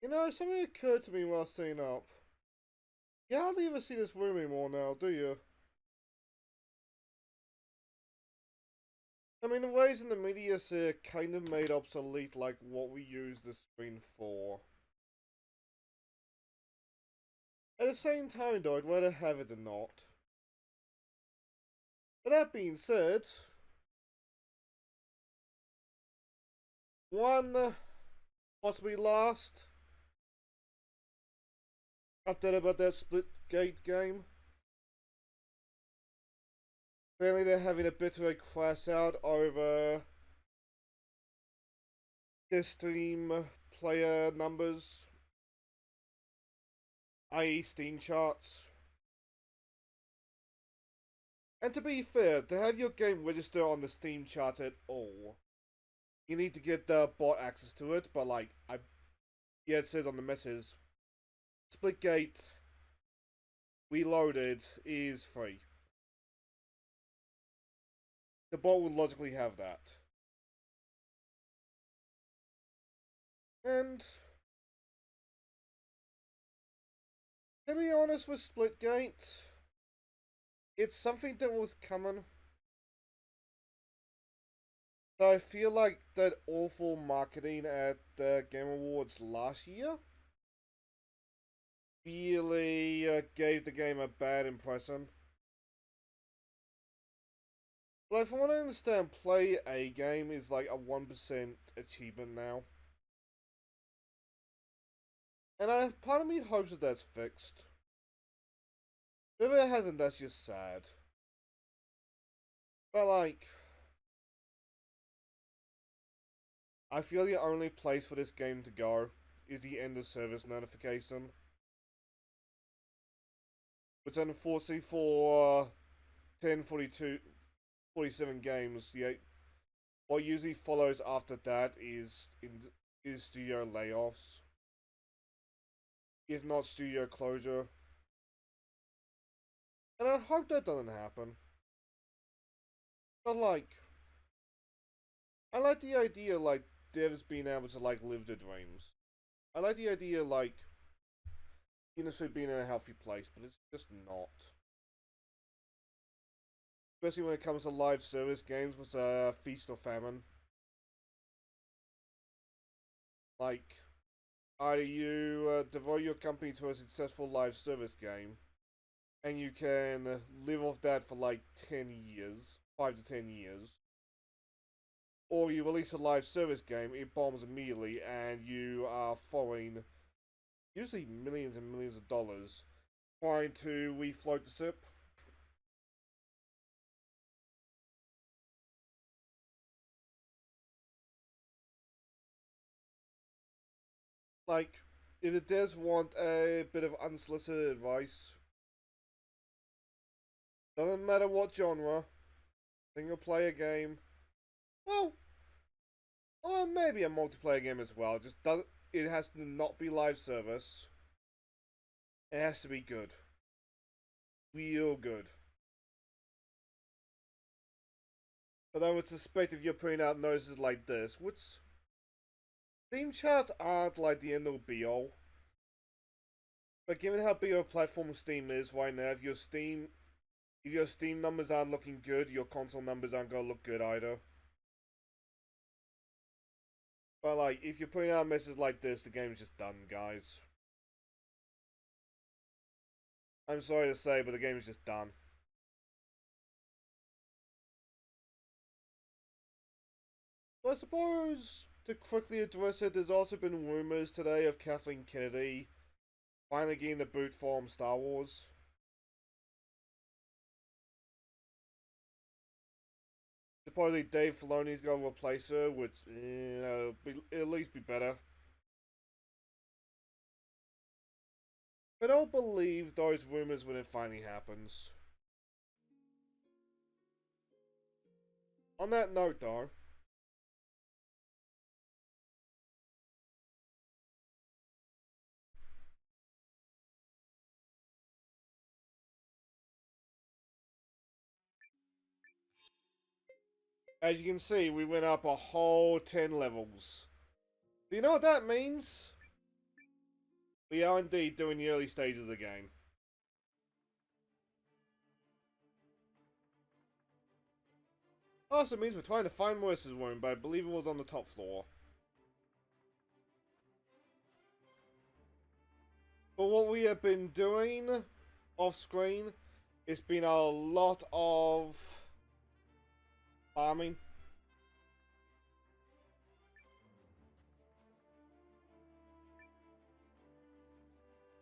You know, something occurred to me while staying up. You hardly ever see this room anymore now, do you? I mean, the ways in the media say kind of made obsolete, like, what we use the screen for. At the same time, though, I'd rather have it than not. But that being said, one, possibly last, update about that Splitgate game. Apparently they're having a bit of a crash out over their Steam player numbers, i.e. Steam charts. And to be fair, to have your game register on the Steam charts at all, you need to get the bot access to it, but like, yeah, it says on the message, Splitgate Reloaded is free. The bot would logically have that. And to be honest with Splitgate, it's something that was coming. So I feel like that awful marketing at the Game Awards last year really gave the game a bad impression. Like, from what I understand, play a game is like a 1% achievement now. And part of me hopes that that's fixed. If it hasn't, that's just sad. But like, I feel the only place for this game to go is the end of service notification. Which unfortunately for 10, 42, 47 games, what usually follows after that is studio layoffs. If not studio closure. And I hope that doesn't happen. But like, I like the idea like devs being able to like live their dreams. I like the idea like industry being in a healthy place, but it's just not. Especially when it comes to live service games with feast or famine. Like, either you devote your company to a successful live service game, and you can live off that for like 10 years, 5 to 10 years, or you release a live service game, it bombs immediately, and you are throwing usually millions and millions of dollars trying to refloat the ship. Like, if it does want a bit of unsolicited advice, doesn't matter what genre, single player game, well, or maybe a multiplayer game as well. Just does it has to not be live service. It has to be good, real good. But I would suspect if you're putting out notices like this, which Steam charts aren't like the end all be all. But given how big of a platform Steam is right now, if your Steam numbers aren't looking good, your console numbers aren't gonna look good either. But like, if you're putting out messages like this, the game's just done, guys. I'm sorry to say, but the game is just done. So I suppose to quickly address it, there's also been rumors today of Kathleen Kennedy finally getting the boot from Star Wars. Supposedly Dave Filoni's gonna replace her, which it'll at least be better. But I'll believe those rumors when it finally happens. On that note, though, as you can see, we went up a whole 10 levels. Do you know what that means? We are indeed doing the early stages again. Also means we're trying to find Marissa's room, but I believe it was on the top floor. But what we have been doing off screen, it's been a lot of farming.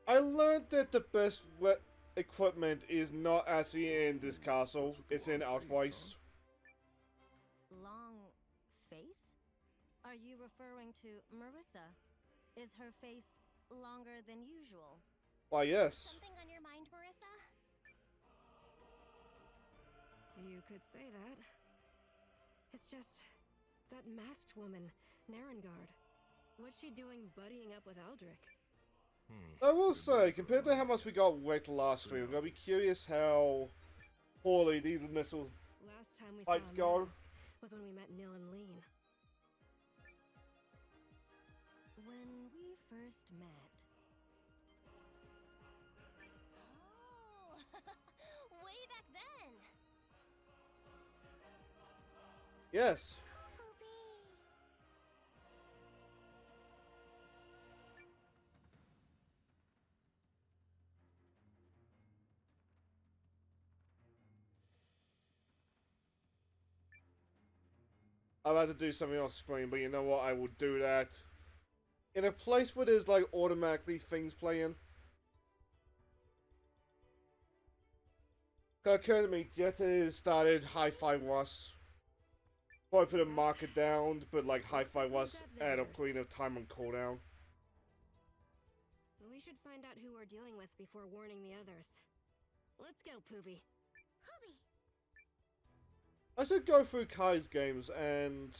I learned that the best equipment is not actually in this castle, it's in Outweiss. Long face? Are you referring to Marissa? Is her face longer than usual? Why, yes. Something on your mind, Marissa? You could say that. It's just that masked woman, Narengard. What's she doing buddying up with Aldrich? I will say, compared to how much we got wrecked last stream, I'm gonna be curious how poorly these missiles Last time we fights saw go. Mask was when we met Nil and Lean. When we first met. Oh, way back then. Yes. I'm about to do something off screen, but you know what? I will do that in a place where there's like automatically things playing. Currently, Jetta has started Hi-Fi Rush. Probably put a marker down, but like Hi-Fi Rush add up clean of time on cooldown. We should find out who we're dealing with before warning the others. Let's go, Poopy. I should go through Kai's games and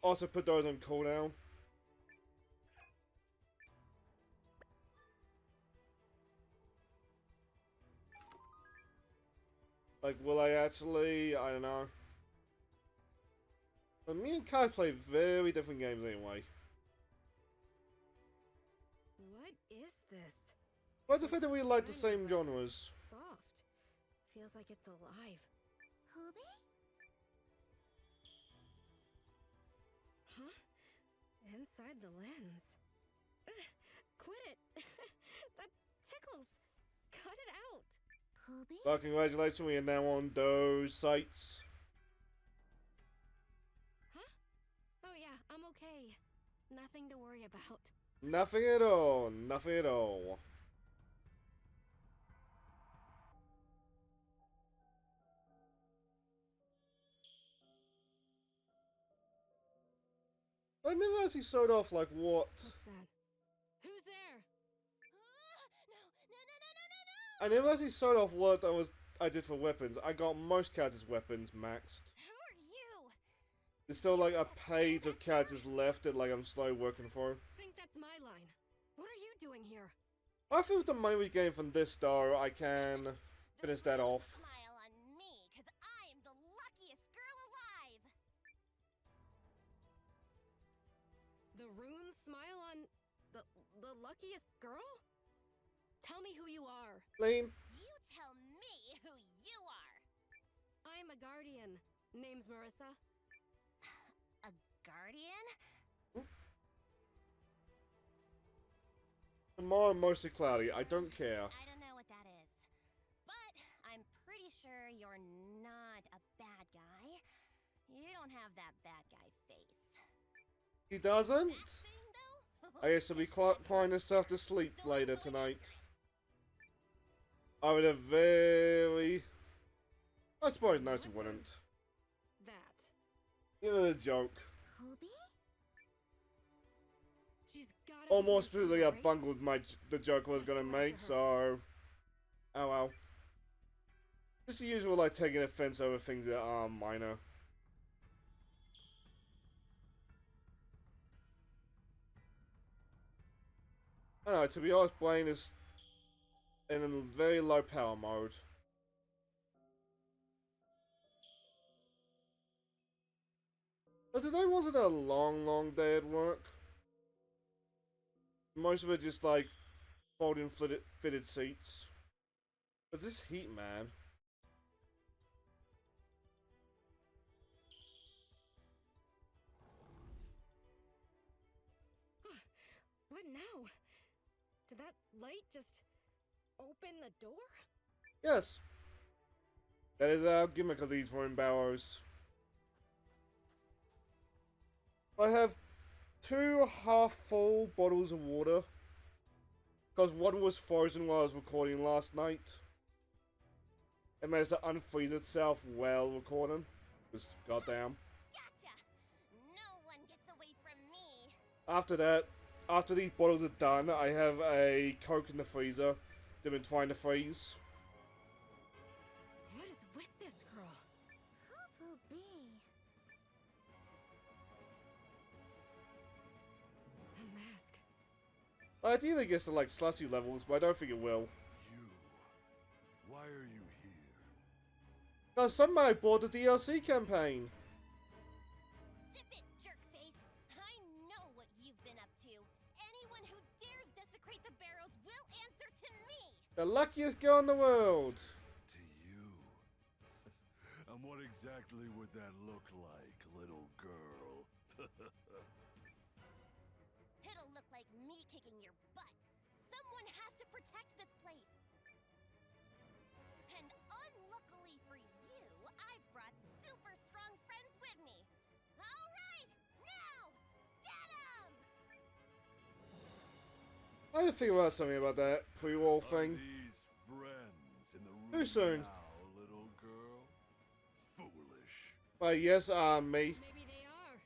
also put those on cooldown. Like, will I actually? I don't know. But me and Kai play very different games anyway. What is this? But the fact that we like the same genres. Soft. Feels like it's alive. Hooby? Huh? Inside the lens. Quit it! That tickles! Cut it out! Hooby? Well, congratulations, we are now on those sites. Huh? Oh yeah, I'm okay. Nothing to worry about. Nothing at all. Nothing at all. I never actually showed off like what. What's that? Who's there? I never actually showed off what I did for weapons. I got most characters' weapons maxed. Who are you? There's still like a page of characters left that like I'm slowly working for. Think that's my line. What are you doing here? I feel with the money we gain from this though, I can finish that off. Smile on me, cause I'm the luckiest girl alive. The rune smile on the luckiest girl? Tell me who you are. Lean. You tell me who you are. I'm a guardian. Name's Marissa. A guardian? Tomorrow mostly cloudy. I don't care. I don't know what that is. But I'm pretty sure you're not a bad guy. You don't have that bad guy face. He doesn't? That thing, though? I guess he'll be crying himself to sleep later tonight. I would have very. I suppose no, he wouldn't. That. You know the joke. Hooby? She's gotta Or be more in specifically, here, I right? bungled the joke I was gonna make, so. Oh well. Just the usual, like taking offense over things that are minor. I don't know, to be honest, Blaine is in a very low power mode. But today wasn't a long day at work. Most of it just like folding fitted seats. But this heat, man. What now? Did that light just open the door? Yes. That is our gimmick of these room barrows. I have 2 half-full bottles of water. Because one was frozen while I was recording last night. It managed to unfreeze itself while recording. Just goddamn. Gotcha! No one gets away from me! After that, after these bottles are done, I have a Coke in the freezer. They've been trying to freeze. What is with this girl? Who be? A mask. I think it gets to like slushy levels, but I don't think it will. You. Why are you here? Because somebody bought the DLC campaign. Zip it, jerkface! I know what you've been up to. Anyone who dares desecrate the barrows will answer to me! The luckiest girl in the world. To you. And what exactly would that look like, little girl? It'll look like me kicking your butt. Someone has to protect this place. And unluckily for you, I've brought super strong friends with me. All right, now, get 'em! I had to think about something about that pre-roll thing. Are these friends in the room Too soon. now, little girl? Foolish. But yes, me. Maybe they are.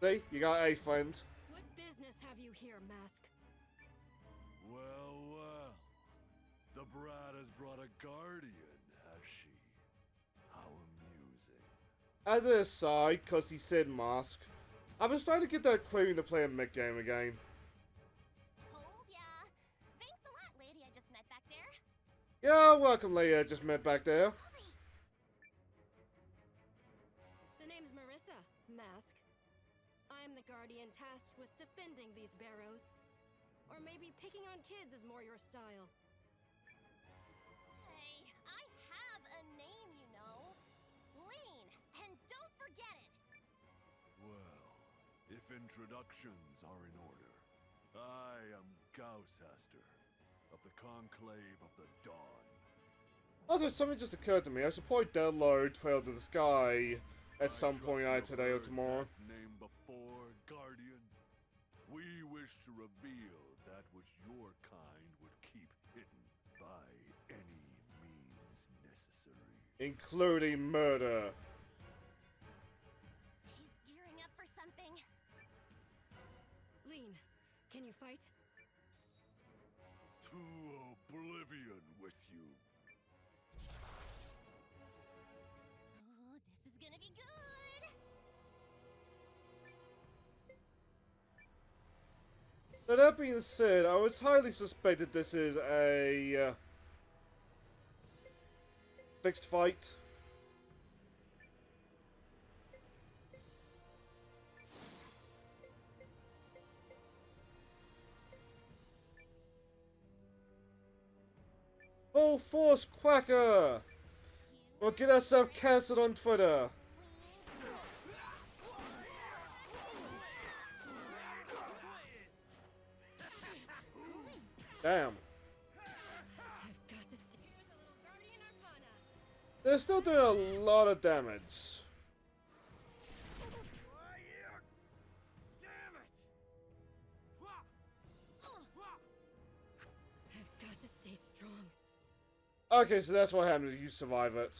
See, you got a friend. What business have you here, Mask? Well, well. The brat has brought a guardian, has she? How amusing. As an aside, because he said mask, I've been starting to get that craving to play a mech game again. Told ya. Thanks a lot, lady I just met back there. Yeah, welcome lady I just met back there. The name's Marissa, Mask. I'm the guardian tasked with defending these barrows. Or maybe picking on kids is more your style. Hey, I have a name, you know. Lean, and don't forget it. Well, if introductions are in order, I am Gausaster of the Conclave of the Dawn. Although something just occurred to me, I should probably download Trails of the Sky at some I point trust either you've today or heard tomorrow. that name before, Guardian. We wish to reveal that which your kind would keep hidden by any means necessary. Including murder. He's gearing up for something. Lean, can you fight? To oblivion with you. Oh, this is gonna be good. Now that being said, I would highly suspect that this is a fixed fight. Full force quacker! We'll get ourselves cancelled on Twitter. Damn. I've got to stay. Here's a little guardian arcana. They're still doing a lot of damage. I've got to stay strong. Okay, so that's what happens if you survive it.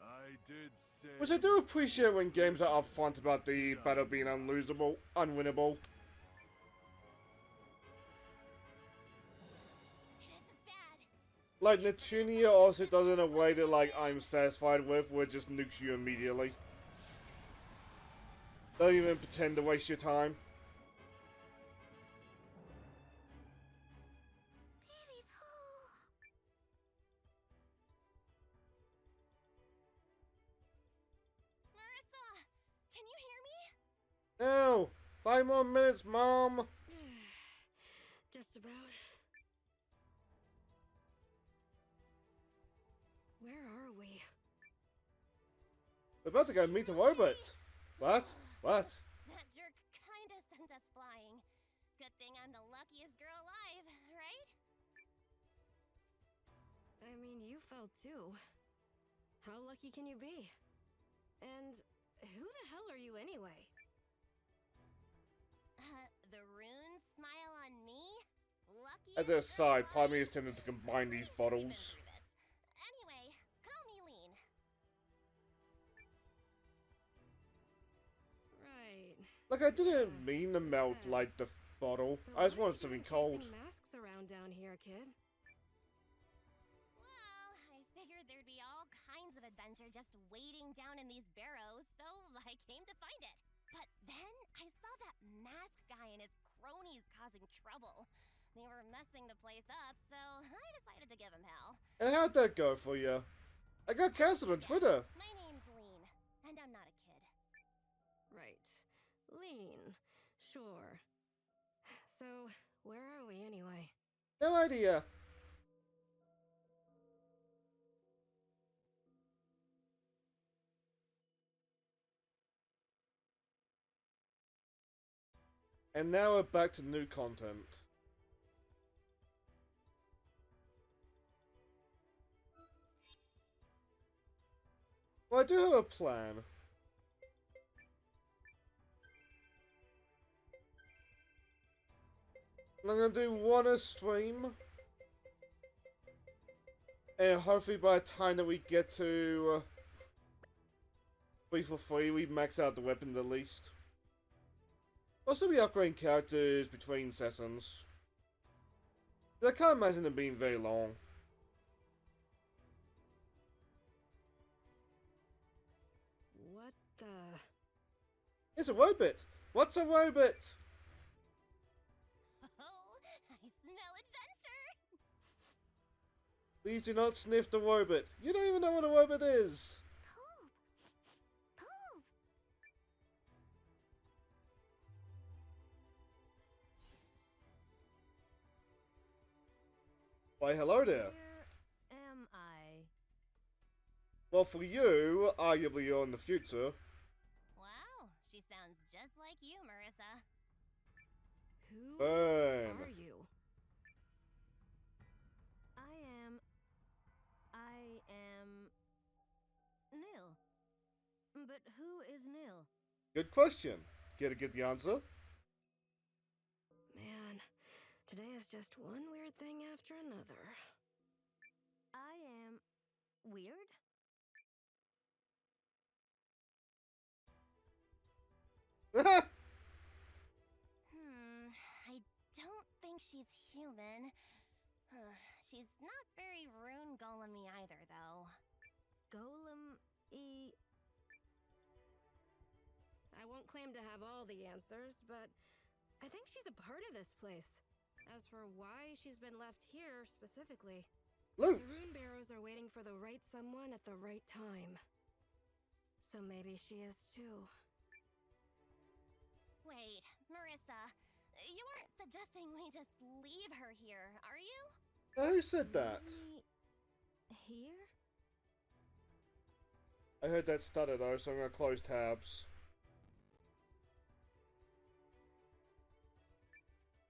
I did say. Which I do appreciate when games are upfront about the battle being unlosable, unwinnable. This is bad. Like, Neptunia also does it in a way that, like, I'm satisfied with, where it just nukes you immediately. Don't even pretend to waste your time. Baby Pooh. Marissa, No! 5 more minutes, Mom! Just about. Where are we? We're about to go meet the robot. What? What? That jerk kinda sent us flying. Good thing I'm the luckiest girl alive, right? I mean, you fell too. How lucky can you be? And who the hell are you anyway? The runes smile on me? Lucky. As an aside, part of me is tempted to combine these bottles. Anyway, call me Lean. Right. Like, I didn't mean to melt, like, the bottle. I just wanted something cold. Masks around down here, kid. Well, I figured there'd be all kinds of adventure just waiting down in these barrows, so I came to find it. But then I saw that masked guy and his cronies causing trouble. They were messing the place up, so I decided to give him hell. And how'd that go for you? I got cancelled on Twitter. My name's Lean, and I'm not a kid. Right. Lean. Sure. So, where are we anyway? No idea. And now we're back to new content. Well, I do have a plan. I'm gonna do one a stream. And hopefully by the time that we get to 3 for 3, we max out the weapons at least. Also be upgrading characters between sessions. I can't imagine them being very long. What the... It's a robot! What's a robot? Oh, I smell adventure! Please do not sniff the robot. You don't even know what a robot is. Poop! Poop! Why, hello there. Where am I? Well, for you, arguably you're in the future. Wow, she sounds just like you, Marissa. Who Burn. are you? I am... Nil. But who is Nil? Good question. Care to get the answer? Man, today is just one weird thing after another. I am... weird? I don't think she's human. She's not very rune golem-y either, though. Golem-y... I won't claim to have all the answers, but I think she's a part of this place. As for why she's been left here specifically, Loot! the rune bearers are waiting for the right someone at the right time. So maybe she is too. Wait, Marissa, you aren't suggesting we just leave her here, are you? Who said that? Here? I heard that stutter though, so I'm gonna close tabs.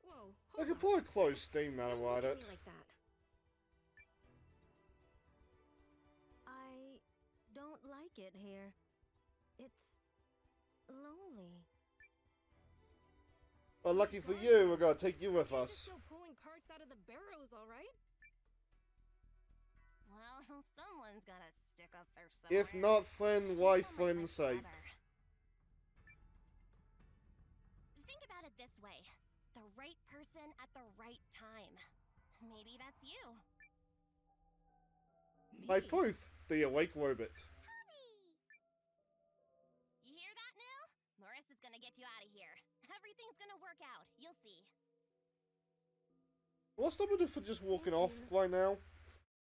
Whoa, I hold could on. probably close Steam now Don't and write look at it. me like that. I don't like it here. It's lonely. Well, lucky for you, we're gonna take you with You're us. still pulling parts out of the barrows, all right? Well, someone's gotta stick up there somewhere. If not friend, why friend's sake? Think about it this way. The right person at the right time. Maybe that's you. My Me? proof, the awake robot. You hear that, Nil? Marissa's gonna get you out of here. Everything's gonna work out. You'll see. What's the matter for just walking off right now?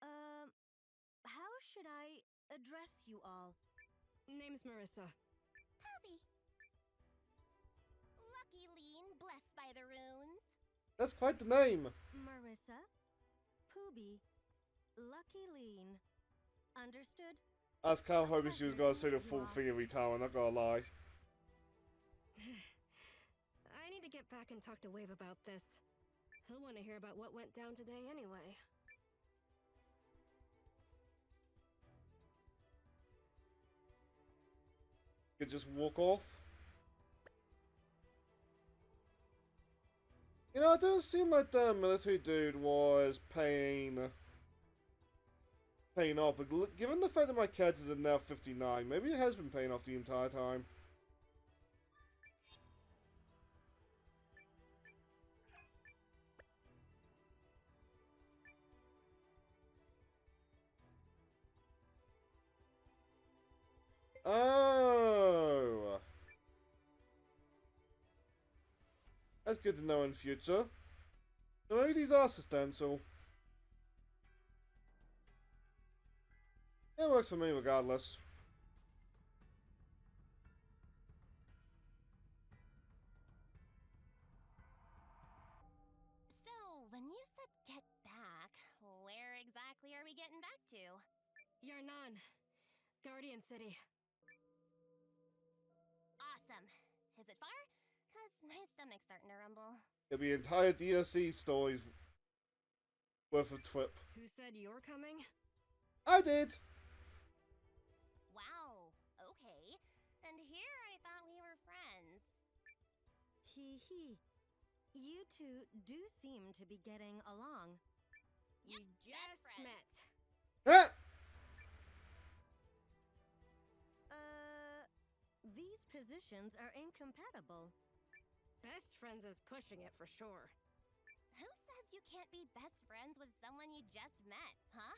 How should I address you all? Name's Marissa. Poppy. by the runes. That's quite the name. Marissa, Pooby, Lucky Lean. Understood? I was kind of hoping she was going to say the full thing every time, I'm not going to lie. I need to get back and talk to Wave about this. He'll want to hear about what went down today anyway. Could just walk off. You know, it doesn't seem like the military dude was paying off, but given the fact that my characters are now 59, maybe it has been paying off the entire time. Oh! That's good to know in future. So maybe these are substantial. It works for me regardless. So, when you said get back, where exactly are we getting back to? Yarnan, Guardian City. Awesome. Is it far? Cause my stomach's starting to rumble. It'll be entire DLC stories worth of trip. Who said you're coming? I did! Wow, okay. And here I thought we were friends. Hee hee. You two do seem to be getting along. Yep, We best just friends. met. Ah! These positions are incompatible. Best friends is pushing it for sure. Who says you can't be best friends with someone you just met, huh?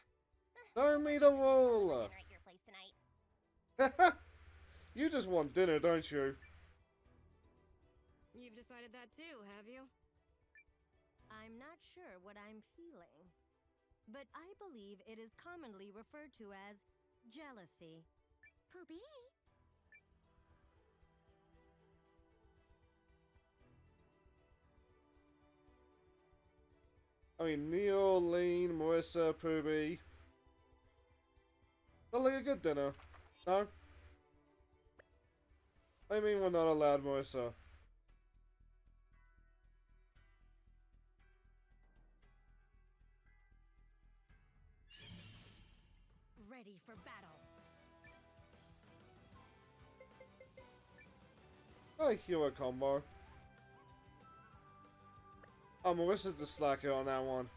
Show me the role! Dinner at your place tonight. You just want dinner, don't you? You've decided that too, have you? I'm not sure what I'm feeling, but I believe it is commonly referred to as jealousy. Poopy? I mean, Neil, Lean, Marissa, Pooby. Not like a good dinner. No? I mean, we're not allowed, Marissa. Ready for battle. A hero combo. Oh, Marissa's the slacker on that one.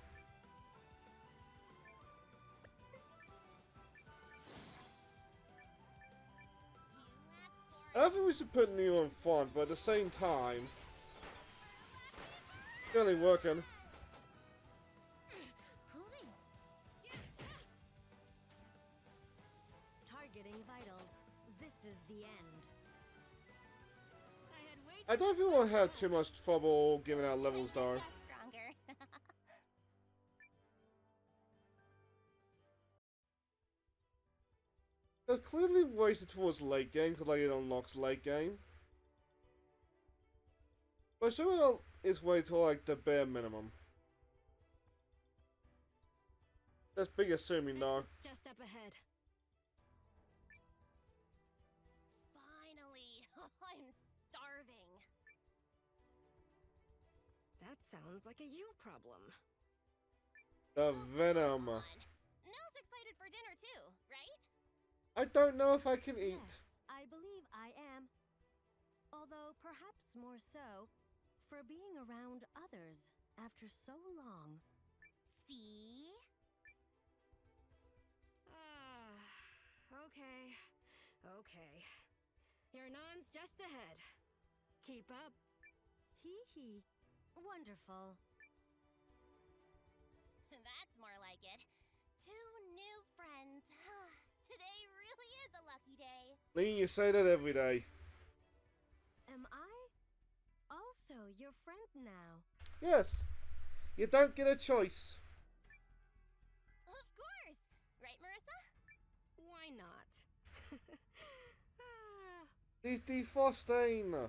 I don't think we should put Neil in front, but at the same time, it's really working. Targeting vitals. This is the end. I had way I don't think we'll have too much trouble giving out levels though. That's stronger. It's clearly weighted towards late game because like it unlocks late game. But assuming it's weighted to like the bare minimum. That's big assuming though. Exit's just up ahead. Finally! I'm starving. That sounds like a you problem. The venom. Come on. Nell's excited for dinner too, right? I don't know if I can eat. Yes, I believe I am. Although perhaps more so for being around others after so long. See? Okay. Okay. Yarnan's just ahead. Keep up. Hee hee. Wonderful. That's more like it. Two new friends. Today really is a lucky day. Lean, you say that every day. Am I also your friend now? Yes. You don't get a choice. Of course! Right, Marissa? Why not? He's defrosting.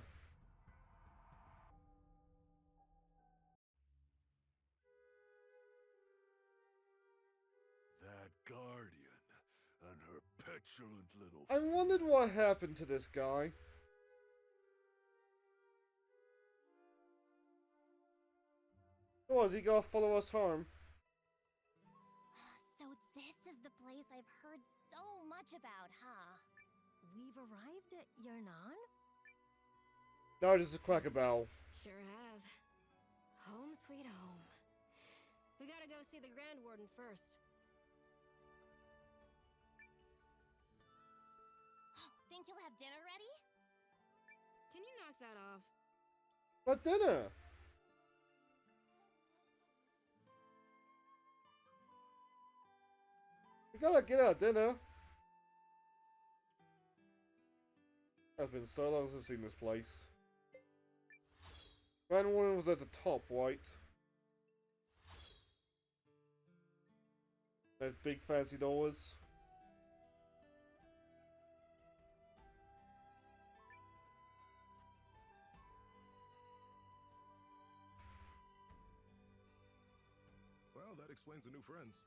petulant little I wondered what happened to this guy. Oh, is he gonna follow us home? So this is the place I've heard so much about, huh? We've arrived at Yernan? No, just a Cracker Barrel. Sure have. Home sweet home. We gotta go see the Grand Warden first. Think you'll have dinner ready? Can you knock that off? What dinner? We gotta get our dinner. It's been so long since I've seen this place. Grand Warden was at the top, right? Those big fancy doors. Well, that explains the new friends.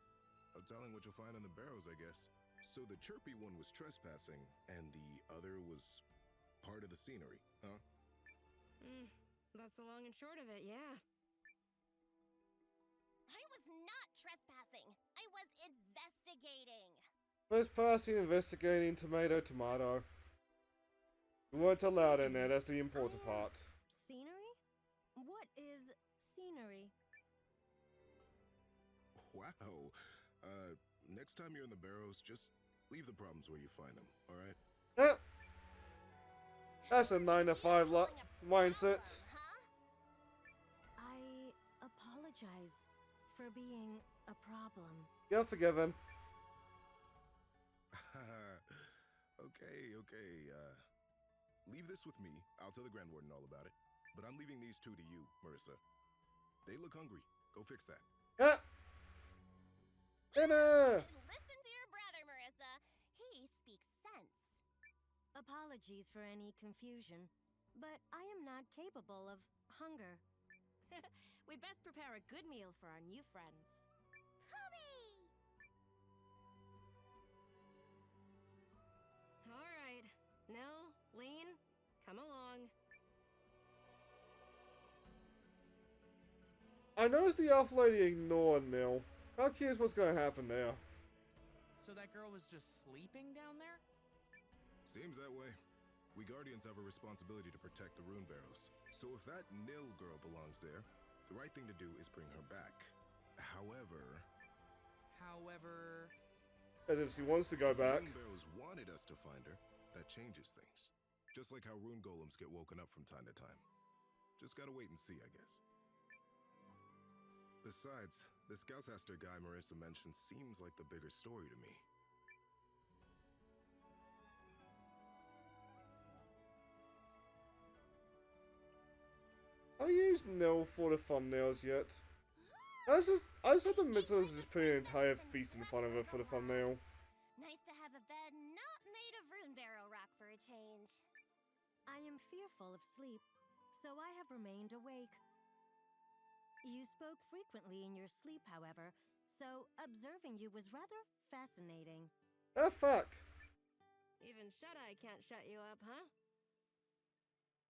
No telling what you'll find in the barrows, I guess. So the chirpy one was trespassing, and the other was part of the scenery, huh? That's the long and short of it, yeah. I was not trespassing. I was investigating. Trespassing, investigating, tomato, tomato. We weren't allowed in there, that's the important part. Scenery? What is scenery? Wow. Next time you're in the barrows, just leave the problems where you find them, alright? Yeah. That's a 9 to 5 mindset. Huh? I apologize for being a problem. You're forgiven. Okay. Leave this with me. I'll tell the Grand Warden all about it. But I'm leaving these two to you, Marissa. They look hungry. Go fix that. Yeah. Dinner! Listen to your brother, Marissa. He speaks sense. Apologies for any confusion, but I am not capable of hunger. We best prepare a good meal for our new friends. Hooey! Alright. Nell, Lean, come along. I noticed the elf lady ignored Neil. How curious what's gonna happen there. So that girl was just sleeping down there? Seems that way. We Guardians have a responsibility to protect the rune barrows. So if that Nil girl belongs there, the right thing to do is bring her back. However... As if she wants to go back. Rune barrows wanted us to find her. That changes things. Just like how rune golems get woken up from time to time. Just gotta wait and see, I guess. Besides, the Scoutmaster guy Marissa mentioned seems like the bigger story to me. I used Nil for the thumbnails yet. I just had to admit I was just putting an entire feast in front of her for the thumbnail. Nice to have a bed not made of rune barrel rock for a change. I am fearful of sleep, so I have remained awake. You spoke frequently in your sleep, however, so observing you was rather fascinating. Ah, fuck. Even Shut-Eye can't shut you up, huh?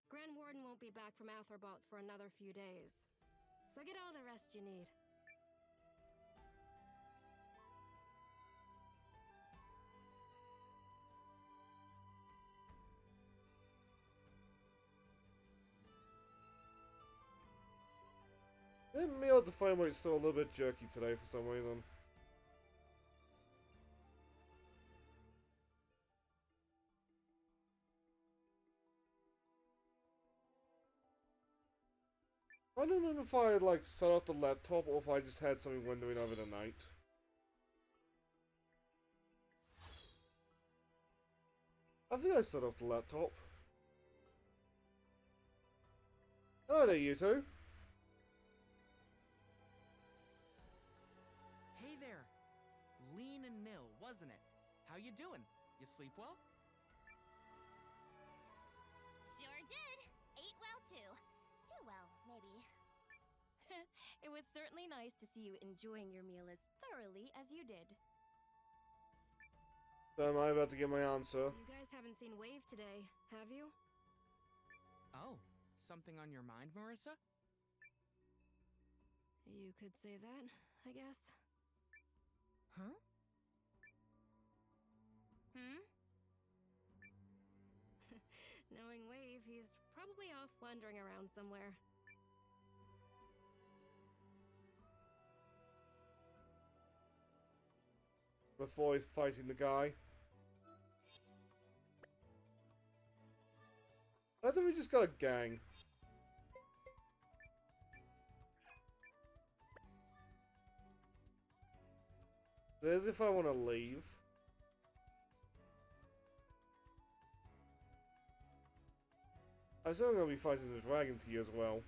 Grand Warden won't be back from Atherbalt for another few days. So get all the rest you need. That meal at the frame rate's still a little bit jerky today for some reason. I don't know if I like set off the laptop or if I just had something windowing over the night. I think I set off the laptop. Hello there, you two. Hey there! Lean and Nil, wasn't it? How you doing? You sleep well? Sure did. Ate well, too. Too well, maybe. It was certainly nice to see you enjoying your meal as thoroughly as you did. So am I about to get my answer? You guys haven't seen Wave today, have you? Oh, something on your mind, Marissa? You could say that, I guess. Huh? Hmm? Knowing Wave, he's probably off wandering around somewhere. Before he's fighting the guy. I think we just got a gang. There's if I want to leave. I still gonna be fighting the dragons here as well.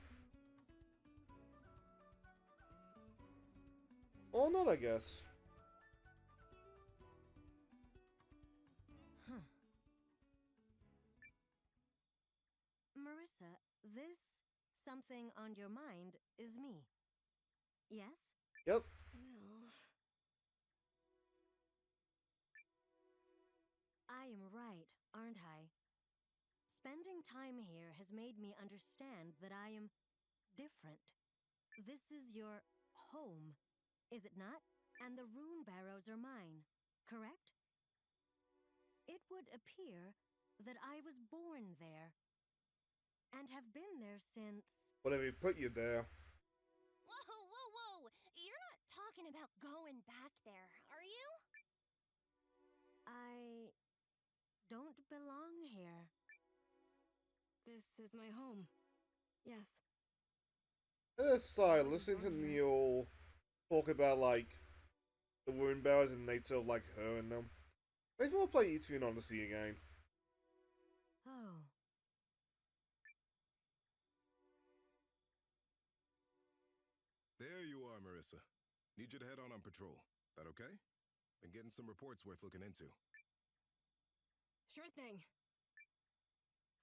Or not, I guess. Huh. Marissa, this something on your mind is me. Yes? Yep. Well, I am right, aren't I? Spending time here has made me understand that I am different. This is your home, is it not? And the rune barrows are mine, correct? It would appear that I was born there and have been there since. Whatever you put you there. Whoa, whoa, whoa! You're not talking about going back there, are you? I don't belong here. this is my home. Yes. And aside, listening to Neil talk about like the wound bearers and nature of like her and them. I just want to play Eiyuden Odyssey again. Oh. There you are, Marissa. Need you to head on patrol. That okay? Been getting some reports worth looking into. Sure thing.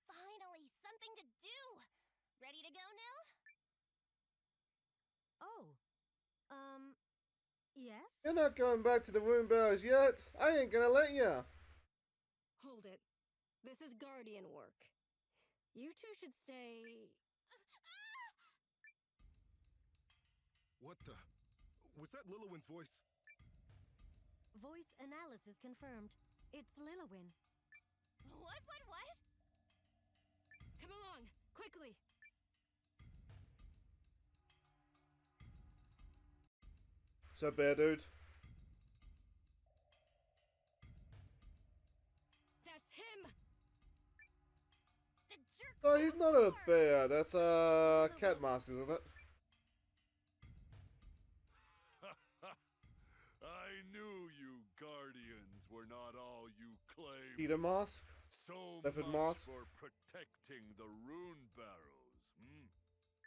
Finally, something to do! Ready to go, Nil? Oh. Yes? You're not going back to the wound bearers yet. I ain't gonna let ya. Hold it. This is Guardian work. You two should stay. What the? Was that Lilowin's voice? Voice analysis confirmed. It's Lilowin. What? Come along, quickly. So bear dude. That's him. The jerk! Oh, he's not a bear. That's a cat mask, isn't it? I knew you Guardians were not all you claim. Peter mask. So Leopard much mask. for protecting the rune barrows.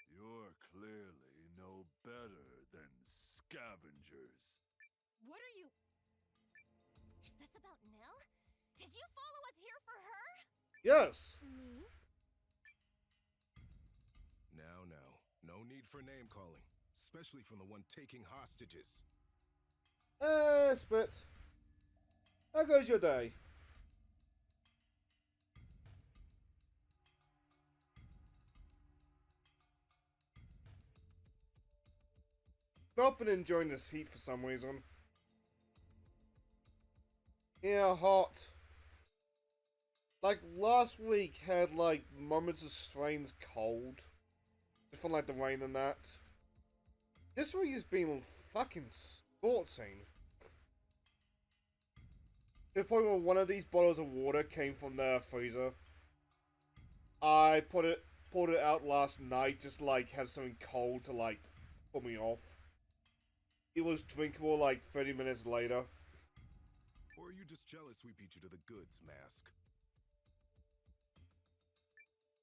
You're clearly no better than scavengers. What are you? Is this about Nil? Did you follow us here for her? Yes. Me? Now. No need for name calling. Especially from the one taking hostages. Spit. How goes your day? Not been enjoying this heat for some reason. Yeah, hot. Like last week had like moments of strange cold. Just from like the rain and that. This week has been fucking scorching. To the point where one of these bottles of water came from the freezer. I poured it out last night just like have something cold to like put me off. It was drinkable like 30 minutes later. Or are you just jealous we beat you to the goods, Mask?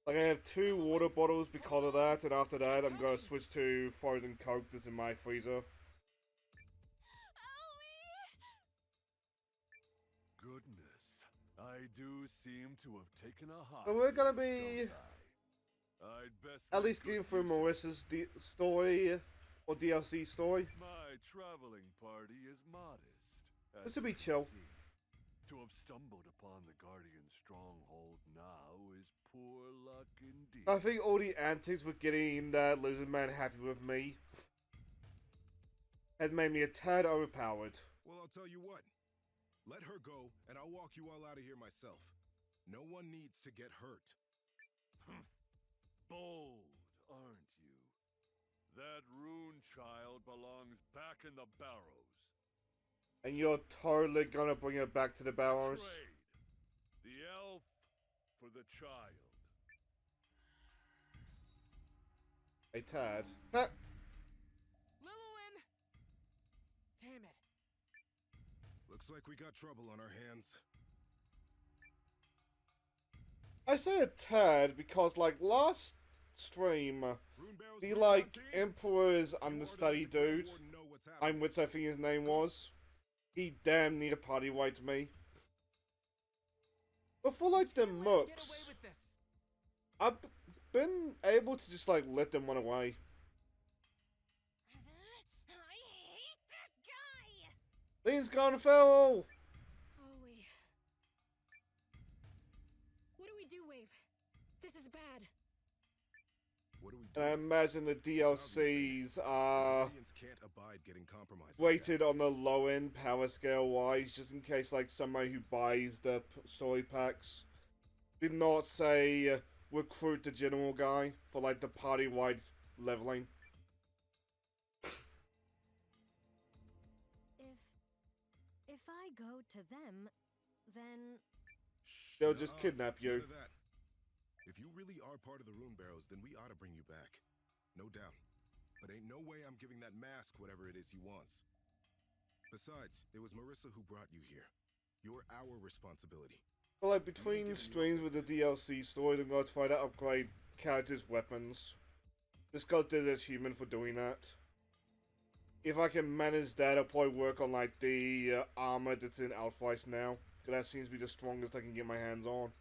Like I have 2 water bottles because of that, and after that I'm gonna switch to frozen Coke that's in my freezer. Goodness, I do seem to have taken a hostage. So we're gonna be don't I? I'd best at make least good getting through use of Marissa's story or DLC story. My traveling party is modest. as This will be you can chill. see. To have stumbled upon the Guardian stronghold now is poor luck indeed. I think all the antics with getting that lizard man happy with me has made me a tad overpowered. Well, I'll tell you what. Let her go, and I'll walk you all out of here myself. No one needs to get hurt. Bold, aren't you? That rune child belongs back in the barrows. And you're totally gonna bring it back to the barrows? Trade the elf for the child. A tad. Ha! Lilwyn! Damn it. Looks like we got trouble on our hands. I say a tad because, like, last stream, Rune barrels the, for like, the team? Emperor's You understudy ordered the Grey dude, Warden know what's happening. which I think his name was, he damn near party wiped me. But for, like, the Can't let him get away mooks, with this. I've been able to just, like, let them run away. I hate that guy! Lean's gone feral! Oh, what do we do, Wave? This is bad. What do we do? And I imagine the DLCs are Guardians can't abide getting compromised. like that. rated on the low end power scale wise, just in case, like, somebody who buys the story packs did not say recruit the general guy for, like, the party wide leveling. If I go to them, then Shh, They'll just nuh-uh, kidnap you. none of that. If you really are part of the Rune Barrows, then we ought to bring you back. No doubt. But ain't no way I'm giving that mask whatever it is he wants. Besides, it was Marissa who brought you here. You're our responsibility. But, like, between streams with the DLC stories, I'm gonna try to upgrade characters' weapons. Just cause they're just human for doing that. If I can manage that, I'll probably work on, like, the armor that's in Outprice now. Because that seems to be the strongest I can get my hands on.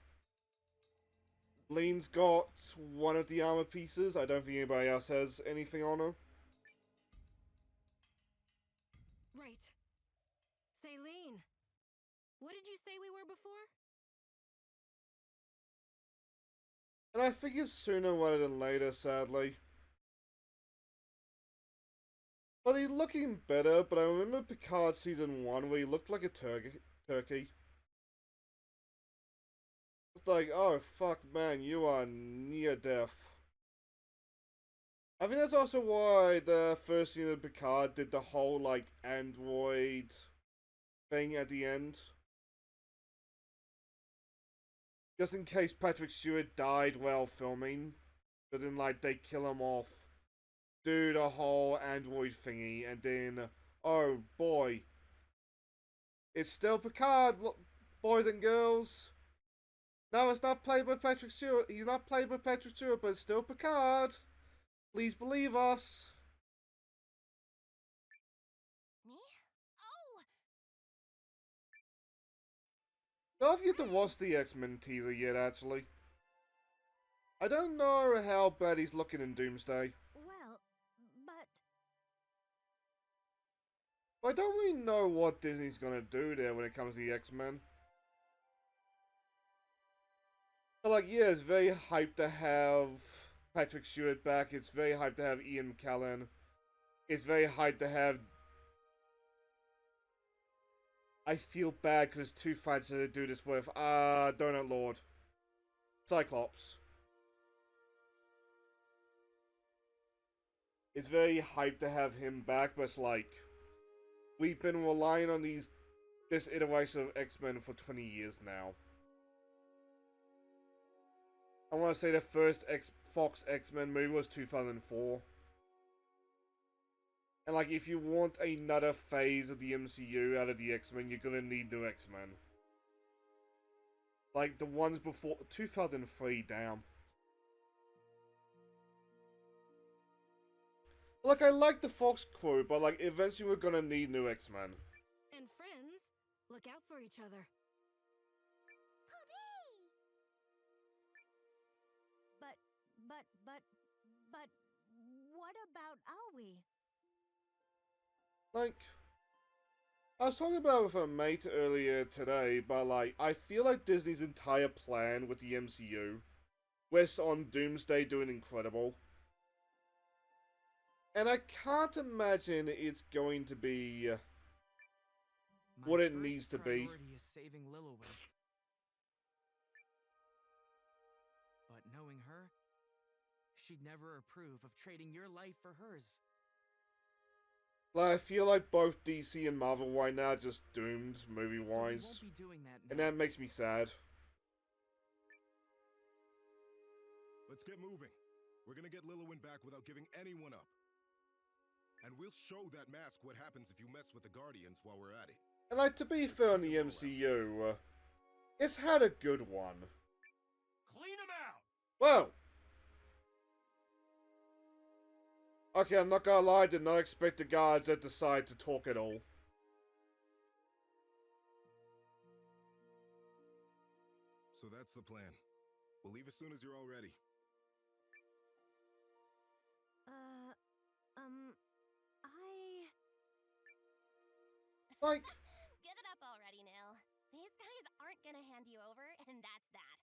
Lean's got one of the armor pieces. I don't think anybody else has anything on her. Right. Saline, what did you say we were before? And I think it's sooner rather than later, sadly. But he's looking better, but I remember Picard Season 1 where he looked like a turkey. It's like, oh fuck man, you are near death. I think that's also why the first season of Picard did the whole, like, android thing at the end. Just in case Patrick Stewart died while filming, but then, like, they kill him off, do the whole android thingy, and then, oh boy, it's still Picard, boys and girls. No, it's not played by Patrick Stewart. He's not played by Patrick Stewart, but it's still Picard. Please believe us. Me? Oh! I don't have to watch the X-Men teaser yet, actually. I don't know how bad he's looking in Doomsday. well, I don't really know what Disney's gonna do there when it comes to the X-Men. But, like, yeah, it's very hyped to have Patrick Stewart back. It's very hyped to have Ian McKellen. It's very hyped to have... I feel bad because there's two fights that I do this with. Donut Lord. Cyclops. It's very hyped to have him back, but it's like... We've been relying on this iteration of X-Men for 20 years now. I want to say the first Fox X-Men movie was 2004. And, like, if you want another phase of the MCU out of the X-Men, you're gonna need new X-Men. Like, the ones before... 2003, damn. Like, I like the Fox crew, but, like, eventually we're gonna need new X-Men. And friends, look out for each other. but what about Aoi? Like... I was talking about it with a mate earlier today, but like, I feel like Disney's entire plan with the MCU rests on Doomsday doing incredible. And I can't imagine it's going to be what it needs to be. My first priority is saving Lilloway. But knowing her, she'd never approve of trading your life for hers. Like, I feel like both DC and Marvel right now are just doomed movie-wise. So we won't be doing that And now. that makes me sad. Let's get moving. We're gonna get Lillowin back without giving anyone up. And we'll show that mask what happens if you mess with the Guardians while we're at it. And like, to be fair on the MCU, it's had a good one. Clean them out! Well, okay, I'm not gonna lie, I did not expect the guards at the side to talk at all. So that's the plan. We'll leave as soon as you're all ready. Like, Give it up already, Nil. These guys aren't gonna hand you over, and that's that.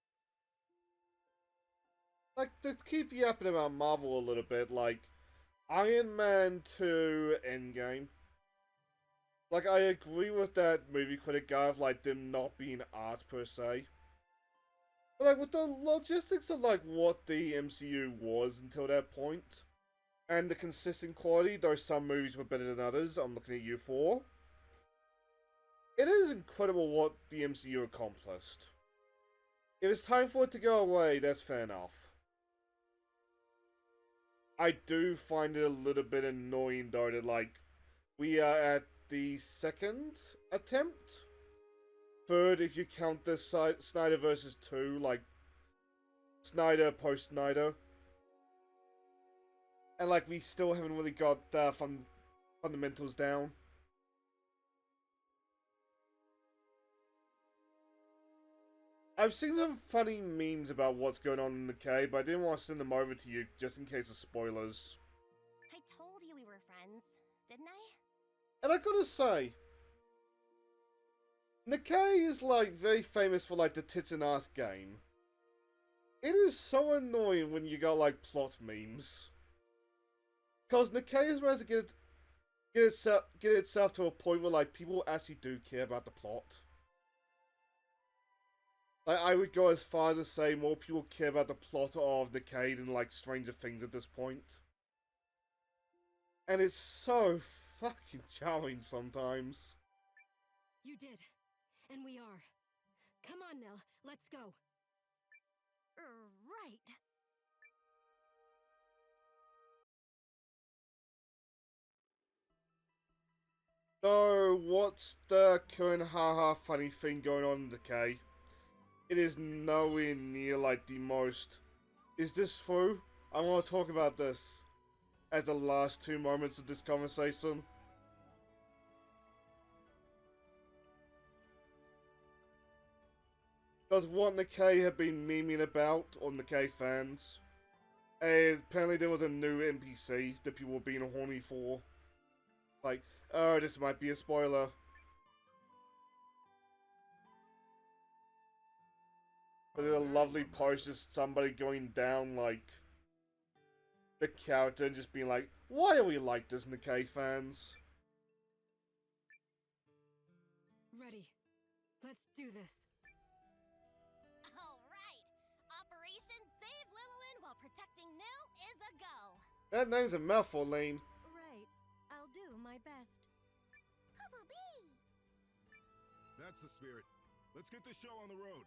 like, to keep yapping about Marvel a little bit, like, Iron Man 2 Endgame. Like, I agree with that movie critic guy of, like, them not being art per se. But, like, with the logistics of, like, what the MCU was until that point, and the consistent quality, though some movies were better than others, I'm looking at you for. It is incredible what the MCU accomplished. If it's time for it to go away, that's fair enough. I do find it a little bit annoying though that, like, we are at the second attempt? Third if you count the Snyder versus 2, like, Snyder post-Snyder. And like, we still haven't really got fundamentals down. I've seen some funny memes about what's going on in the cave, but I didn't want to send them over to you just in case of spoilers. I told you we were friends, didn't I? And I gotta say, Nikkei is like very famous for like the tits and ass game. It is so annoying when you got like plot memes. Cause Nikkei is managed to get itself to a point where like people actually do care about the plot. Like, I would go as far as to say more people care about the plot of Nikkei than like Stranger Things at this point. And it's so fucking charming sometimes. You did. And we are. Come on, Nell. Let's go. Right. So, what's the current haha funny thing going on in Decay? It is nowhere near like the most. Is this true? I want to talk about this as the last 2 moments of this conversation. Because what Nikkei have been memeing about, or Nikkei fans, apparently there was a new NPC that people were being horny for. Like, oh, this might be a spoiler. But there's a lovely post of somebody going down, like, the character and just being like, why are we like this, Nikkei fans? Ready. Let's do this. Alright! Operation Save Lillowin while protecting Nil is a go! That name's a mouthful, Lane. Right. I'll do my best. Hubba-bee! That's the spirit. Let's get this show on the road.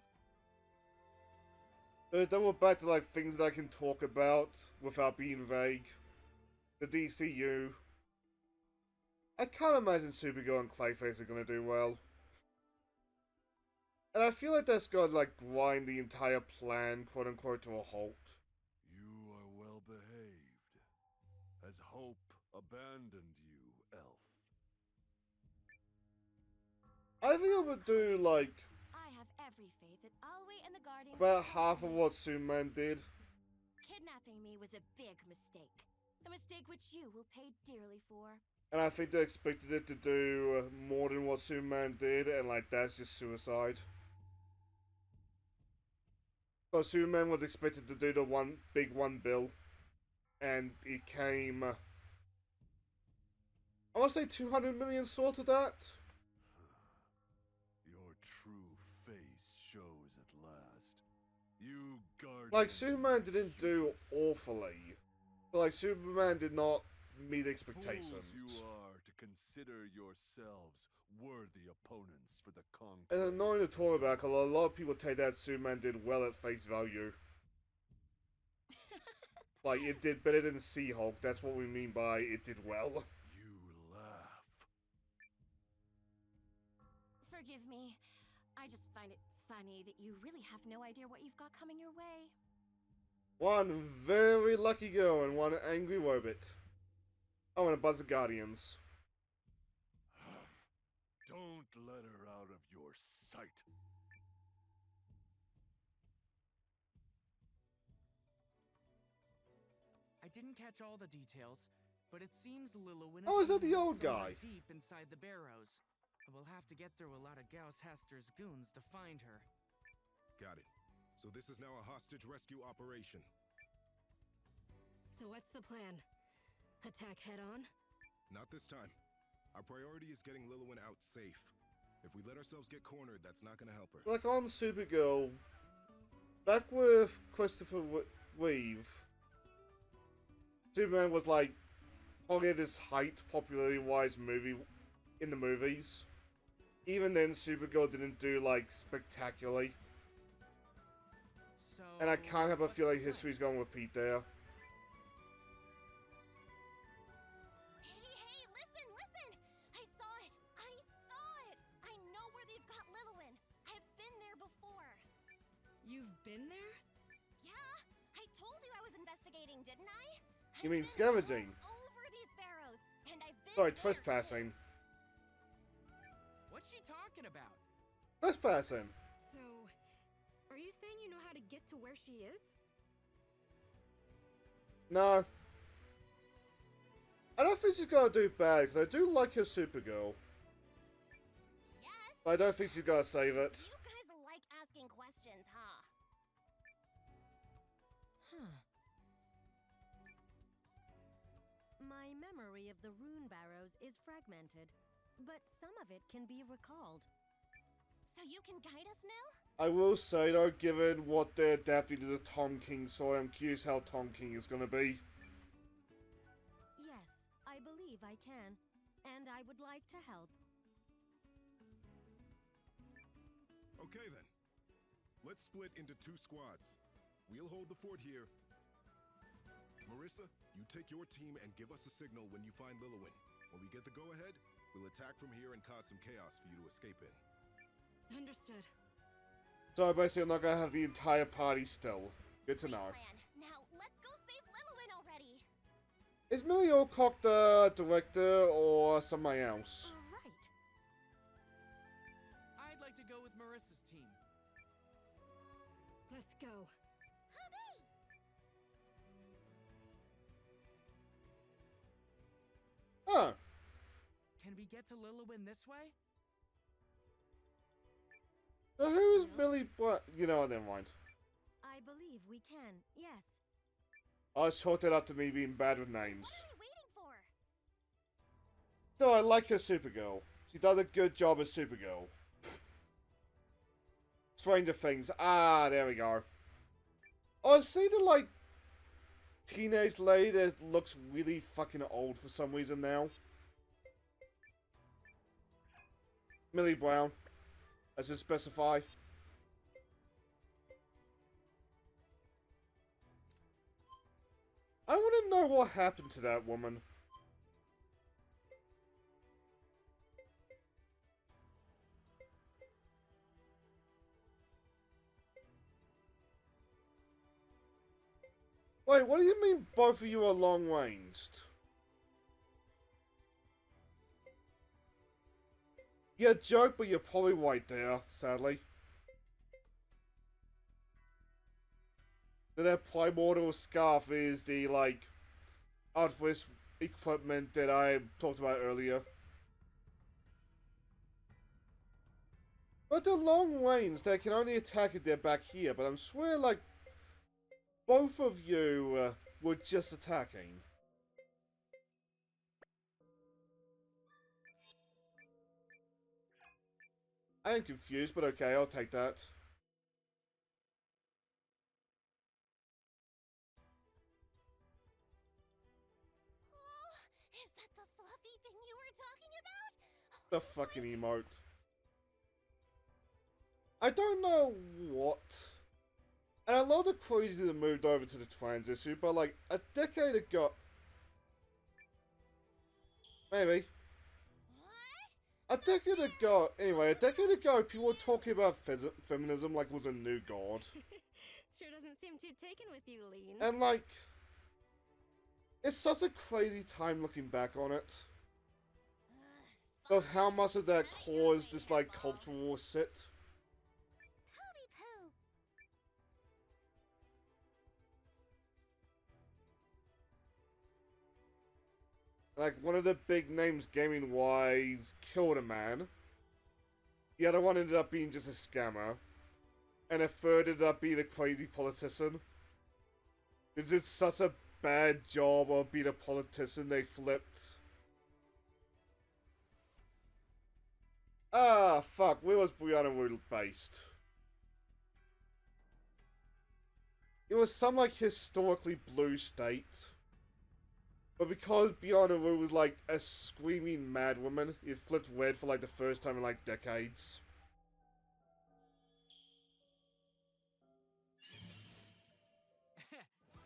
Then we're back to, like, things that I can talk about without being vague. The DCU. I can't imagine Supergirl and Clayface are gonna do well. And I feel like that's gonna, like, grind the entire plan, quote-unquote, to a halt. You are well behaved. Has hope abandoned you, elf? I think I would do, like, I have every faith that Alway and the Guardians about half of what Superman did. Kidnapping me was a big mistake. A mistake which you will pay dearly for. And I think they expected it to do more than what Superman did, and like that's just suicide. But Superman was expected to do the one big $1 bill, and it came. I want to say 200 million short of that. Your true face shows at last. You guardian. Like Superman didn't do awfully, but like Superman did not meet expectations. Fools you are to consider yourselves worthy opponents for the And conqueror. annoying to talk about, because a lot of people take that Superman did well at face value. Like, it did better than She-Hulk, that's what we mean by it did well. You laugh. Forgive me. I just find it funny that you really have no idea what you've got coming your way. One very lucky girl and one angry robot. Oh, and a bunch of Guardians. Don't let her out of your sight. I didn't catch all the details, but it seems Lillowin Oh, is that the being old somewhere guy? deep inside the barrows. We'll have to get through a lot of Gauss Haster's goons to find her. Got it. So this is now a hostage rescue operation. So what's the plan? Attack head on? Not this time. Our priority is getting Lillowin out safe. If we let ourselves get cornered, that's not gonna help her. Like on Supergirl, back with Christopher Reeve, Superman was like probably at his height popularity-wise in the movies. Even then, Supergirl didn't do like spectacularly, So, and I can't help but what's feel like the plan? history's going to repeat there. Hey, listen, listen! I saw it! I saw it! I know where they've got Lillowin. I've been there before. You've been there? Yeah, I told you I was investigating, didn't I? You I've mean been scavenging? all over these barrows, and I've been Sorry, there, trespassing. What's she talking about? Trespassing. So, are you saying you know how to get to where she is? No. I don't think she's gonna do bad, because I do like her Supergirl. Yes. But I don't think she's gonna save it. You guys like asking questions, huh? Huh. My memory of the rune barrows is fragmented, but some of it can be recalled. So you can guide us now? I will say though, given what they're adapting to the Tom King story, I'm curious how Tom King is gonna be. Yes, I believe I can, and I would like to help. Okay then. Let's split into 2 squads. We'll hold the fort here. Marissa, you take your team and give us a signal when you find Lillowin. When we get the go-ahead, we'll attack from here and cause some chaos for you to escape in. Understood. So basically I'm not gonna have the entire party still. Good to Great know. plan. Now let's go save Lillowin already. Is Millie Alcock the director or somebody else? Right. I'd like to go with Marissa's team. Let's go. Hubby! Huh. Can we get to Lillowin this way? So who's Millie You know, never mind. I believe we can, yes. I just chalked it up to me being bad with names. What are we waiting for? No, I like her Supergirl. She does a good job as Supergirl. Stranger Things. Ah, there we go. Oh, see the, like, teenage lady that looks really fucking old for some reason now? Millie Brown. As to specify. I want to know what happened to that woman. Wait, what do you mean both of you are long-ranged? Yeah, joke, but you're probably right there, sadly. That primordial scarf is the, like, outfit equipment that I talked about earlier. But the long range, they can only attack if they're back here, but I'm swear, like, both of you were just attacking. I am confused, but okay, I'll take that. Oh, is that the fluffy thing you were talking about? The fucking emote. I don't know what. And a lot of the crazies that moved over to the trans issue, but like a decade ago. Maybe. What? A decade ago, anyway, a decade ago, people were talking about feminism like it was a new god. Sure doesn't seem too taken with you, Lean. And like, it's such a crazy time looking back on it. Of how much of that caused this like cultural war shit. Poopy poo. Like, one of the big names gaming-wise killed a man. The other one ended up being just a scammer. And a third ended up being a crazy politician. They did such a bad job of being a politician, they flipped. Ah, fuck, where was Brianna Wood based? It was some, like, historically blue state. But because Brianna Wu was like a screaming mad woman, it flipped red for like the first time in like decades.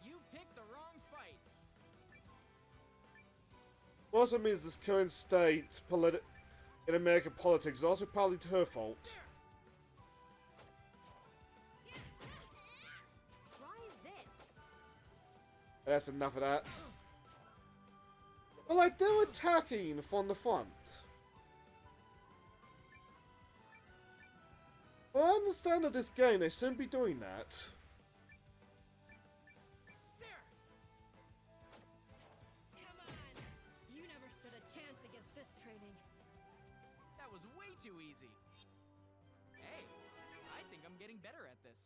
You picked the wrong fight. It also means this current state in American politics is also partly her fault. Try this. That's enough of that. But like, they're attacking from the front. Well, I understand that this game, they shouldn't be doing that. Come on! You never stood a chance against this training. That was way too easy. Hey, I think I'm getting better at this.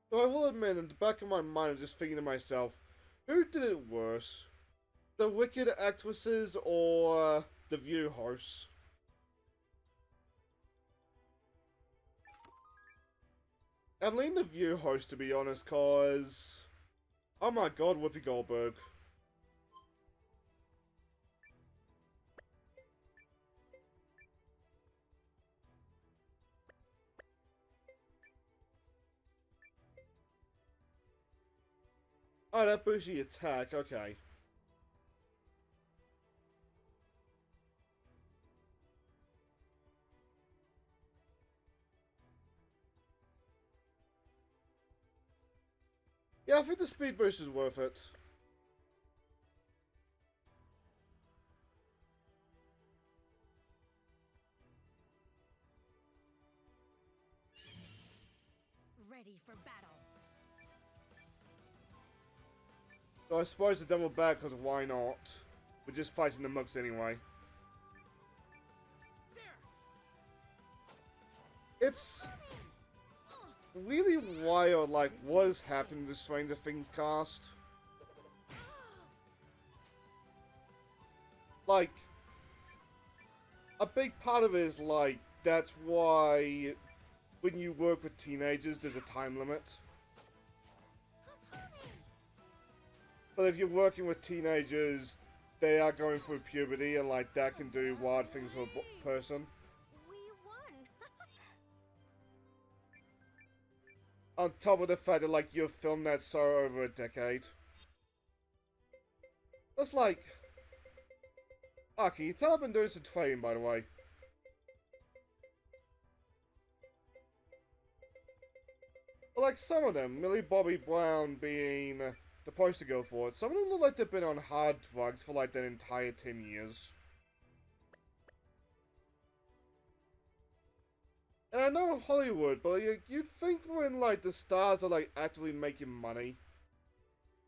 So I will admit, in the back of my mind, I'm just thinking to myself, who did it worse? The Wicked actresses or the View hosts? I lean the View host, to be honest, cause... Oh my god, Whoopi Goldberg. Oh, that boosts the attack, okay. Yeah, I think the speed boost is worth it. Ready for battle. So I suppose the double back, because why not? We're just fighting the mugs anyway. It's really wild, like, what is happening to Stranger Things cast. Like, a big part of it is, like, that's why when you work with teenagers, there's a time limit. But if you're working with teenagers, they are going through puberty, and, like, that can do wild things to a person. We won. On top of the fact that, like, you've filmed that show over a decade. That's like... Ah, can you tell I've been doing some training, by the way? But, like, some of them, Millie Bobby Brown being the poster girl for it, some of them look like they've been on hard drugs for, like, that entire 10 years. And I know Hollywood, but you'd think when, like, the stars are, like, actually making money,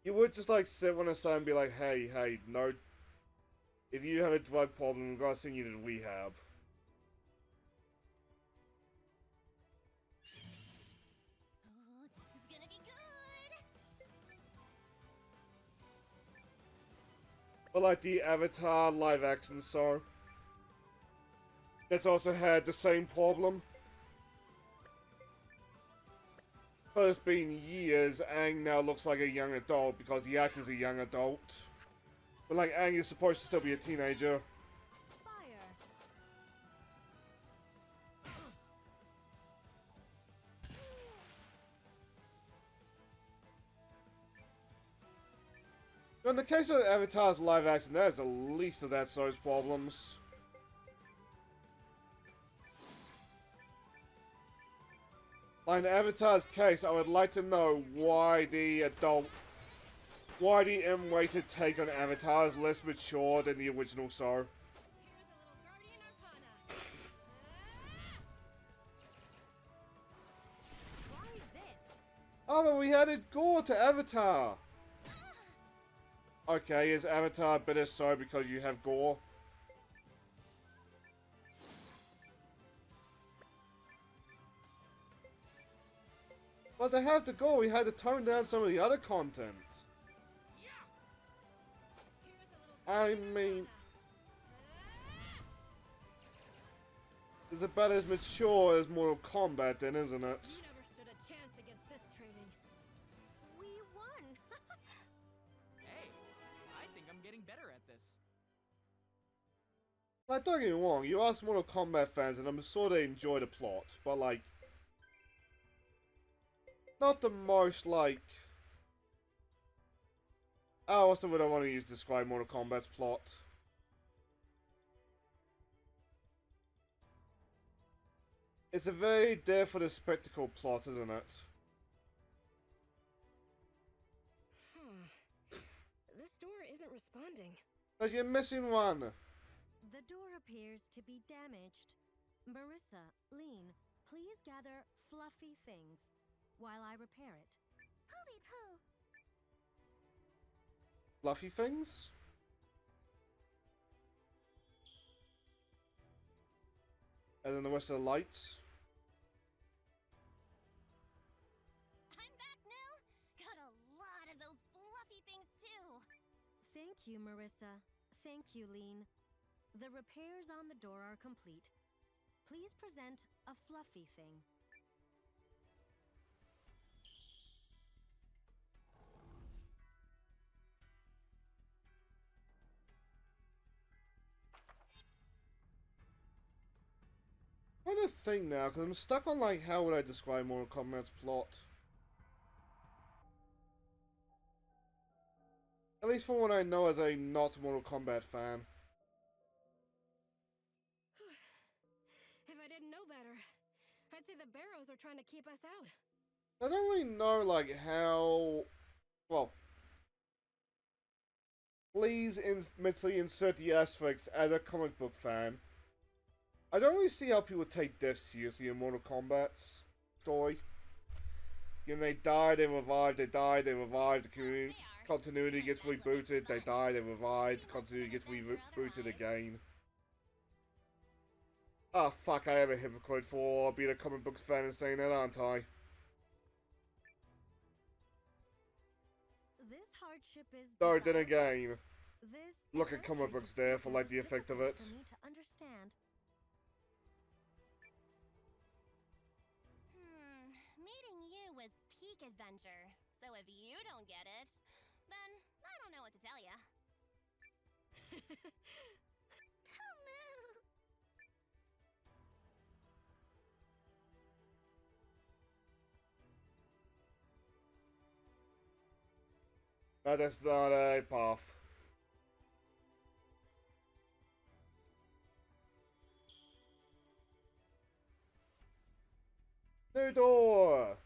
You would just like sit on a side and be like, hey, no. If you have a drug problem, we're gonna send you to rehab. Oh, this is gonna be good. But like the Avatar live action song, that's also had the same problem. But it's been years, Aang now looks like a young adult because the actor's a young adult. But like, Aang is supposed to still be a teenager. Fire. In the case of Avatar's live action, that is the least of that sort's problems. Like in Avatar's case, I would like to know why the M-rated take on Avatar is less mature than the original so. Here's a little Guardian Arcana. Why this? Oh, but we added gore to Avatar! Okay, is Avatar better so because you have gore? But to have the gore, we had to tone down some of the other content. I mean, it's about as mature as Mortal Kombat then, isn't it? You never stood a chance against this training. We won. Hey, I think I'm getting better at this. Like, don't get me wrong, you ask Mortal Kombat fans and I'm sure they enjoy the plot, but like, not the most like... Oh, what's the word I want to use to describe Mortal Kombat's plot? It's a very there for the spectacle plot, isn't it? This door isn't responding. Because you're missing one. The door appears to be damaged. Marissa, Lean, please gather fluffy things while I repair it. Poopy poo. Fluffy things? And then the rest of the lights? I'm back now. Got a lot of those fluffy things too. Thank you, Marissa. Thank you, Lean. The repairs on the door are complete. Please present a fluffy thing. I'm trying to think now, because I'm stuck on like, how would I describe Mortal Kombat's plot? At least from what I know as a not Mortal Kombat fan. If I didn't know better, I'd say the Barrows are trying to keep us out. I don't really know, like, how... Well... Please mentally insert the asterisks as a comic book fan. I don't really see how people take death seriously in Mortal Kombat's story. You know, they die, they revive, they die, they revive, the continuity gets rebooted, they die, they revive, the continuity gets rebooted again. Ah, fuck, I am a hypocrite for being a comic book fan and saying that, aren't I? This hardship is Though, then desirable. again, This look at comic books there for, like, the effect of it. For me to understand. Meeting you was peak adventure. So if you don't get it, then I don't know what to tell ya. No, that's not a path. New door!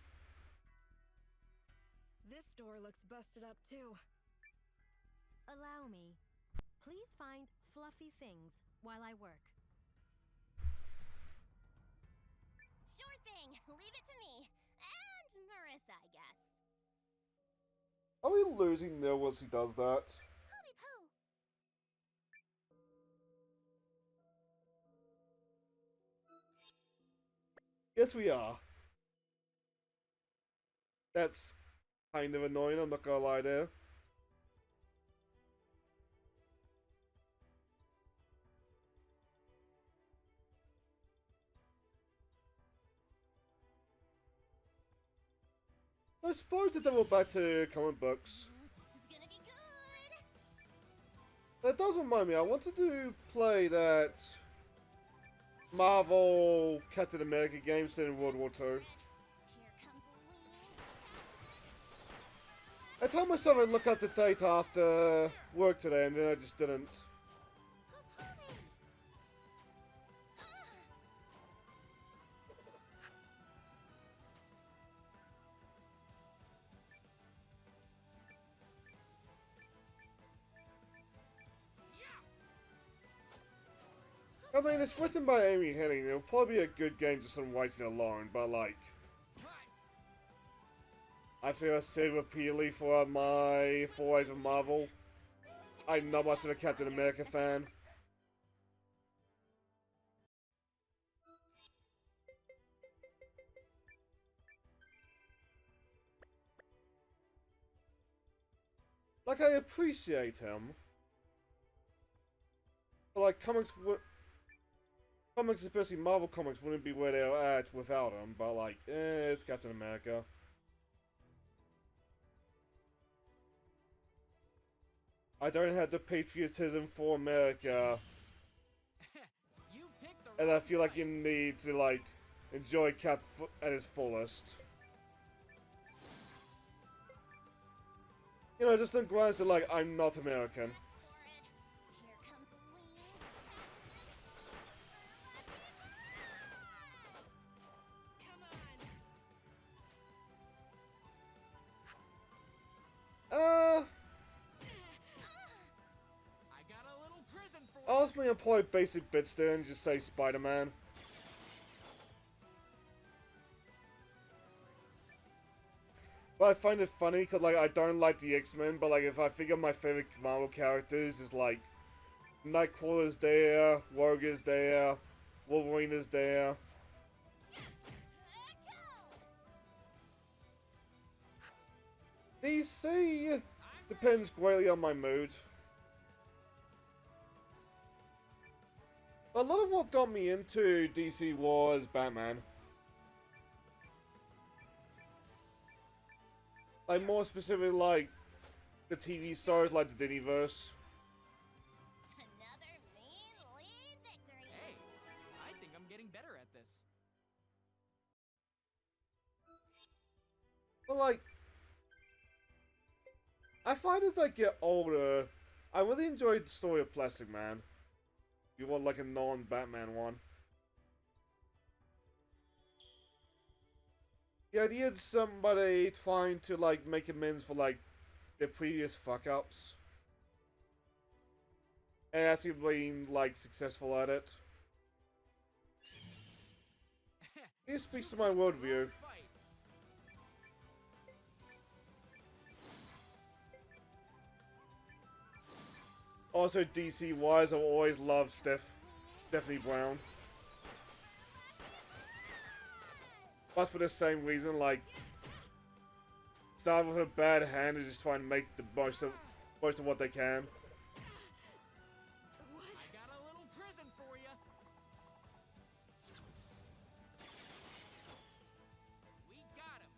This door looks busted up too. Allow me. Please find fluffy things while I work. Sure thing. Leave it to me. And Marissa, I guess. Are we losing Nil once he does that? Holy poo! Yes, we are. That's kind of annoying, I'm not gonna lie there. I suppose that they were back to comic books. This is gonna be good! That does remind me, I wanted to play that Marvel Captain America game set in World War II. Here comes Lean. I told myself I'd look up the date after work today, and then I just didn't. Who pulled me? I mean, it's written by Amy Hennig. It'll probably be a good game just on waiting alone, but like, I feel I said repeatedly throughout my forays of Marvel, I'm not much of a Captain America fan. Like, I appreciate him. But like, comics, especially Marvel comics, wouldn't be where they're at without him, but like, it's Captain America. I don't have the patriotism for America, You picked the and I wrong feel like you fight. need to, like, enjoy Cap at his fullest. You know, just in glance at, like, I'm not American. For it. Here comes Lean. Come on. I got a little prison for you. Ultimately, I'll probably basic bits there and just say Spider-Man. But I find it funny because, like, I don't like the X-Men, but, like, if I figure my favorite Marvel characters is, like, Nightcrawler's there, Rogue is there, Wolverine is there. DC depends greatly on my mood. A lot of what got me into DC was Batman. Like, more specifically, like, the TV stars, like the Diddyverse. Another lean victory. Hey, I think I'm getting better at this. But, like, I find as I get older, I really enjoyed the story of Plastic Man. You want, like, a non-Batman one. The idea of somebody trying to, like, make amends for, like, their previous fuck-ups. And actually being, like, successful at it. It speaks to my worldview. Fight. Also, DC-wise, I've always loved Stephanie Brown. But for the same reason, like, start with a bad hand and just try and make the most of what they can. I got a little prison for you. We got him.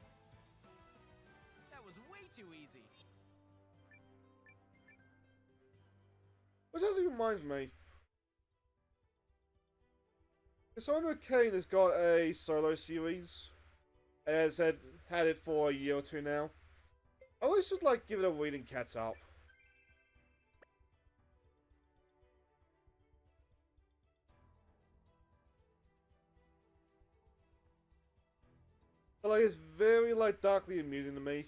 That was way too easy. Which actually reminds me, Cassandra Cain has got a solo series, and has had it for a year or two now. I always should, like, give it a read and catch up. But, like, it's very, like, darkly amusing to me.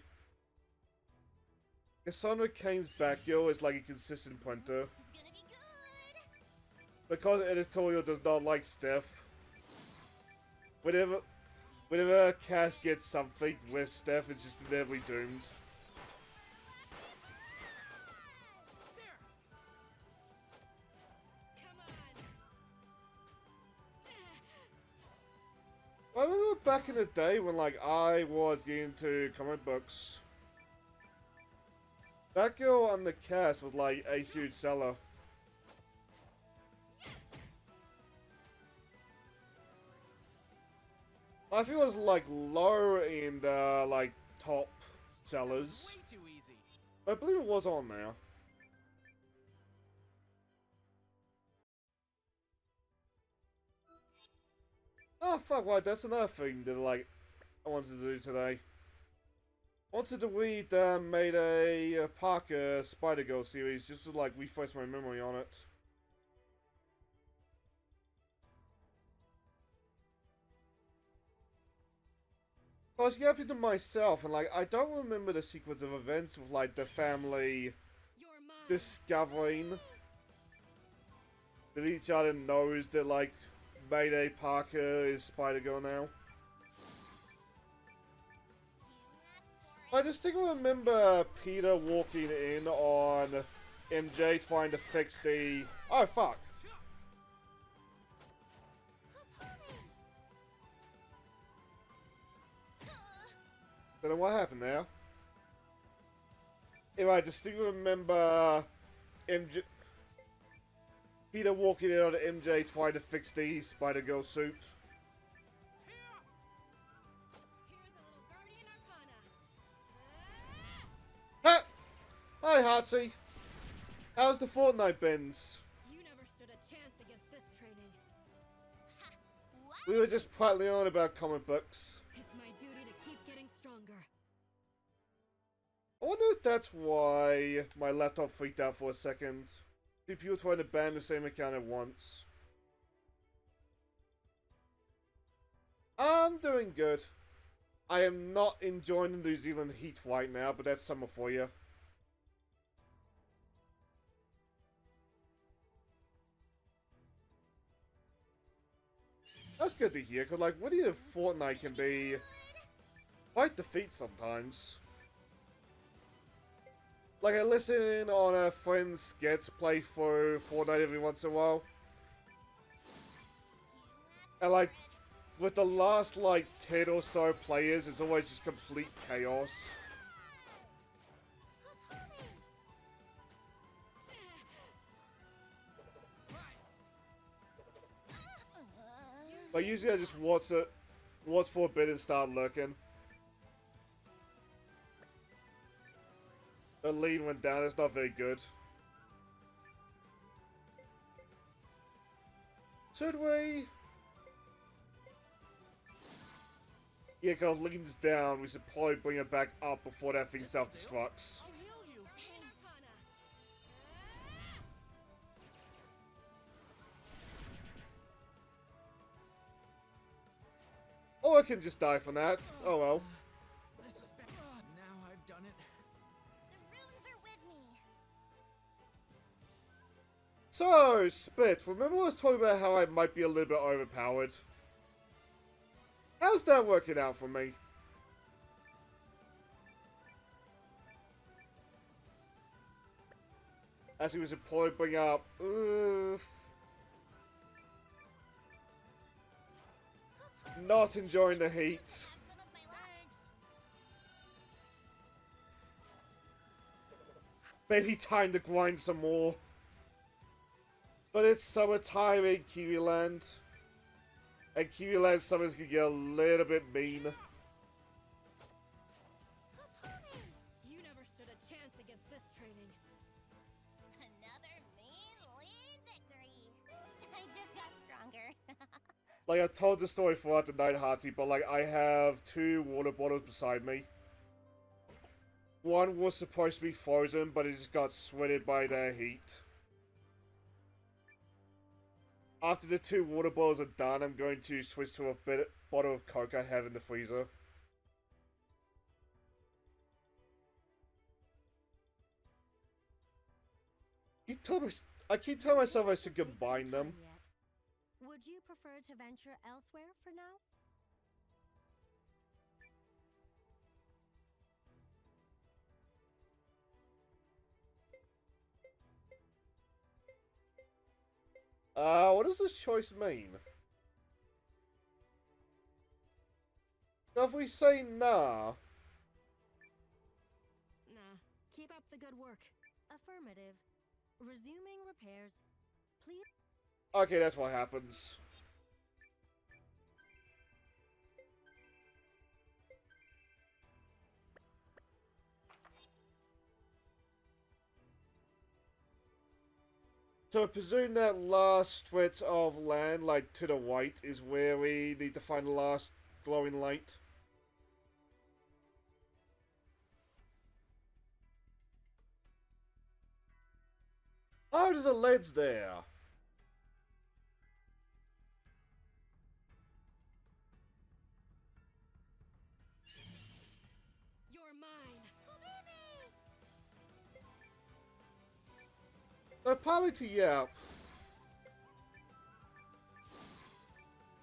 Cassandra Cain's Batgirl is, like, a consistent pointer. This is gonna be good. Because editorial does not like Steph, whenever Cass gets something with Steph, it's just inevitably doomed. back in the day when, like, I was getting into comic books, that girl on the cast was, like, a huge seller. I think it was, like, low in the, like, top sellers. Way too easy. I believe it was on there. Oh, fuck, right, that's another thing that, like, I wanted to do today. I wanted to read, made a Parker Spider-Girl series, just to, like, refresh my memory on it. I was yapping to myself, and, like, I don't remember the sequence of events with, like, the family discovering that each other knows that, like, Mayday Parker is Spider-Girl now. I distinctly remember Peter walking in on MJ trying to fix the... Oh, fuck. Don't know what happened there. Anyway, I distinctly remember MJ... Peter walking in on MJ trying to fix the Spider-Girl suit. Ha! Hi, Heartsy. How's the Fortnite bins? You never stood a chance against this training. We were just prattling on about comic books. It's my duty to keep getting stronger. I wonder if that's why my laptop freaked out for a second. Two people trying to ban the same account at once. I'm doing good. I am not enjoying the New Zealand heat right now, but that's summer for you. That's good to hear, because, like, winning a Fortnite can be quite the feat sometimes. Like, I listen on a friend's Gets play through Fortnite every once in a while. And, like, with the last, like, 10 or so players, it's always just complete chaos. But usually I just watch for a bit and start lurking. The lead went down, it's not very good. Should we? Yeah, because lean's down, we should probably bring it back up before that thing self-destructs. I'll heal you. Or I can just die from that. Oh well. This is bad. Now I've done it. The runes are with me. So, Spit, remember I was talking about how I might be a little bit overpowered? How's that working out for me? As he was employed, bring up... not enjoying the heat. Some of my luck. Maybe time to grind some more. But it's summertime in Kiwiland. And Kiwiland summers can get a little bit mean. You never stood a chance against this training. Another mean, lean victory. I just got stronger. Like, I told the story throughout the night, Heartsy, but, like, I have 2 water bottles beside me. One was supposed to be frozen, but it just got sweated by the heat. After the 2 water bottles are done, I'm going to switch to a bottle of Coke I have in the freezer. I keep telling myself I should combine them. Would you prefer to venture elsewhere for now? What does this choice mean? So if we say nah, Nah, keep up the good work. Affirmative. Resuming repairs. Please. okay, that's what happens. So I presume that last stretch of land, like to the right, is where we need to find the last glowing light. Oh, there's a ledge there. You're mine. So partly to yap.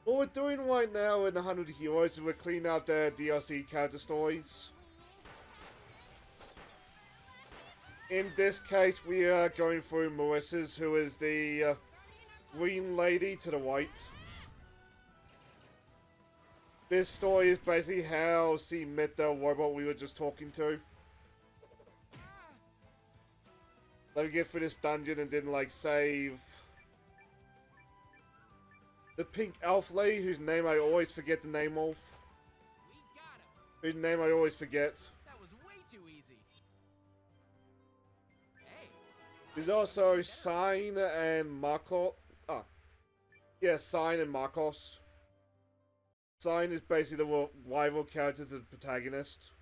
What we're doing right now in 100 Heroes is we're cleaning out the DLC character stories. In this case, we are going through Marissa's, who is the green lady to the right. This story is basically how she met the robot we were just talking to. Let me get through this dungeon and then, like, save the pink elf lady, whose name I always forget the name of. We got him. Whose name I always forget. That was way too easy. Hey. There's also Sign and Marcos. Ah. Yeah, Sign and Marcos. Sign is basically the rival character to the protagonist.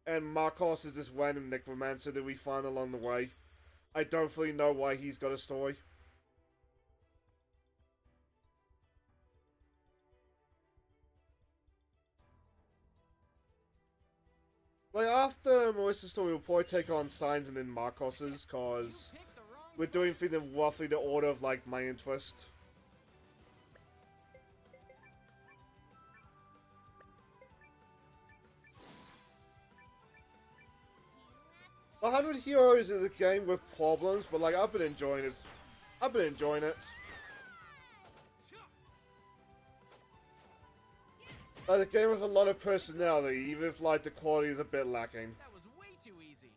And Marcos is this random necromancer that we find along the way. I don't really know why he's got a story. Like, after Marissa's story, we'll probably take on Signs and then Marcos's, cause You picked the wrong we're doing things in roughly the order of, like, my interest. You asked 100 Heroes is a game with problems, but, like, I've been enjoying it. I've been enjoying it. Like, a game with a lot of personality, even if, like, the quality is a bit lacking. That was way too easy.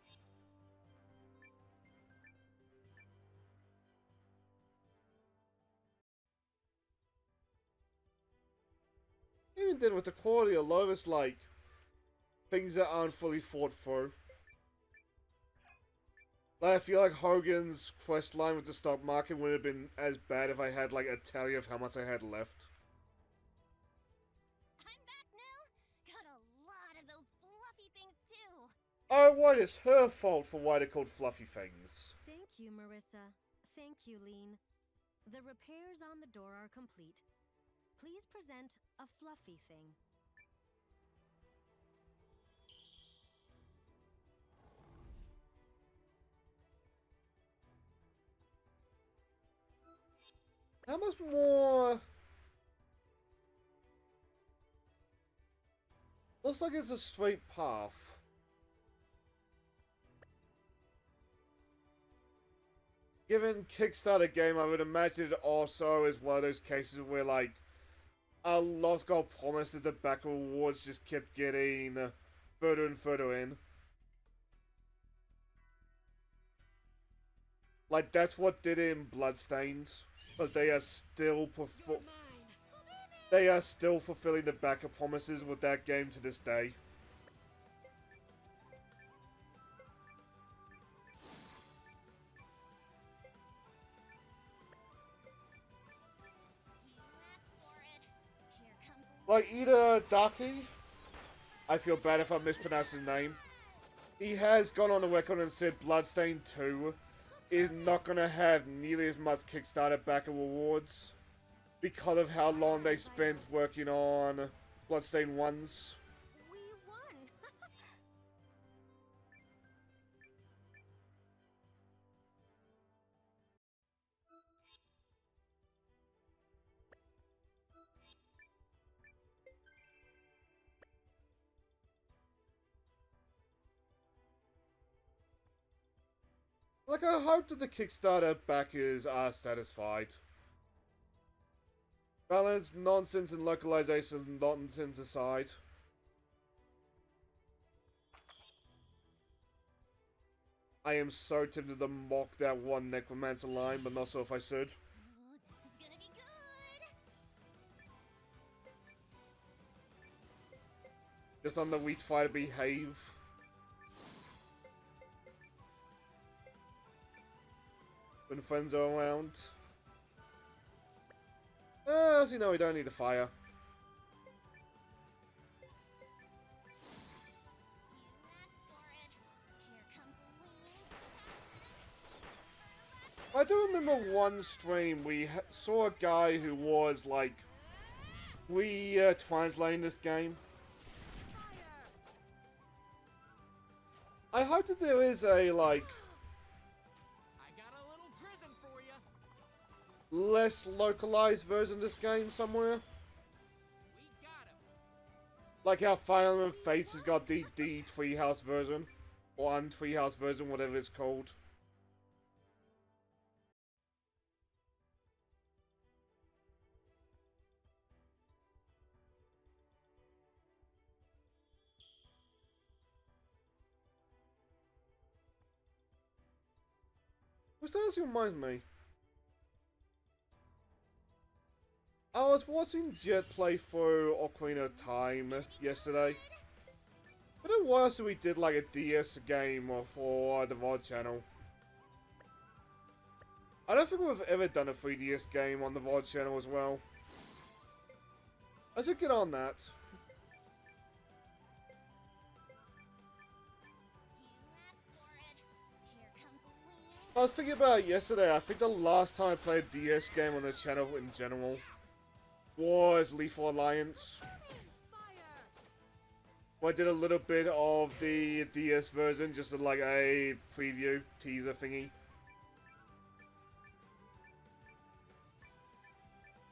Even then, with the quality, a lot of it's, like, things that aren't fully thought through. Like, I feel like Hogan's quest line with the stock market wouldn't have been as bad if I had, like, a tally of how much I had left. I'm back now. Got a lot of those fluffy things too. Oh, what is her fault for why they're called fluffy things? Thank you, Marissa. Thank you, Lean. The repairs on the door are complete. Please present a fluffy thing. How much more? Looks like it's a straight path. Given Kickstarter game, I would imagine it also is one of those cases where, like, a lost goal promised that the back rewards just kept getting further and further in. Like, that's what did it in Bloodstains, but they are still You're mine. they are still fulfilling the backer promises with that game to this day. You asked for it. Here comes Like, Ida Daki, I feel bad if I mispronounce his name. He has gone on the record and said Bloodstained 2 is not going to have nearly as much Kickstarter backer rewards because of how long they spent working on Bloodstained 1s. We won! Like, I hope that the Kickstarter backers are satisfied. Balance, nonsense, and localization nonsense aside. I am so tempted to mock that one Necromancer line, but not sure if I should. Ooh, this is gonna be good. Just on the Wheat Fighter behave. When friends are around. As you know, we don't need the fire. I do remember one stream we saw a guy who was like translating this game. I hope that there is a like I got a little present for you. less localized version of this game somewhere. We got him. Like how Fire Emblem Fates has got the Treehouse version. Or Untreehouse version, whatever it's called. Which actually reminds me. I was watching Jet play through Ocarina of Time yesterday. I don't know why else we did like a DS game for the VOD channel. I don't think we've ever done a 3DS game on the VOD channel as well. I should get on that. I was thinking about it yesterday. I think the last time I played a DS game on this channel in general was Lethal Alliance. Where I did a little bit of the DS version, just like a preview teaser thingy.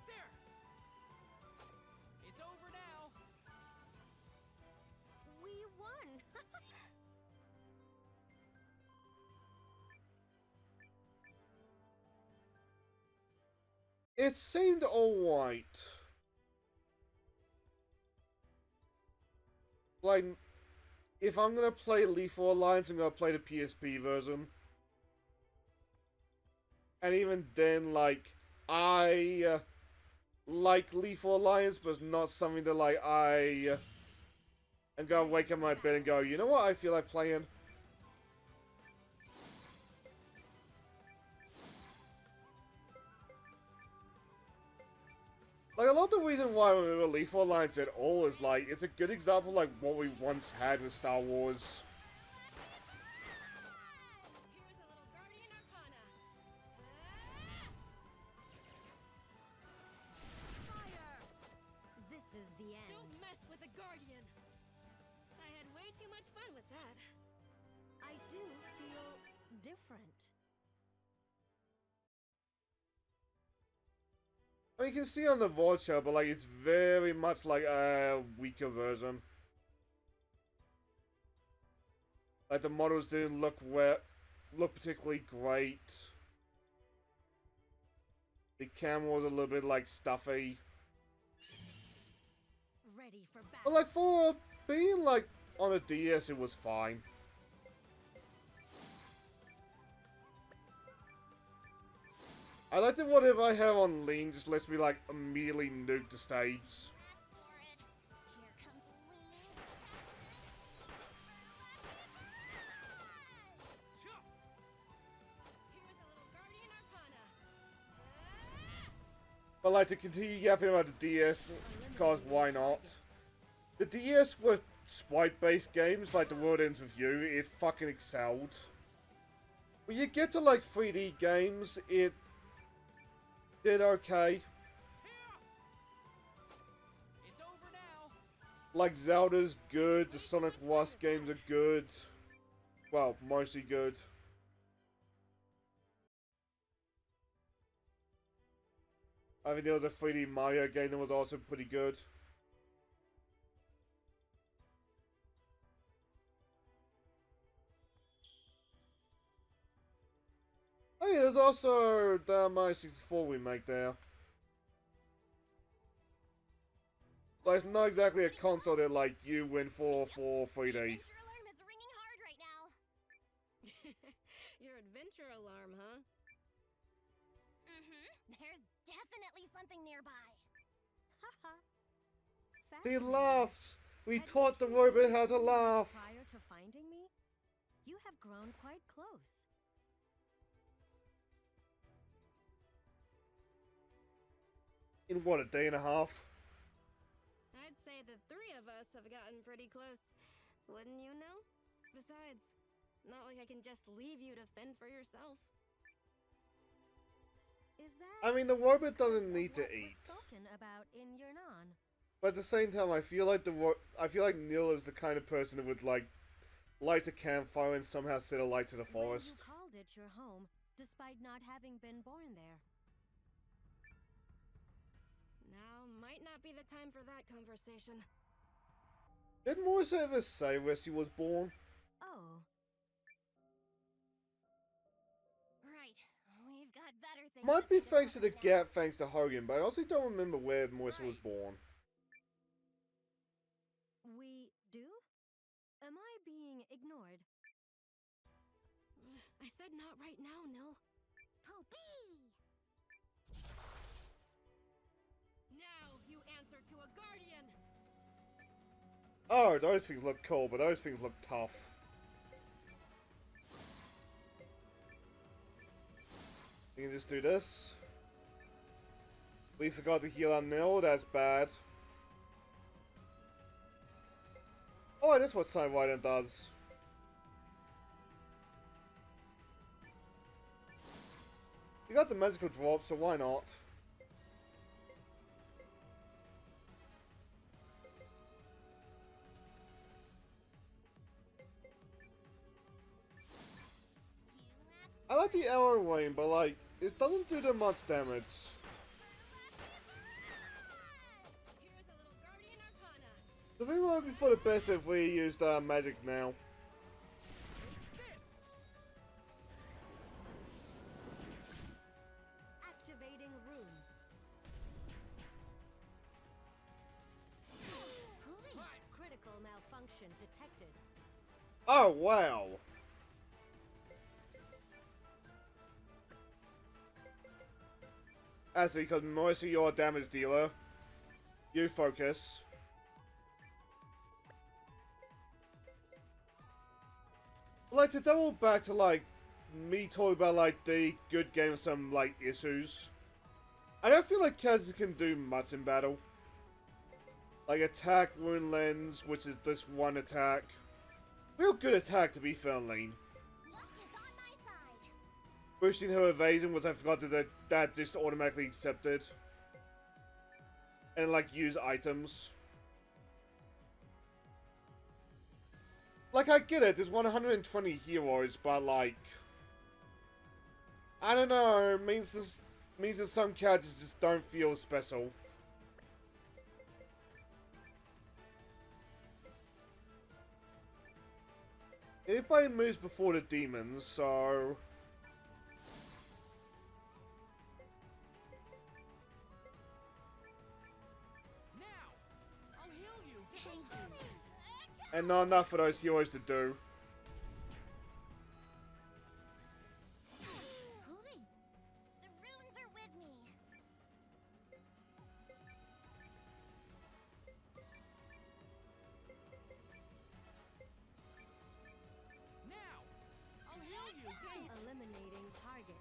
There. It's over now. We won! It seemed alright. Like, if I'm gonna play Lethal Alliance, I'm gonna play the PSP version. And even then, like, I like Lethal Alliance, but it's not something that, like, I am gonna wake up in my bed and go, you know what I feel like playing? Like, a lot of the reason why I remember Lethal Alliance at all is, like, it's a good example of, like, what we once had with Star Wars. Here's a little Guardian Arcana. Fire! This is the end. Don't mess with a Guardian. I had way too much fun with that. I do feel different. I mean, you can see on the VOD show, but, like, it's very much like a weaker version. Like, the models didn't look particularly great. The camera was a little bit, like, stuffy. Ready for battle. But, like, for being, like, on a DS, it was fine. I like that whatever I have on lean just lets me, like, immediately nuke the stage. Here's a little Guardian Arcana. But, like, to continue yapping about the DS, because why not? The DS with sprite-based games, like The World Ends With You, it fucking excelled. When you get to, like, 3D games, it did okay. It's over now. Like, Zelda's good, the Sonic Rust games are good. Well, mostly good. I think there was a 3D Mario game that was also pretty good. Oh yeah, there's also the Mario 64 remake there. But it's not exactly a console that like you win for 3D. Adventure alarm is ringing hard right now. Your adventure alarm, huh? There's definitely something nearby. Haha. She Fascinating. laughs! We Had you taught the truly robot been how to here laugh! Prior to finding me, you have grown quite close. In what, a day and a half? I'd say the three of us have gotten pretty close. Wouldn't you know? Besides, not like I can just leave you to fend for yourself. Is that? I mean, the robot because doesn't of need to what was eat. spoken about in Yernan? But at the same time, I feel like Neil is the kind of person who would like light a campfire and somehow set a light to the When forest. you called it your home, despite not having been born there. Now might not be the time for that conversation. Did Morris ever say where she was born? Oh, Right. We've got better things. Might to be think thanks to about the right now. gap thanks to Hogan, but I honestly don't remember where Morris was born. we do? Am I being ignored? I said not right now, Nil. Poopy! Now you answer to a guardian! Oh, those things look cool, but those things look tough. We can just do this. We forgot to heal our Nil, that's bad. Oh, that's what Sign Wyden does. You got the magical drop, so why not? I like the arrow rain, but like, it doesn't do that much damage. Here's a little guardian arcana. The thing might be for the best if we used magic now. Activating rune. Critical malfunction detected. Oh, wow. Actually, because Mercy, you're a damage dealer. You focus. Like, to double back to, like, me talking about, like, the good game with some, like, issues. I don't feel like characters can do much in battle. Like, attack, wound lens, which is this one attack. Real good attack, to be fair, Lean. Luck is on my side. Boosting her evasion, which I forgot that just automatically accepted. And, like, use items. Like, I get it, there's 120 heroes, but, like... I don't know, it means that some characters just don't feel special. Everybody moves before the demons, so... Now! I'll heal you! Thank you. And not enough for those heroes to do. Poopy! The runes are with me. Now! I'll heal you! Eliminating target.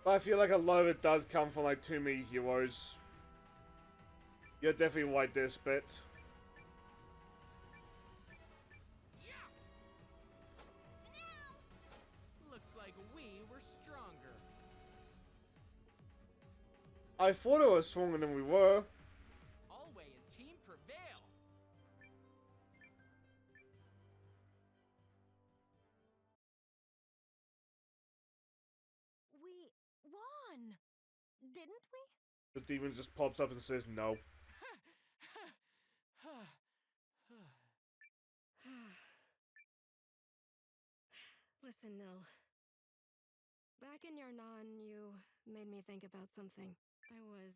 But I feel like a lot of it does come from, like, too many heroes. You're definitely right this bit. Looks like we were stronger. I thought it was stronger than we were. Alway and team prevail. We won! Didn't we? The demon just pops up and says no. Listen, Nil. Back in Yernan, you made me think about something. I was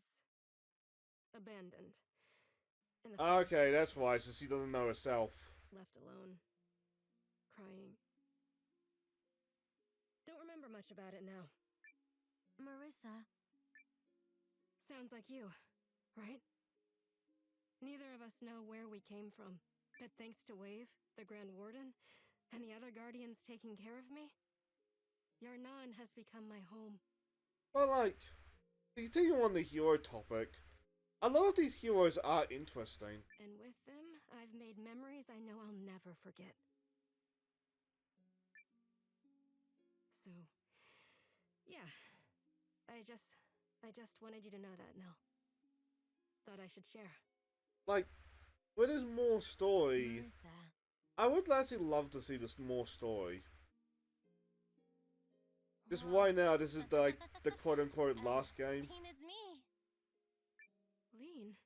abandoned. In the Okay, forest, that's why, so she doesn't know herself. left alone, crying. Don't remember much about it now. Marissa, Sounds like you, right? Neither of us know where we came from, but thanks to Wave, the Grand Warden, and the other Guardians taking care of me, Yarnan has become my home. But like, to continue on the hero topic, a lot of these heroes are interesting. And with them, I've made memories I know I'll never forget. So, yeah, I just wanted you to know that, Nell. Thought I should share. Like, where there's more story, Marissa. I would actually love to see this more story. Just Well, right now, this is like the quote-unquote last game. Same as me. Lean,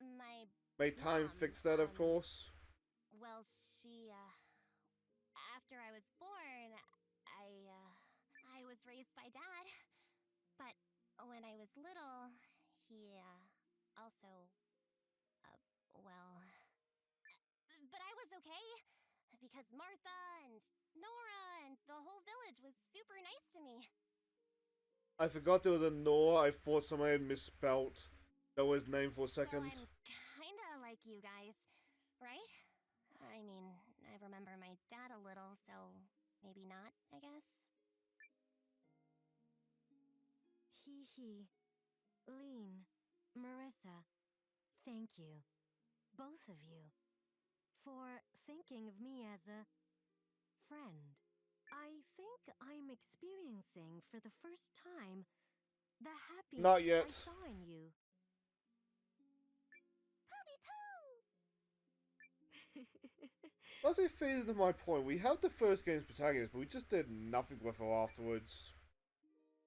My May time Mom, fix that, of course. well, she after I was born, I was raised by Dad. But when I was little, he also well, but I was okay because Martha and Nora and the whole village was super nice to me. I forgot there was a Nora. I thought somebody had misspelt Noah's name for a second. So I'm kinda like you guys, right? I mean, I remember my dad a little, so maybe not, I guess. Hee. Lean. Marissa. Thank you. Both of you. For thinking of me as a friend. I think I'm experiencing for the first time the happiness Not yet. I saw in you. As it feeds into my point, we have the first game's protagonist, but we just did nothing with her afterwards.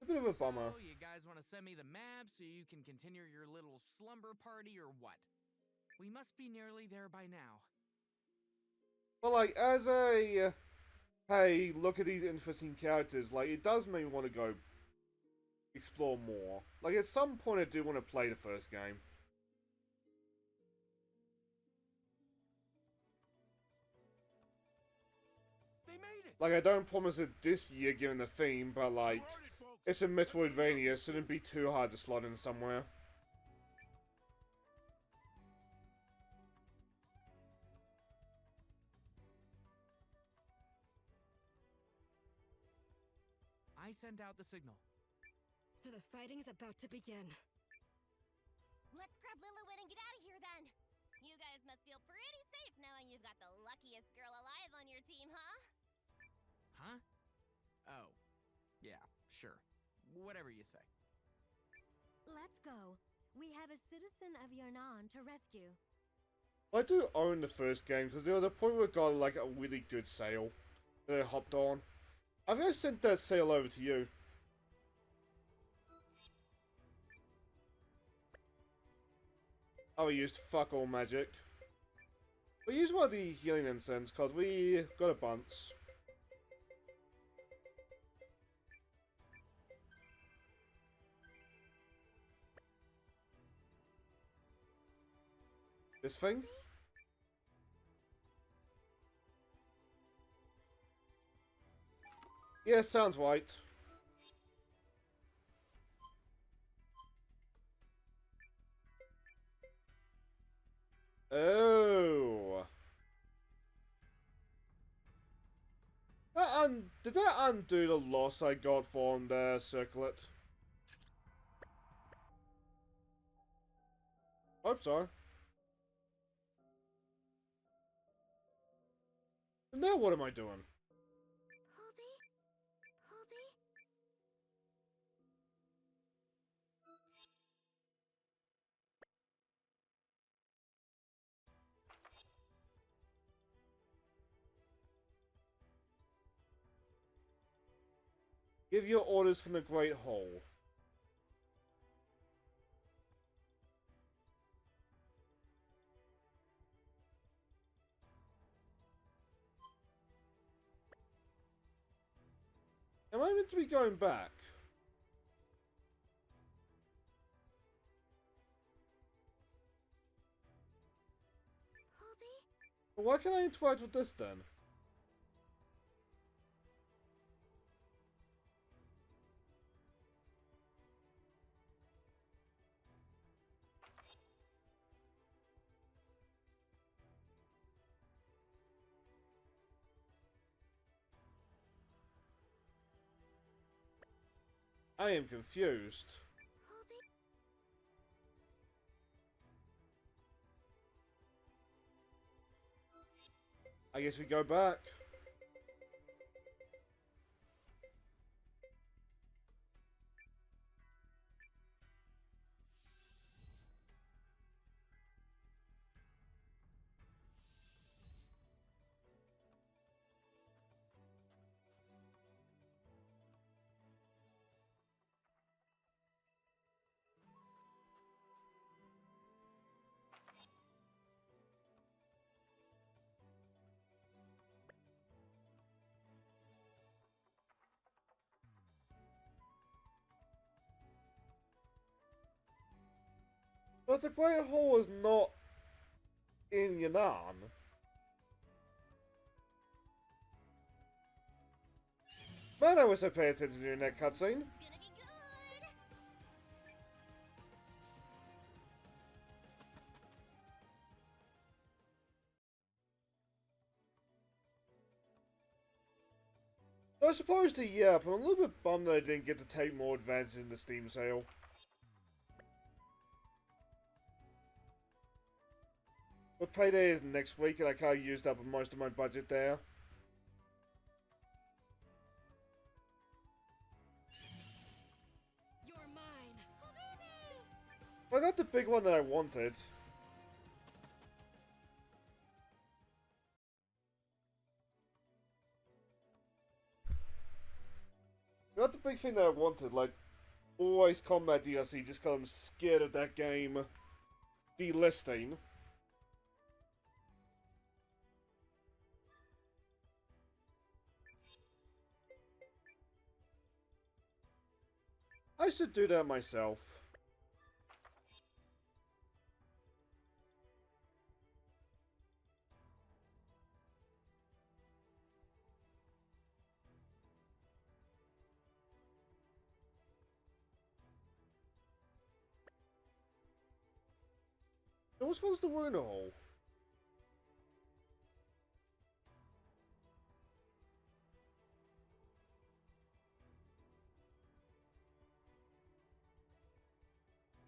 A bit of a bummer. So, you guys want to send me the map so you can continue your little slumber party or what? We must be nearly there by now. But like, as a hey, look at these interesting characters, like, it does make me want to go explore more. Like, at some point I do want to play the first game. They made it! Like, I don't promise it this year given the theme, but like, Alright, folks. it's a Metroidvania, so it shouldn't be too hard to slot in somewhere. I sent out the signal. So the fighting's about to begin. Let's grab Lillywin and get out of here then. You guys must feel pretty safe knowing you've got the luckiest girl alive on your team, huh? Huh? Oh. Yeah, sure. Whatever you say. Let's go. We have a citizen of Yarnan to rescue. I do own the first game, because there was a point where it got like a really good sale that I hopped on. I think I sent that sale over to you. Oh, we used fuck all magic. We used one of the healing incense, because we got a bunch. This thing? Yeah, sounds right. Oh. Did that undo the loss I got from the circlet? Hope so. Now what am I doing? Hobby? Give your orders from the Great Hall. Am I meant to be going back? Why can't I interact with this then? I am confused. I guess we go back. But the Great Hall is not in Yunnan. Man, I wish I paid attention during that cutscene. It's gonna be good. I suppose to yeah, but I'm a little bit bummed that I didn't get to take more advantage in the Steam sale. But payday is next week and I kind of used up most of my budget there. You're mine. I got the big one that I wanted. I got the big thing that I wanted, like always combat DLC, just because I'm scared of that game delisting. I should do that myself. Which one's the Runa Hole?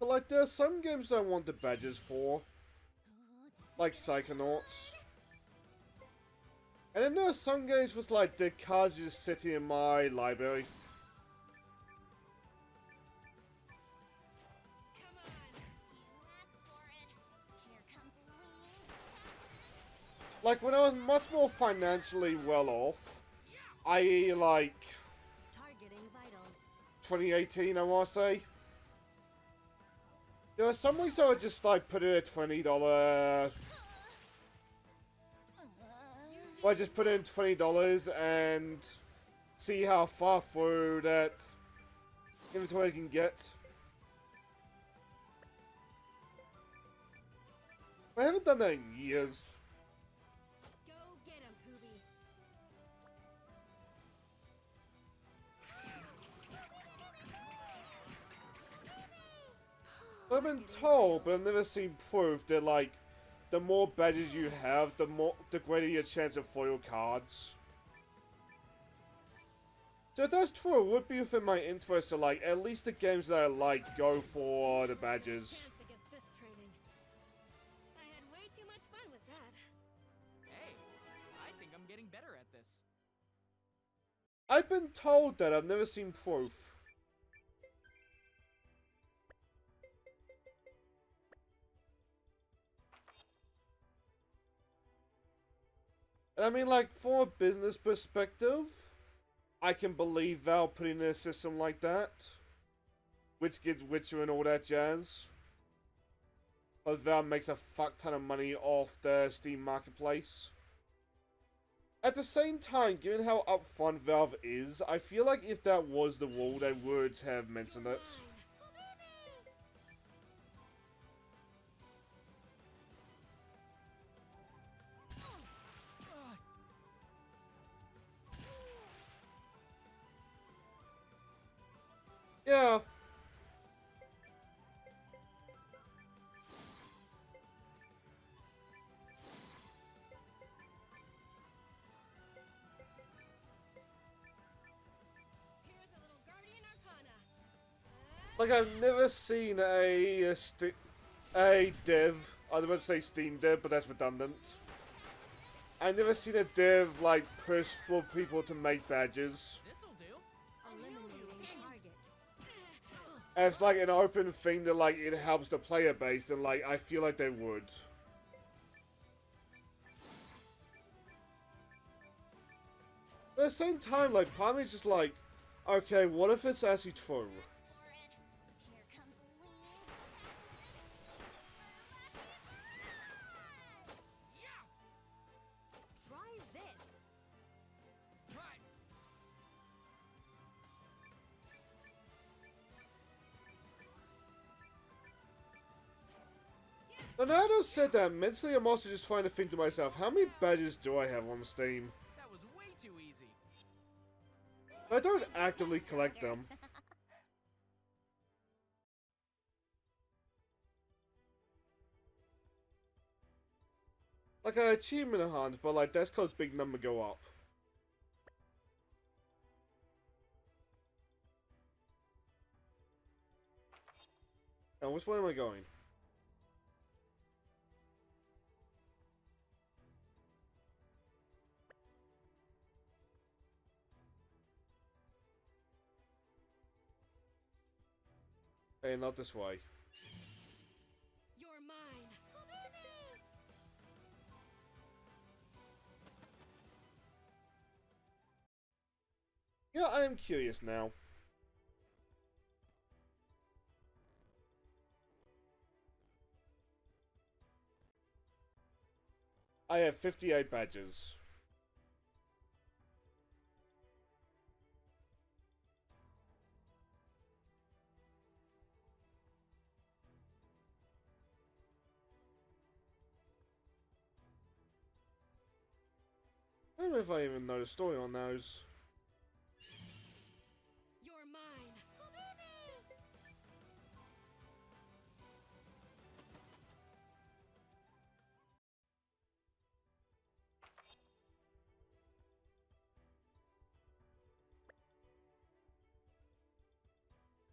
But like, there's some games I want the badges for. Like Psychonauts. And then there are some games with like the cards just sitting in my library. Come on. You asked for it. Here comes the Like when I was much more financially well off, i.e. like Targeting vitals. 2018 I wanna say. There are some weeks I would just like put in a $20 well, I just put in $20 and see how far through that inventory I can get. I haven't done that in years. Go get him, Poobie. I've been told, but I've never seen proof that like the more badges you have, the greater your chance of foil cards. So if that's true, it would be within my interest to like at least the games that I like go for the badges. Chance against this training. I had way too much fun with that. Hey, I think I'm getting better at this. I've been told that, I've never seen proof. And I mean, like, from a business perspective, I can believe Valve putting in a system like that. Which gets Witcher and all that jazz. But Valve makes a fuck ton of money off the Steam marketplace. At the same time, given how upfront Valve is, I feel like if that was the rule, they would have mentioned it. Yeah. Here's a little Guardian Arcana. Like, I've never seen a dev, I was about to say Steam dev, but that's redundant. I've never seen a dev, like, push for people to make badges. This'll do. Eliminating target. As, like, an open thing that, like, it helps the player base, and, like, I feel like they would. But at the same time, like, part of me is just like, okay, what if it's actually true? For it. Here comes Lean. Try this. Right. And now that I've said that, mentally I'm also just trying to think to myself, how many badges do I have on Steam? That was way too easy. I don't actively collect them. Like an achievement hunt, but like that's cause big number go up. Now which way am I going? Hey, not this way. You're mine. Yeah, I am curious now. I have 58 badges. I don't know if I even know the story on those. You're mine.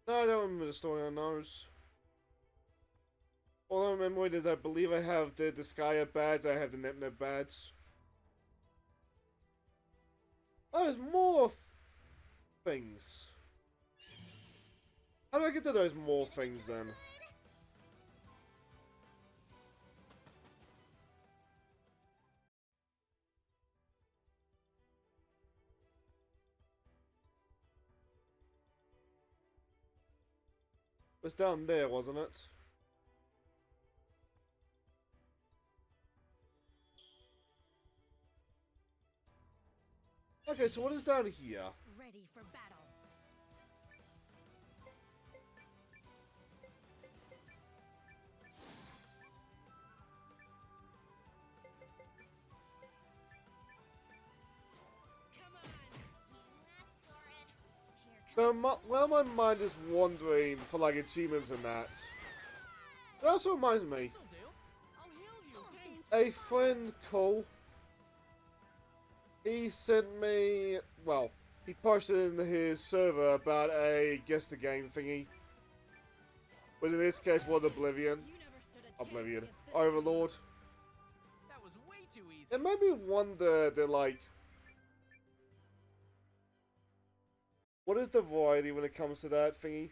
No, I don't remember the story on those. All I remember is I believe I have the Disgaea badge, I have the NetNet badge. Oh, there's more things. How do I get to those more things then? It was down there, wasn't it? Okay, so what is down here? Ready for battle. Come on. You asked for it. Here comes So, well, my mind is wandering for like achievements and that. That also reminds me, This'll do. I'll heal you. a friend Cole, he sent me, well, he posted in his server about a guest the game thingy. But in this case was Oblivion. You never stood a chance Oblivion. against this Overlord. That was way too easy. It made me wonder that like, what is the variety when it comes to that thingy?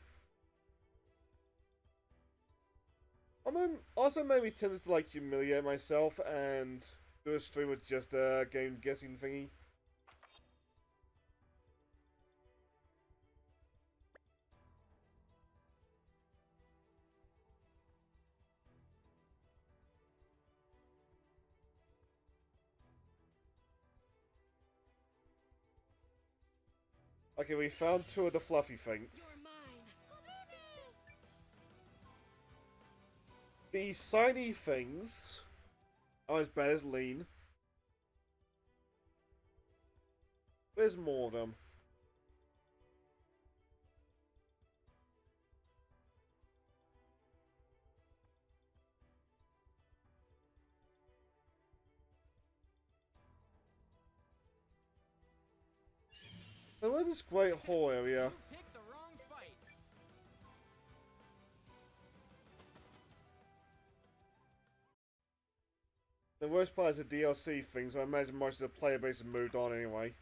I mean, also made me tempted to like humiliate myself and do a stream with just a game guessing thingy. Okay, we found two of the fluffy things. You're mine. The shiny things are as bad as lean. There's more of them. So where's this great hall area? You picked the wrong fight. The worst part is the DLC thing, so I imagine most of the player base has moved on anyway.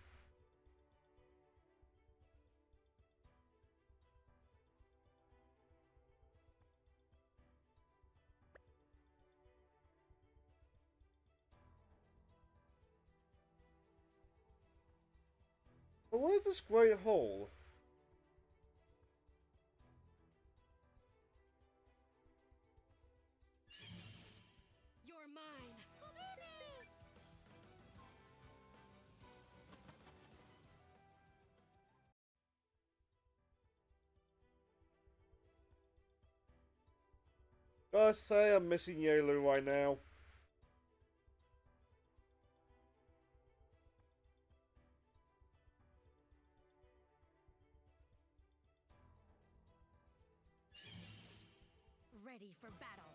But where's this great hall? You're mine. Gotta say, I'm missing Yalu right now. Ready for battle.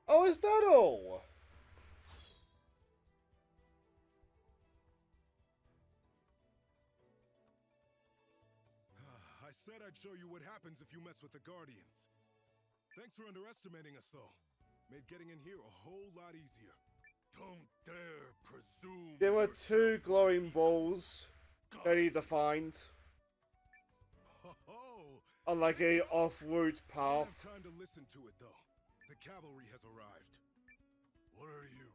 Oh, is that all? I said I'd show you what happens if you mess with the Guardians. Thanks for underestimating us, though. Made getting in here a whole lot easier. Don't dare presume. There were two yourself. glowing balls that he defined, Ho-ho! unlike a off-route I don't path. have time to listen to it, though. The cavalry has arrived. What are you?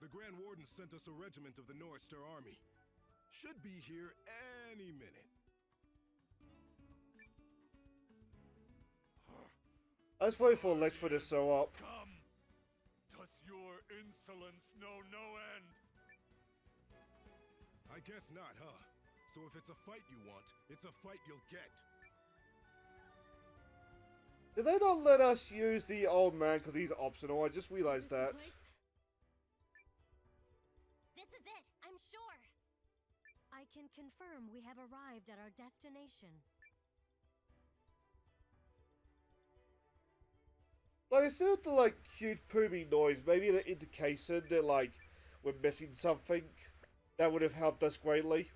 The Grand Warden sent us a regiment of the Norrister Army. Should be here any minute. I was waiting for Lex for this so up. Scum! Does your insolence know no end? I guess not, huh? So if it's a fight you want, it's a fight you'll get. Did they not let us use the old man because he's optional? I just realized that. This is it, I'm sure. I can confirm we have arrived at our destination. Like, instead of the, like, cute poopy noise, maybe an indication that, like, we're missing something. That would have helped us greatly.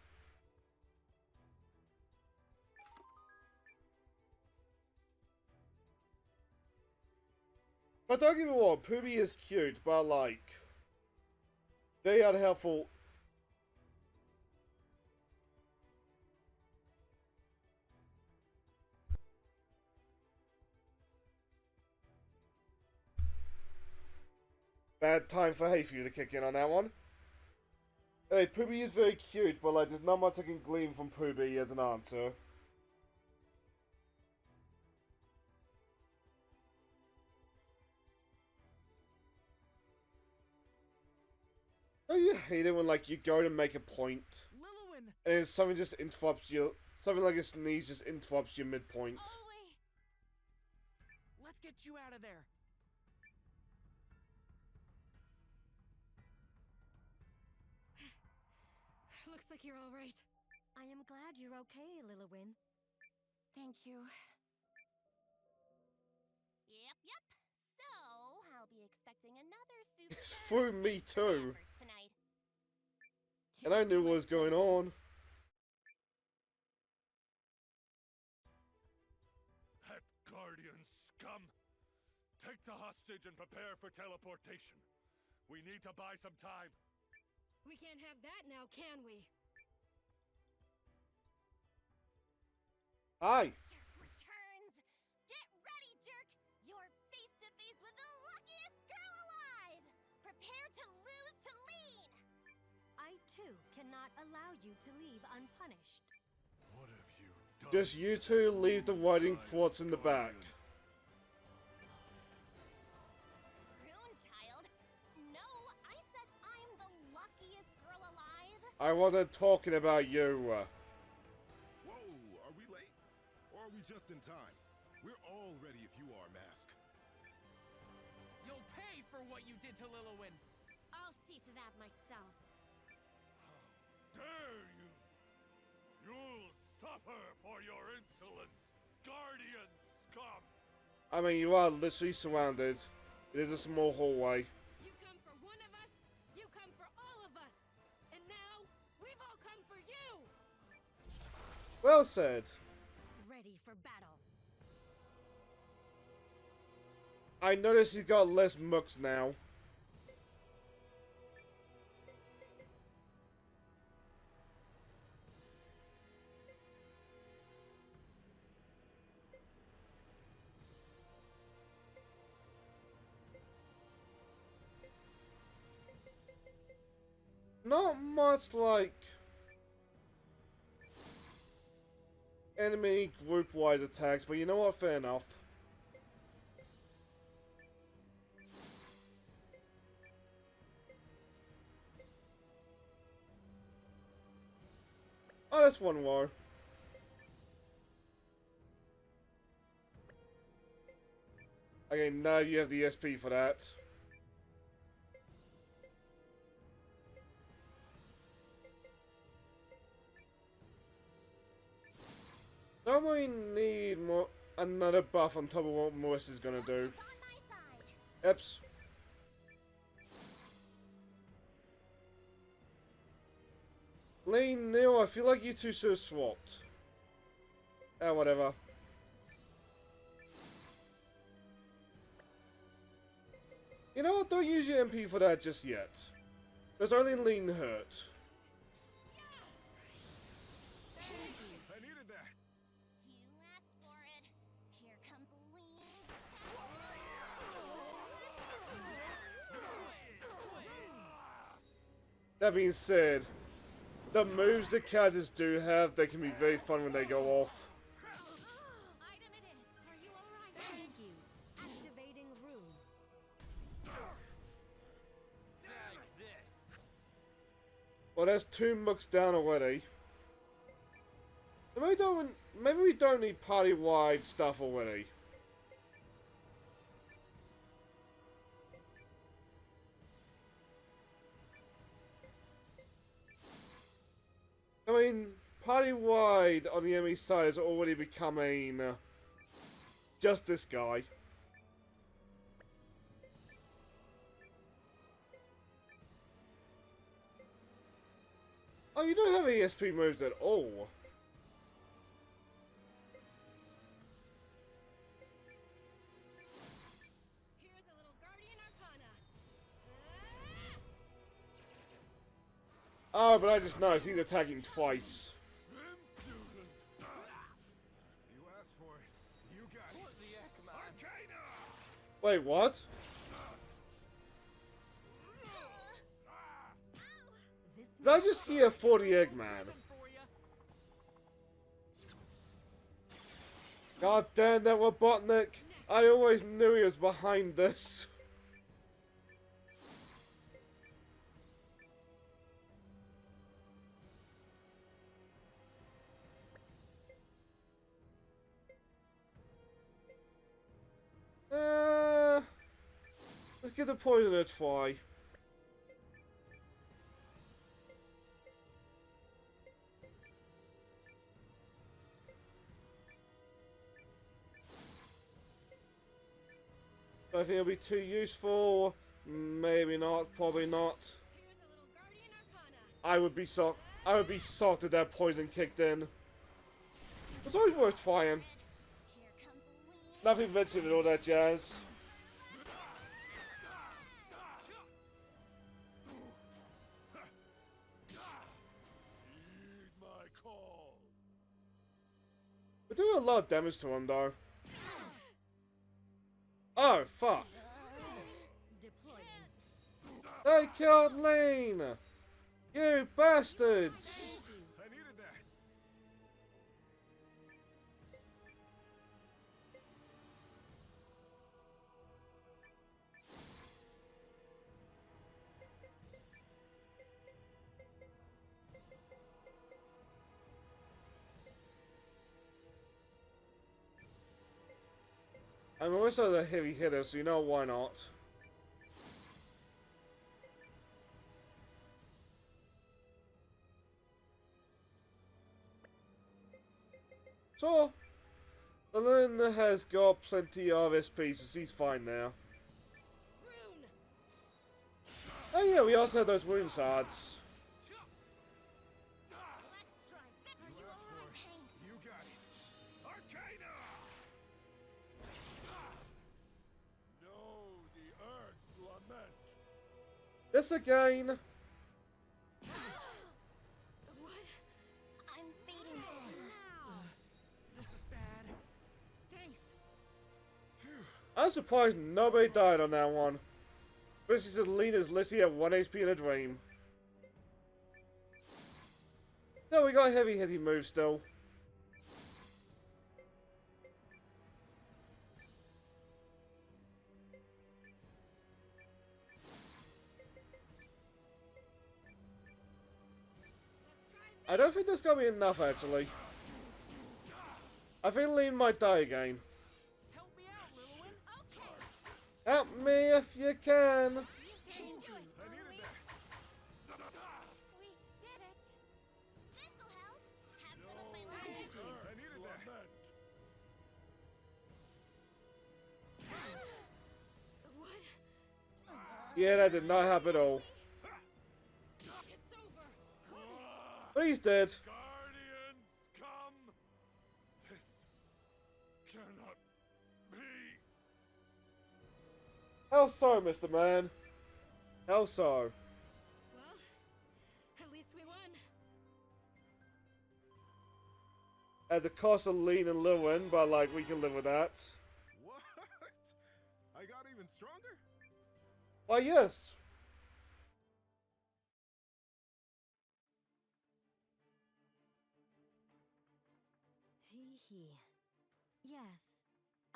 But don't get me wrong, Poopy is cute, but, like, very unhelpful. Bad time for Hayfew to kick in on that one. Hey, Poopy is very cute, but like, there's not much I can glean from Poopy as an answer. Don't you hate it when like you go to make a point Lilwin! and then something just interrupts you? Something like a sneeze just interrupts your midpoint. Oh, wait! Let's get you out of there. Looks like you're all right. I am glad you're okay, Lilwin. Thank you. Yep. So, I'll be expecting another super It's through me too. efforts tonight. And I knew what was going on. That Guardian scum! Take the hostage and prepare for teleportation. We need to buy some time. We can't have that now, can we? Hi. Jerk returns! Get ready, Jerk! You're face to face with the luckiest girl alive! Prepare to lose to Lean! I, too, cannot allow you to leave unpunished. What have you done? Just you two leave the riding quartz in the back. Rune child? No, I said I'm the luckiest girl alive! I wasn't talking about you. Whoa, are we late? Or are we just in time? We're all ready if you are, Mask. You'll pay for what you did to Lilowin. I'll see to that myself. Dare you! You'll suffer for your insolence, Guardian scum! I mean, you are literally surrounded. It is a small hallway. You come for one of us, you come for all of us. And now, we've all come for you! Well said. Ready for battle. I notice he's got less mooks now. Not much like enemy group-wise attacks, but you know what? Fair enough. Oh, that's one more. Okay, now you have the SP for that. Don't we need more another buff on top of what Marissa's gonna do? It's on my side. Eps. Lane, Neil, I feel like you two should have swapped. Whatever. You know what? Don't use your MP for that just yet. There's only lean hurt. I needed that. You asked for it. Here comes Lean. That being said, the moves the characters do have, they can be very fun when they go off. Item it is. Are you alright? Thank you. Activating room. Take this. Well, there's two mooks down already. Maybe we don't need party-wide stuff already. I mean, party-wide on the enemy side is already becoming just this guy. Oh, you don't have ESP moves at all. Here's a little Guardian Arcana. Oh, but I just noticed he's attacking twice. Impudent! You asked for it. You got it. Arcana! Wait, what? This Did I just hear 40 Eggman? For ya. God damn that Robotnik! I always knew he was behind this. Let's give the poison a try. I think it'll be too useful. Maybe not. Probably not. Here's a little Guardian Arcana. I would be shocked. I would be shocked if that poison kicked in. It's always worth trying. Here comes Lean. Nothing ventured and all that jazz. Heed my call. We're doing a lot of damage to him though. Oh fuck! deploying. They killed Lane! You bastards! I needed that. I'm also a heavy hitter, so you know why not. So, Lynn has got plenty of SP, so she's fine now. Rune! Oh yeah, we also have those rune shards. Let's try that. Are you alright, Hank? You got it. Arcana! Know the earth's lament. This again. What? I'm fading now. This is bad. Thanks. I'm surprised nobody died on that one. Especially since Lena's Lissy at 1 HP in a dream. No, we got a heavy hitting move still. I don't think that's gonna be enough actually. I think Lean might die again. Help me out, little one. Okay. Help me if you can. You can do it. I needed that. We did it. This'll help. Have some of my life. I needed that. Lament. What? Yeah, that did not happen at all. It's over. But he's dead. Guardians, come! This cannot be. How so, Mr. Man? How so? Well, at least we won. At the cost of Lean and Lewin, but like, we can live with that. What? I got even stronger? Why, yes. Hee. Yes,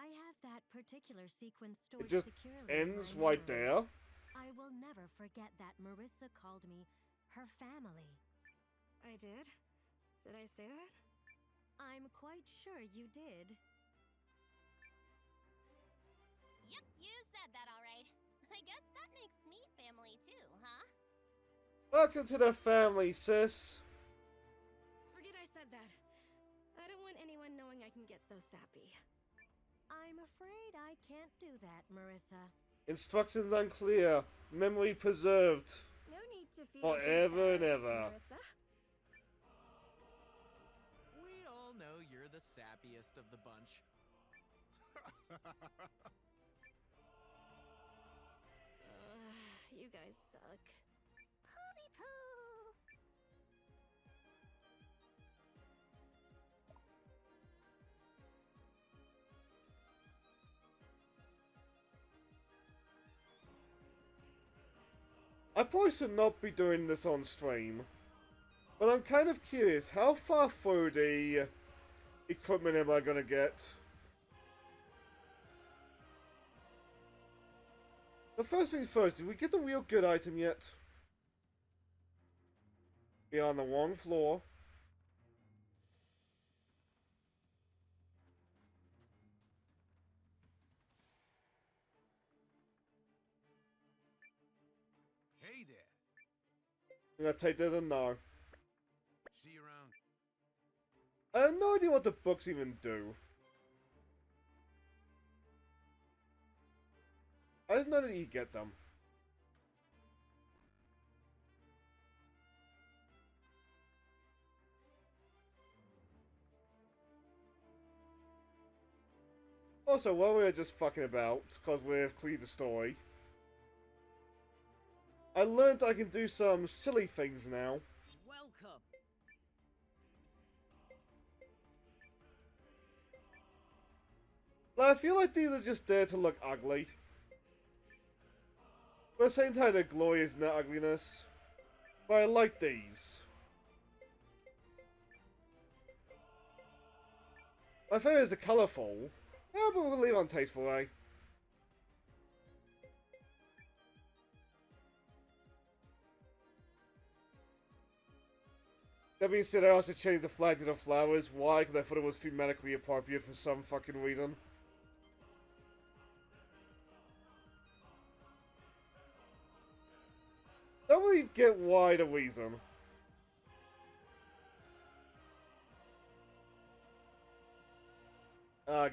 I have that particular sequence stored It just securely in ends my right memory. there. I will never forget that Marissa called me her family. I did? Did I say that? I'm quite sure you did. Yep, you said that all right. I guess that makes me family too, huh? Welcome to the family, sis. Forget I said that. I don't want anyone knowing I can get so sappy. I'm afraid I can't do that, Marissa. Instructions unclear. Memory preserved. No need to feel Forever and embarrassed, ever. Marissa. We all know you're the sappiest of the bunch. You guys suck. Poopy poo. I probably should not be doing this on stream. But I'm kind of curious, how far through the equipment am I gonna get? The first things first, did we get the real good item yet? We're on the wrong floor. Hey there. I'm gonna take that as a no. See you around. I have no idea what the books even do. I just know that you get them. Also, while we were just fucking about, because we've cleared the story, I learned I can do some silly things now. Welcome. Like, I feel like these are just there to look ugly. But at the same time, they're glorious in their ugliness. But I like these. My favorite is the colourful. Yeah, but we'll leave on tasteful, eh? That being said, I also changed the flag to the flowers. Why? Because I thought it was thematically appropriate for some fucking reason. Don't really get why the reason.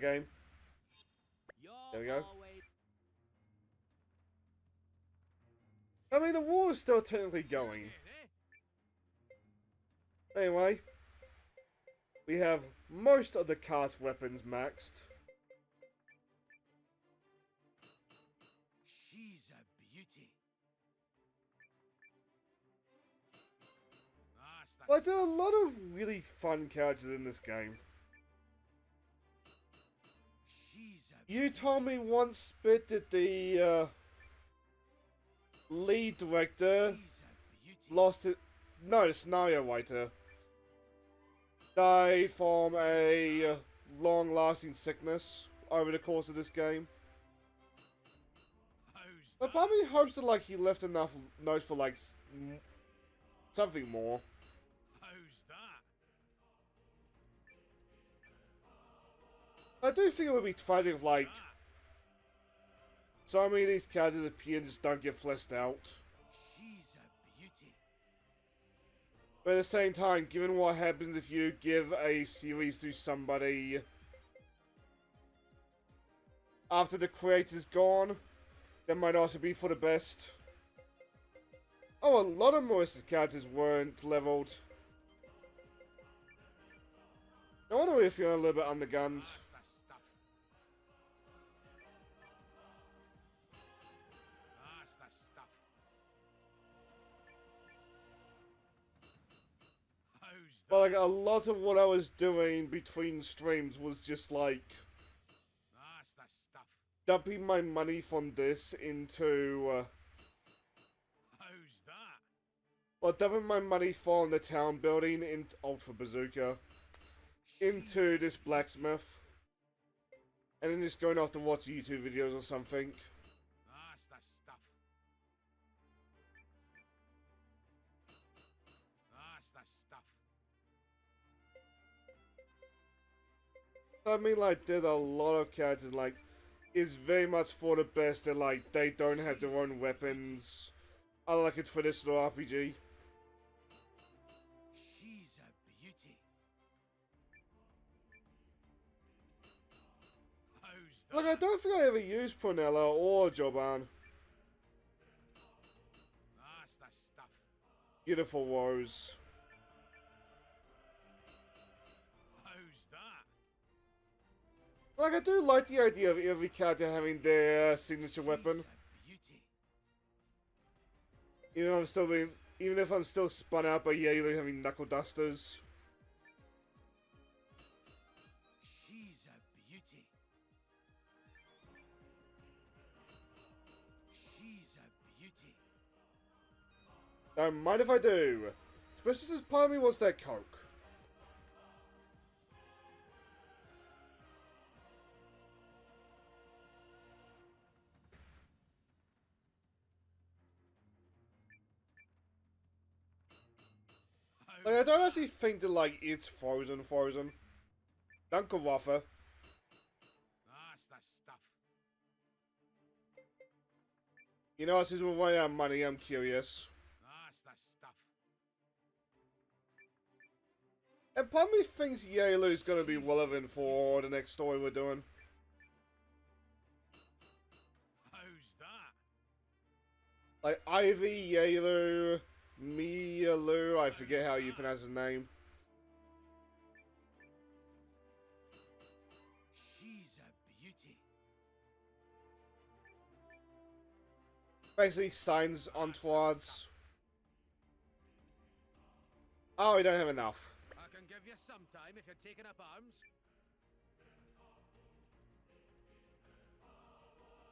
game. There we go. I mean, the war is still technically going. Anyway, we have most of the cast weapons maxed. She's a beauty. Like, there are a lot of really fun characters in this game. You told me once, Bit, that the lead director lost it. No, the scenario writer died from a long-lasting sickness over the course of this game. I probably hopes that like he left enough notes for like something more. I do think it would be tragic if, like, so many of these characters appear and just don't get fleshed out. She's a beauty. But at the same time, given what happens if you give a series to somebody after the creator's gone, that might also be for the best. Oh, a lot of Marissa's characters weren't leveled. I wonder if you're a little bit undergunned. But like a lot of what I was doing between streams was just like dumping my money from this into well, dumping my money from the town building in Ultra Bazooka into this blacksmith, and then just going off to watch YouTube videos or something. I mean, like, there's a lot of characters, like, it's very much for the best that, like, they don't have their own weapons, unlike a traditional RPG. She's a beauty. Like, I don't think I ever used Prunella or Joban. Beautiful Rose. Like, I do like the idea of every character having their signature weapon. Even if I'm still spun out by Eiyuden having knuckle dusters. She's a beauty. She's a beauty. Don't mind if I do. Especially since part of me wants that Coke. Like, I don't actually think that, like, it's frozen. Danke, Waffe. You know, since we're running out of money, I'm curious. And part of me thinks Yailu's gonna be relevant for the next story we're doing. Like, Ivy, Yailu, Mialu, I forget how you pronounce his name. She's a beauty. Basically, signs entourage. Oh, we don't have enough. I can give you some time if you're taking up arms.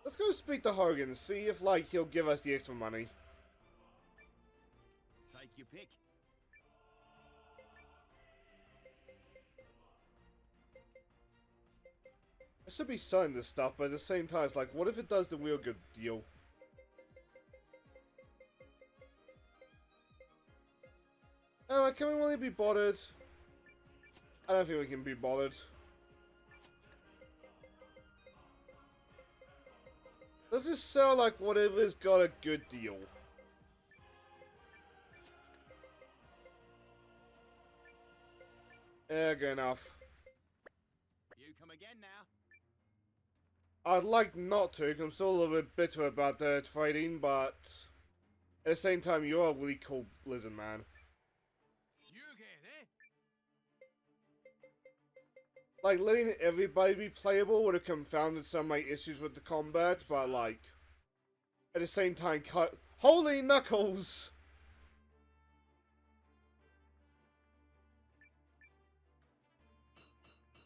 Let's go speak to Hogan and see if, like, he'll give us the extra money. Take your pick. I should be selling this stuff, but at the same time, it's like, what if it does the real good deal? Can we really be bothered? I don't think we can be bothered. Let's just sell, like, whatever's got a good deal. Yeah, good enough. You come again now. I'd like not to, 'cause I'm still a little bit bitter about the trading, but at the same time, you're a really cool lizard man. You again, eh? Like, letting everybody be playable would have confounded some of my issues with the combat, but like, at the same time, holy knuckles!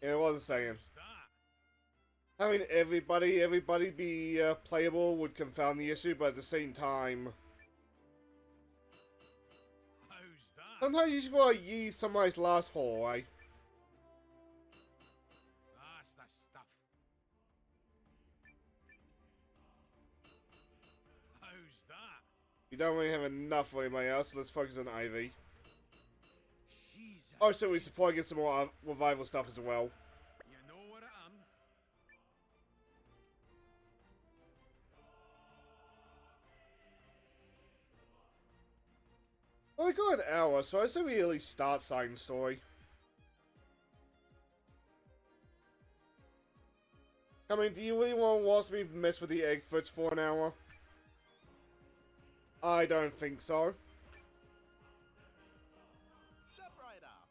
Yeah, what was I saying? Who's that? Having everybody be playable would confound the issue, but at the same time, How's that? sometimes you just gotta use somebody's last hole, eh? That's the stuff. How's that? You don't really have enough for anybody else, so let's focus on Ivy. She's a Oh, so we should probably get some more revival stuff as well. You know what I am? Well, we got an hour, so I say we at least start Sign Story. I mean, do you really want to watch me mess with the Eggfoots for an hour? I don't think so. Step right up.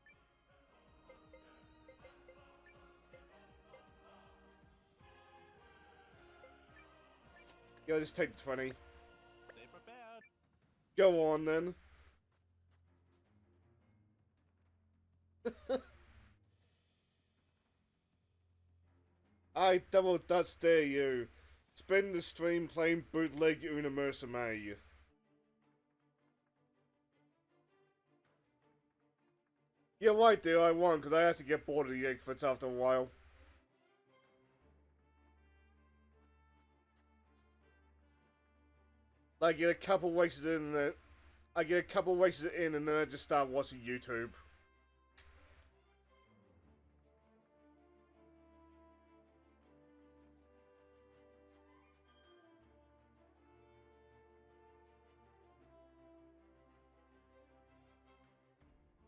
Yo, just take the 20. Stay prepared. Go on, then. I double dutch dare you. Spend the stream playing bootleg Una Musume. You're right, dear, I won, because I had to get bored of the Eggfoots after a while. I get a couple races in, and then I just start watching YouTube.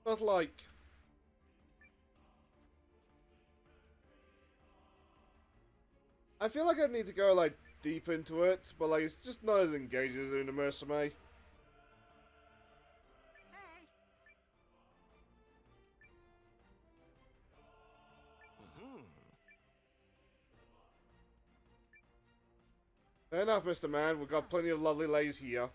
But like, I feel like I need to go like deep into it, but like it's just not as engaging as Una Musume. Hey. Fair enough, Mr. Man. We've got plenty of lovely ladies here.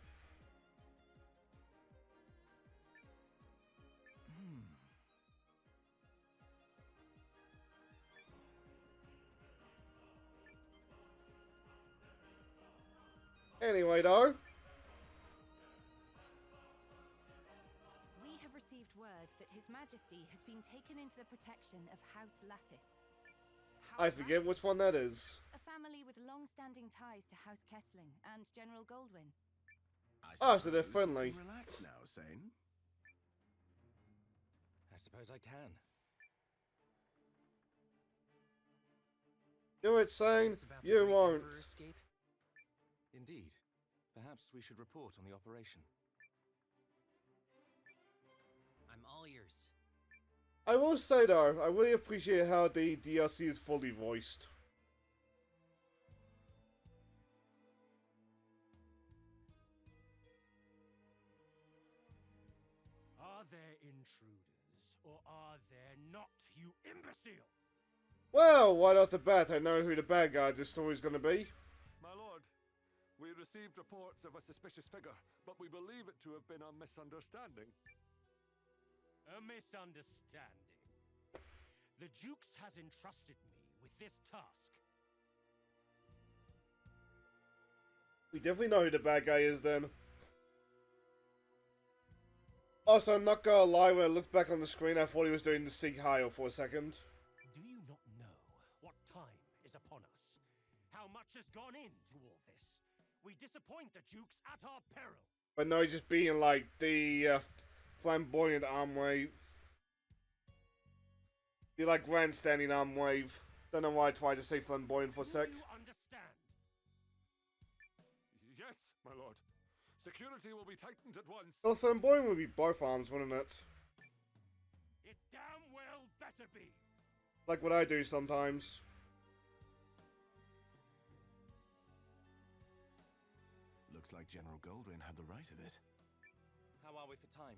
Anyway, though. We have received word that His Majesty has been taken into the protection of House Lattice. I forget which one that is. A family with long-standing ties to House Kessling and General Goldwyn. Oh, so they're friendly. Relax now, Sane. I suppose I can. Do it, Sane. This about the You Great won't. Emperor escape? Indeed. Perhaps we should report on the operation. I'm all ears. I will say though, I really appreciate how the DLC is fully voiced. Are there intruders, or are there not, you imbecile? Well, right off the bat, I know who the bad guy this story's gonna be. My lord, we received reports of a suspicious figure, but we believe it to have been a misunderstanding. A misunderstanding. The Jukes has entrusted me with this task. We definitely know who the bad guy is then. Also, I'm not gonna lie, when I looked back on the screen, I thought he was doing the Sieg Heil for a second. Do you not know what time is upon us? How much has gone into all this? We disappoint the Jukes at our peril. But no, he's just being like the flamboyant arm wave. The like grandstanding arm wave. Don't know why I tried to say flamboyant for a sec. Do you understand? Yes, my lord. Security will be tightened at once. Well, flamboyant would be both arms, wouldn't it? It damn well better be. Like what I do sometimes. Looks like General Goldwyn had the right of it. How are we for time?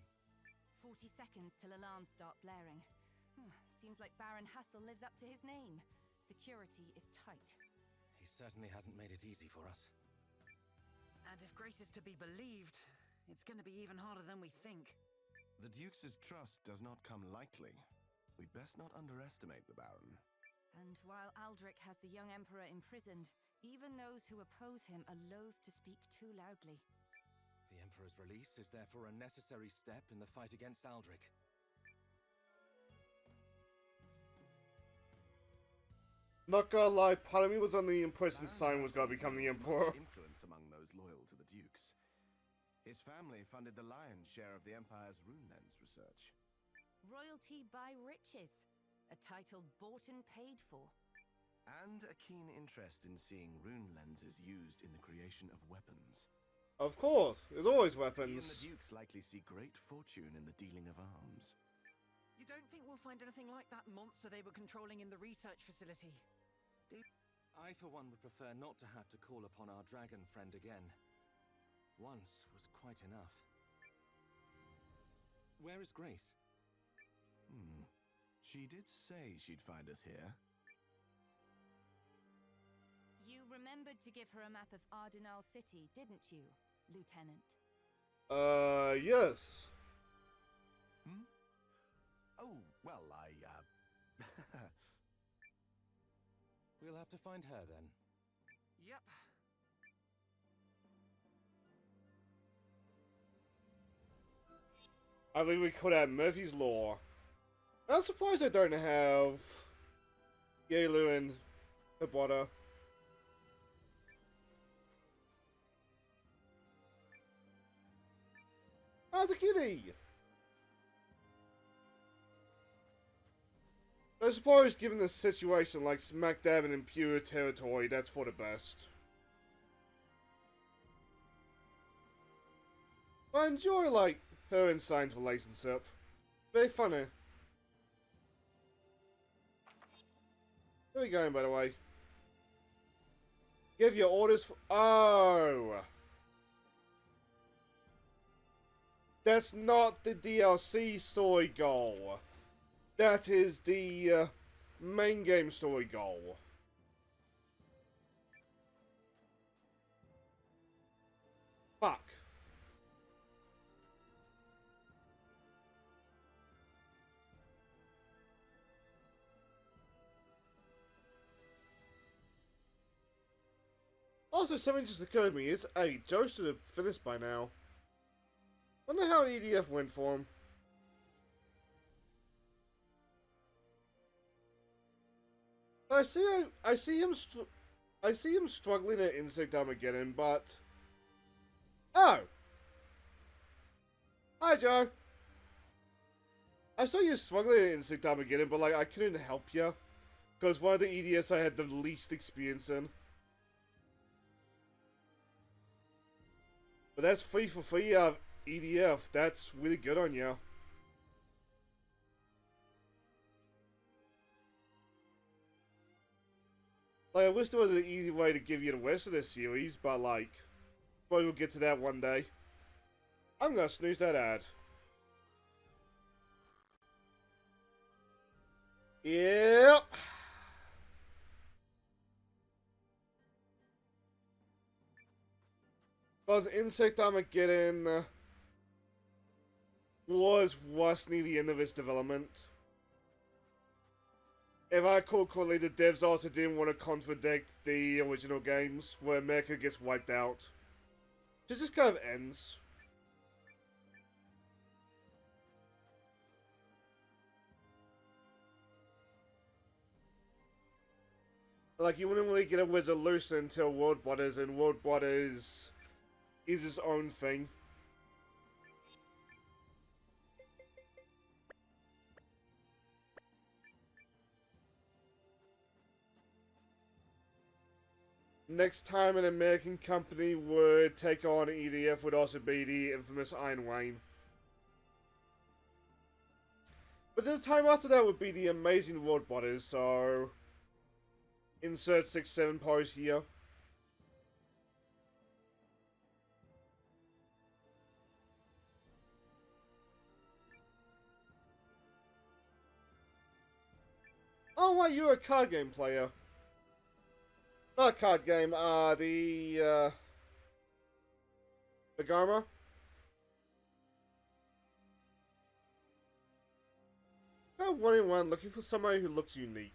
40 seconds till alarms start blaring. Seems like Baron Hassel lives up to his name. Security is tight. He certainly hasn't made it easy for us. And if Grace is to be believed, it's going to be even harder than we think. The Duke's trust does not come lightly. We'd best not underestimate the Baron. And while Aldrich has the young Emperor imprisoned, even those who oppose him are loath to speak too loudly. The Emperor's release is therefore a necessary step in the fight against Aldrich. Not gonna lie, part of me was under the impression Simon was gonna become the Emperor. Influence among those loyal to the Dukes. His family funded the lion's share of the Empire's rune lens research. Royalty by riches. A title bought and paid for. And a keen interest in seeing rune lenses used in the creation of weapons. Of course, there's always He and weapons. the Dukes likely see great fortune in the dealing of arms. You don't think we'll find anything like that monster they were controlling in the research facility? I, for one, would prefer not to have to call upon our dragon friend again. Once was quite enough. Where is Grace? She did say she'd find us here. You remembered to give her a map of Ardenal City, didn't you, Lieutenant? Yes. Oh, well, We'll have to find her then. Yep. I believe we call that Murphy's Law. I'm surprised I don't have Yalu and Hibotta. How's a kitty? I suppose given the situation like smack dab in Imperial territory, that's for the best. I enjoy, like, her and Sign's relationship. Very funny. Where are you going, by the way? Give your orders for... Oh! That's not the DLC story goal. That is the main game story goal. Fuck. Also, something just occurred to me. It's 8. Joe should have finished by now. Wonder how EDF went for him. I see him struggling at Insect Armageddon, but... Oh! Hi, Joe! I saw you struggling at Insect Armageddon, but, like, I couldn't help you. Because one of the EDS I had the least experience in. But that's 3 for 3 out of EDF. That's really good on you. Like, I wish there was an easy way to give you the rest of this series, but, like, probably we'll get to that one day. I'm gonna snooze that ad. Yep. Because Insect Armageddon was near the end of its development. If I recall correctly, the devs also didn't want to contradict the original games, where America gets wiped out. It just kind of ends. Like, you wouldn't really get a resolution until World Brothers, and World Brothers is its own thing. Next time an American company would take on EDF would also be the infamous Iron Rain. But the time after that would be the amazing World Brothers, so... Insert 6-7 pose here. Oh, wow, you're a card game player. Not a card game, the Garma? I'm running around looking for somebody who looks unique.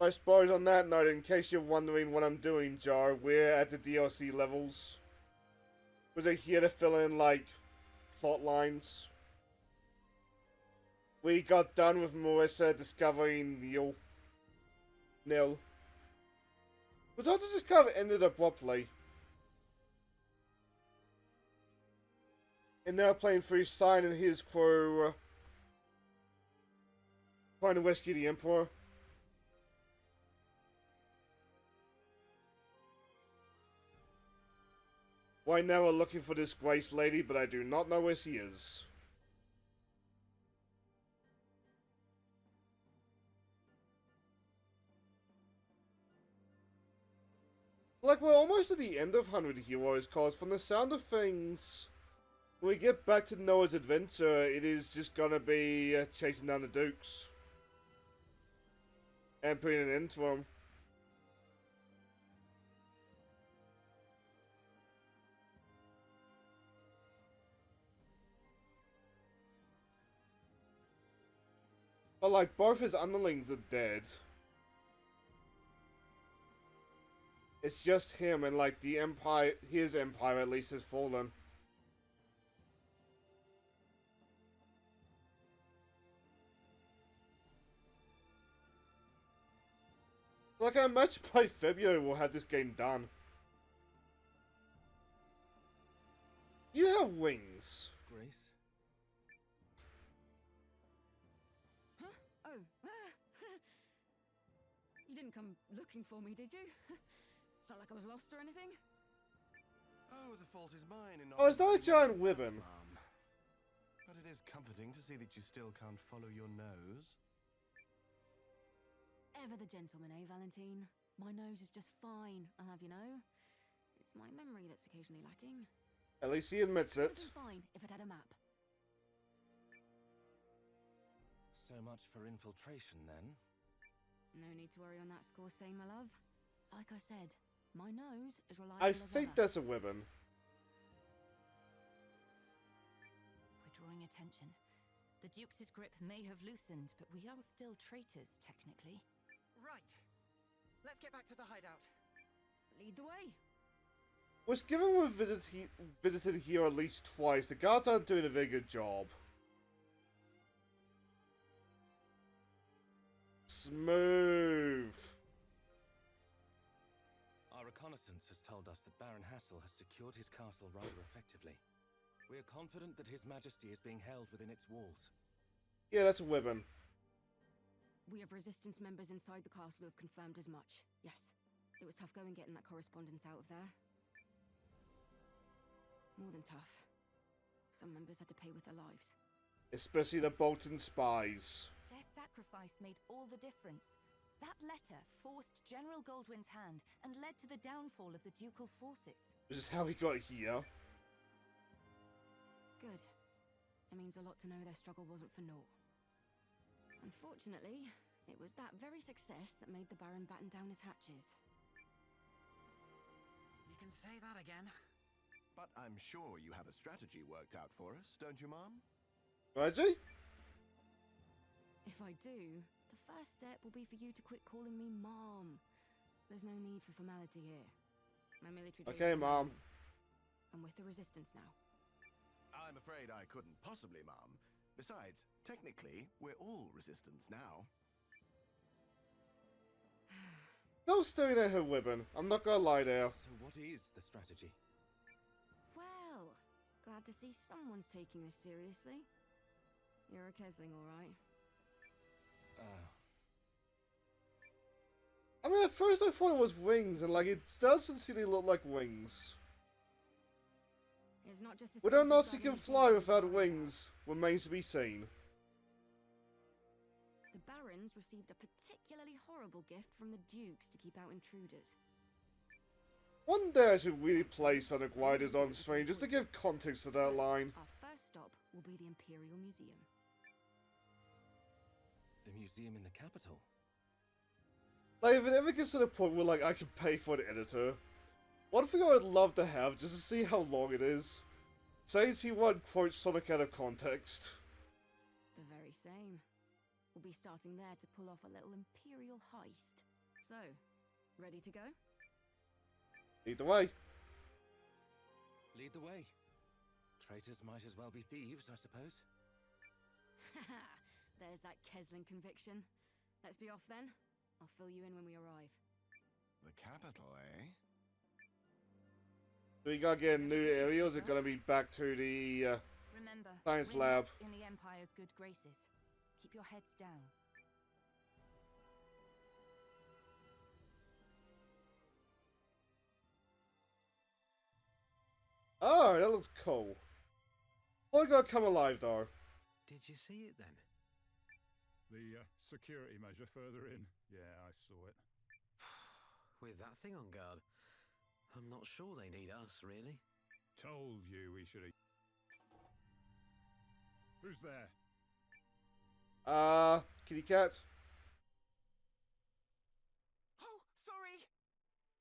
I suppose on that note, in case you're wondering what I'm doing, Jar, we're at the DLC levels. We're here to fill in, like, plot lines. We got done with Marissa discovering Neil. But all the discovery ended abruptly. And now playing through Sign and his crew, trying to rescue the Emperor. Right now we're looking for this Grace lady, but I do not know where she is. Like, we're almost at the end of 100 Heroes, cause from the sound of things, when we get back to Noah's adventure, it is just gonna be chasing down the Dukes. And putting an end to them. But like, both his underlings are dead. It's just him, and like, the Empire, his Empire at least has fallen. Like, I imagine by February we'll have this game done. You have wings. Grace? Huh? Oh. You didn't come looking for me, did you? It's not like I was lost or anything. Oh, the fault is mine in not... Oh, is that a giant ribbon? But it is comforting to see that you still can't follow your nose. Ever the gentleman, eh, Valentine? My nose is just fine, I'll have you know. It's my memory that's occasionally lacking. At least he admits it. It would be fine if it had a map. So much for infiltration, then. No need to worry on that score, say, my love. Like I said, my nose is reliable I as think ever. that's a ribbon. We're drawing attention. The Duke's grip may have loosened, but we are still traitors, technically. Right. Let's get back to the hideout. Lead the way. Was given we've visited here at least twice, the guards aren't doing a very good job. Smooth. Our reconnaissance has told us that Baron Hassel has secured his castle rather effectively. We are confident that His Majesty is being held within its walls. Yeah, that's a ribbon. We have resistance members inside the castle who have confirmed as much. Yes. It was tough going getting that correspondence out of there. More than tough. Some members had to pay with their lives. Especially the Bolton spies. Their sacrifice made all the difference. That letter forced General Goldwyn's hand and led to the downfall of the ducal forces. This is how he got here. Good. It means a lot to know their struggle wasn't for naught. Unfortunately, it was that very success that made the Baron batten down his hatches. You can say that again. But I'm sure you have a strategy worked out for us, don't you, Mom? Reggie? If I do, the first step will be for you to quit calling me Mom. There's no need for formality here. My military days Okay, are Mom. over. I'm with the Resistance now. I'm afraid I couldn't possibly, Mom. Besides, technically, we're all Resistance now. No staring at her ribbon. I'm not gonna lie there. So what is the strategy? Well, glad to see someone's taking this seriously. You're a Kesling, all right? I mean, at first I thought it was wings, and like, it does sincerely look like wings. It's not just a Whether or not simple she can Baron fly Hassel without who's wings remains to be seen. The Barons received a particularly horrible gift from the Dukes to keep out intruders. One day I should really play Sonic Riders on stream just to give context to that line. Our first stop will be the Imperial Museum. The museum in the capital. Like, if it ever gets to the point where, like, I can pay for an editor, one thing I would love to have, just to see how long it is, say T1 quotes Sonic out of context. The very same. We'll be starting there to pull off a little Imperial heist. So, ready to go? Lead the way. Lead the way. Traitors might as well be thieves, I suppose. Haha, there's that Kesling conviction. Let's be off then. I'll fill you in when we arrive. The capital, eh? So we gotta get a new area, or is it gonna be back to the Remember, science we're lab? not in the Empire's good graces. Keep your heads down. Oh, that looks cool. I gotta come alive though. Did you see it then? The security measure further in. Yeah, I saw it. With that thing on guard, I'm not sure they need us, really. Told you we should have... Who's there? Kitty cat. Oh, sorry!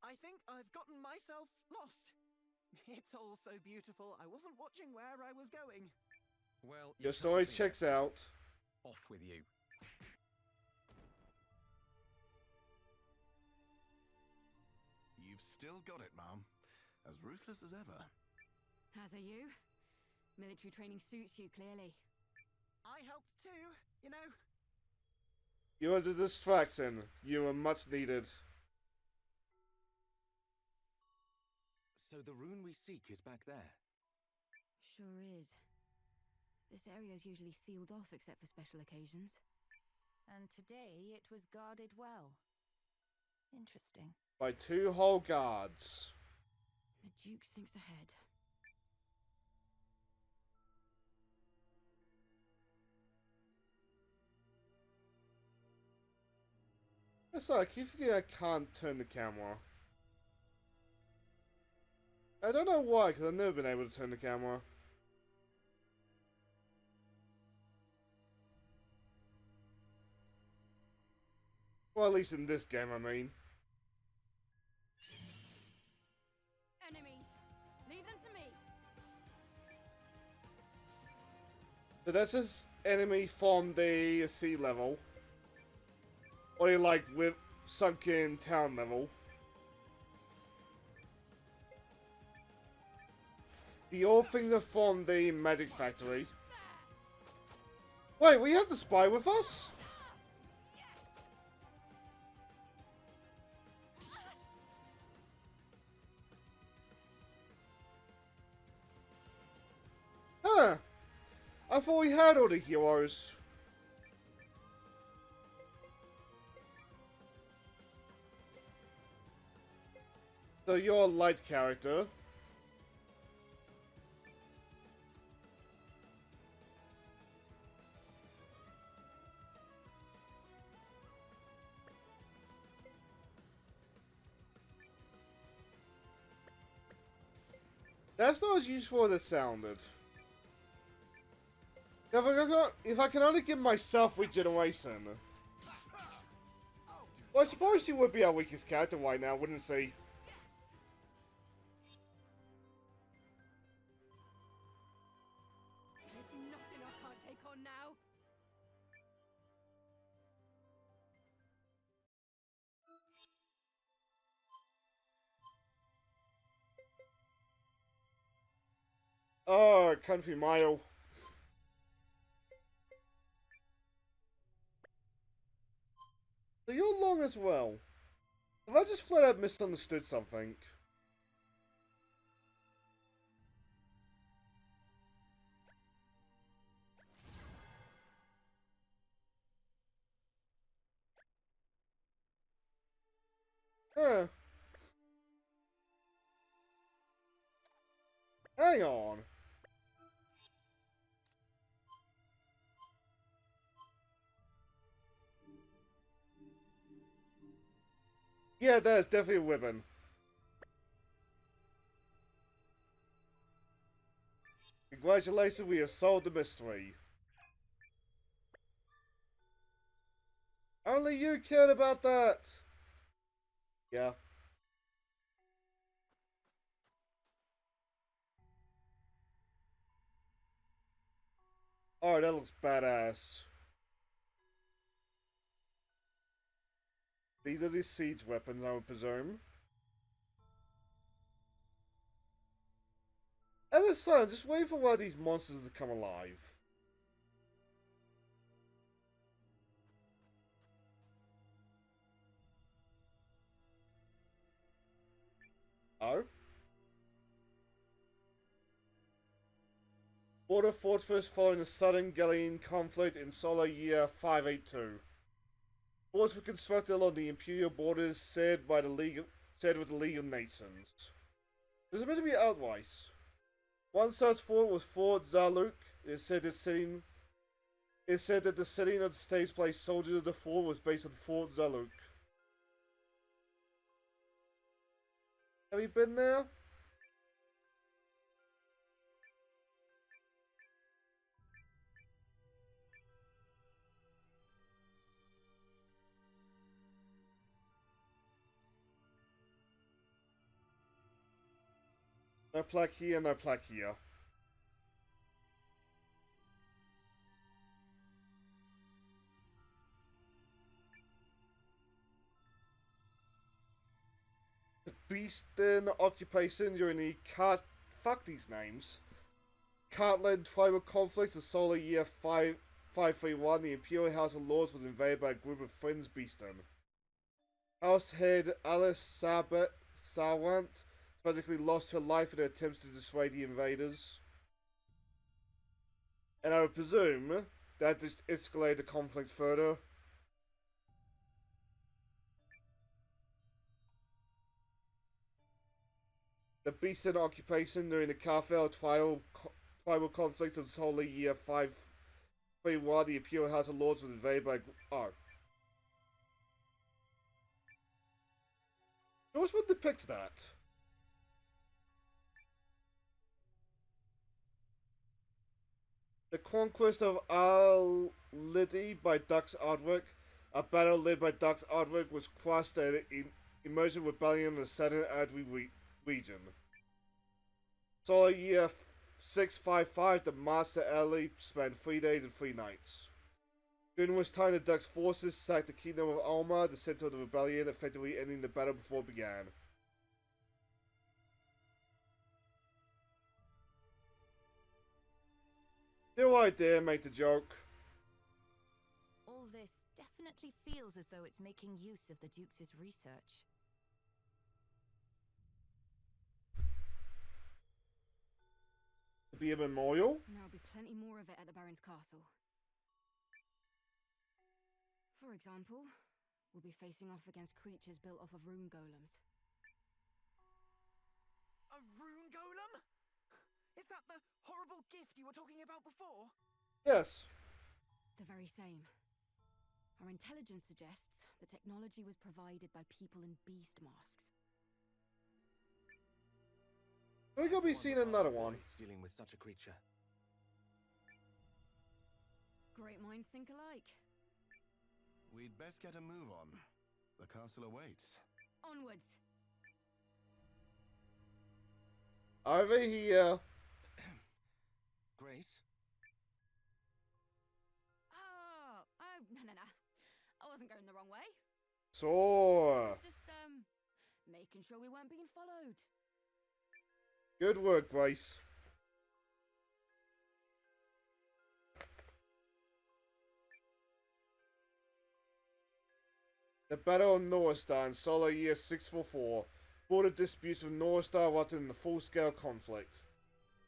I think I've gotten myself lost. It's all so beautiful, I wasn't watching where I was going. Well, Your story checks out. Off with you. You've still got it, Mom. As ruthless as ever. As are you. Military training suits you, clearly. I helped too, you know. You are the distraction. You are much needed. So the rune we seek is back there? Sure is. This area is usually sealed off except for special occasions. And today it was guarded well. Interesting. By 2 whole guards. The Duke thinks ahead. Sorry, I keep forgetting I can't turn the camera. I don't know why, because I've never been able to turn the camera. Well, at least in this game, I mean. Enemies! Leave them to me! So that's this enemy from the sea level. Or like with sunken town level. The old things are from the magic factory. Wait, we have the spy with us? Huh. I thought we had all the heroes. So you're a light character. That's not as useful as it sounded. If I can only give myself regeneration. Well, I suppose he would be our weakest character right now, wouldn't he? There's nothing I can't take on now. Oh, country mile. So you're long as well. Have I just flat out misunderstood something? Huh. Hang on. Yeah, that is definitely a ribbon. Congratulations, we have solved the mystery. Only you cared about that! Yeah. Alright, that looks badass. These are the siege weapons, I would presume. And the sun, just wait for one of these monsters to come alive. Oh? Border fortress following the Southern Gallian conflict in solar year 582. Forts were constructed along the imperial borders shared with the League of Nations. There's meant to be outright. One such fort was Fort Zaluk. It said that the setting of the stage play Soldiers of the Fort was based on Fort Zaluk. Have you been there? No plaque here, no plaque here. The Beaston occupation during the fuck these names. Cartland tribal conflicts of solar year 531, the Imperial House of Lords was invaded by a group of friends Beaston. House head Alice Sarwant tragically lost her life in her attempts to dissuade the invaders. And I would presume that just escalated the conflict further. The Beaston occupation during the Carfell tribal conflict of the whole year 531, the Imperial House of Lords was invaded by... Oh. Which one depicts that? The Conquest of Al-Lidi by Duck's artwork. A battle led by Duck's artwork was crushed at an emergent rebellion in the southern Adri region. Solar year 655, the Master Ali spent 3 days and 3 nights. During which time the Duck's forces sacked the kingdom of Alma, the center of the rebellion, effectively ending the battle before it began. Do I dare make the joke? All this definitely feels as though it's making use of the Duke's research. To be a memorial? And there'll be plenty more of it at the Baron's castle. For example, we'll be facing off against creatures built off of rune golems. A rune golem? Is that the horrible gift you were talking about before? Yes. The very same. Our intelligence suggests the technology was provided by people in beast masks. We're gonna be seeing another one. Dealing with such a creature. Great minds think alike. We'd best get a move on. The castle awaits. Onwards. Over here. Grace? Oh, no. I wasn't going the wrong way. So. Just, making sure we weren't being followed. Good work, Grace. The Battle of Northstar in solar year 644. Border disputes with Northstar erupted in a full-scale conflict.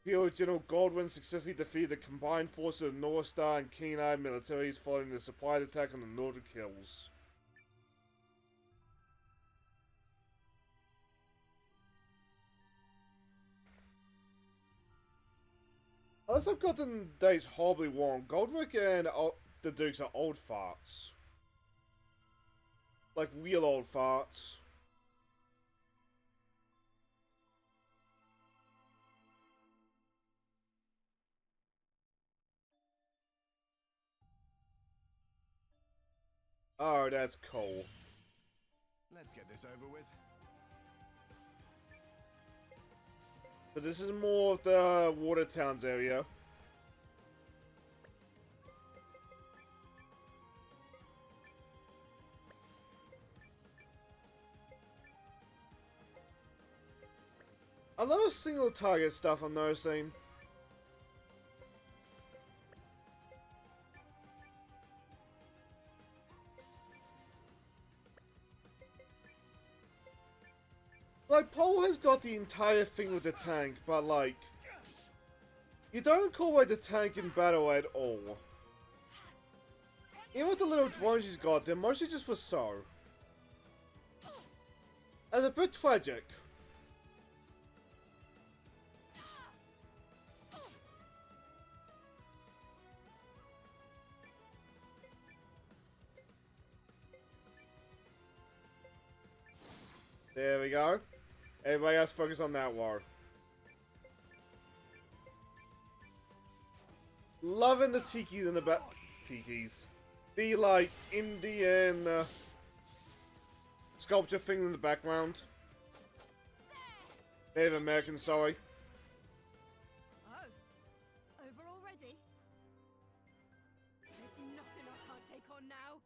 Hero General Goldwyn successfully defeated the combined forces of Northstar and Keen-Eye militaries following the surprise attack on the Nordic Hills. Unless I've gotten dates horribly wrong, Goldrick and the Dukes are old farts. Like real old farts. Oh, that's cool. Let's get this over with. So this is more of the Water Towns area. A lot of single target stuff I'm noticing. Like, Paul has got the entire thing with the tank, but like, you don't incorporate the tank in battle at all. Even with the little drones he's got, they're mostly just for show. That's a bit tragic. There we go. Everybody else focus on that war. Loving the tikis in the back. Tikis. The, like, Indian sculpture thing in the background. Native American, sorry. Oh, over already? There's nothing I can't take on now.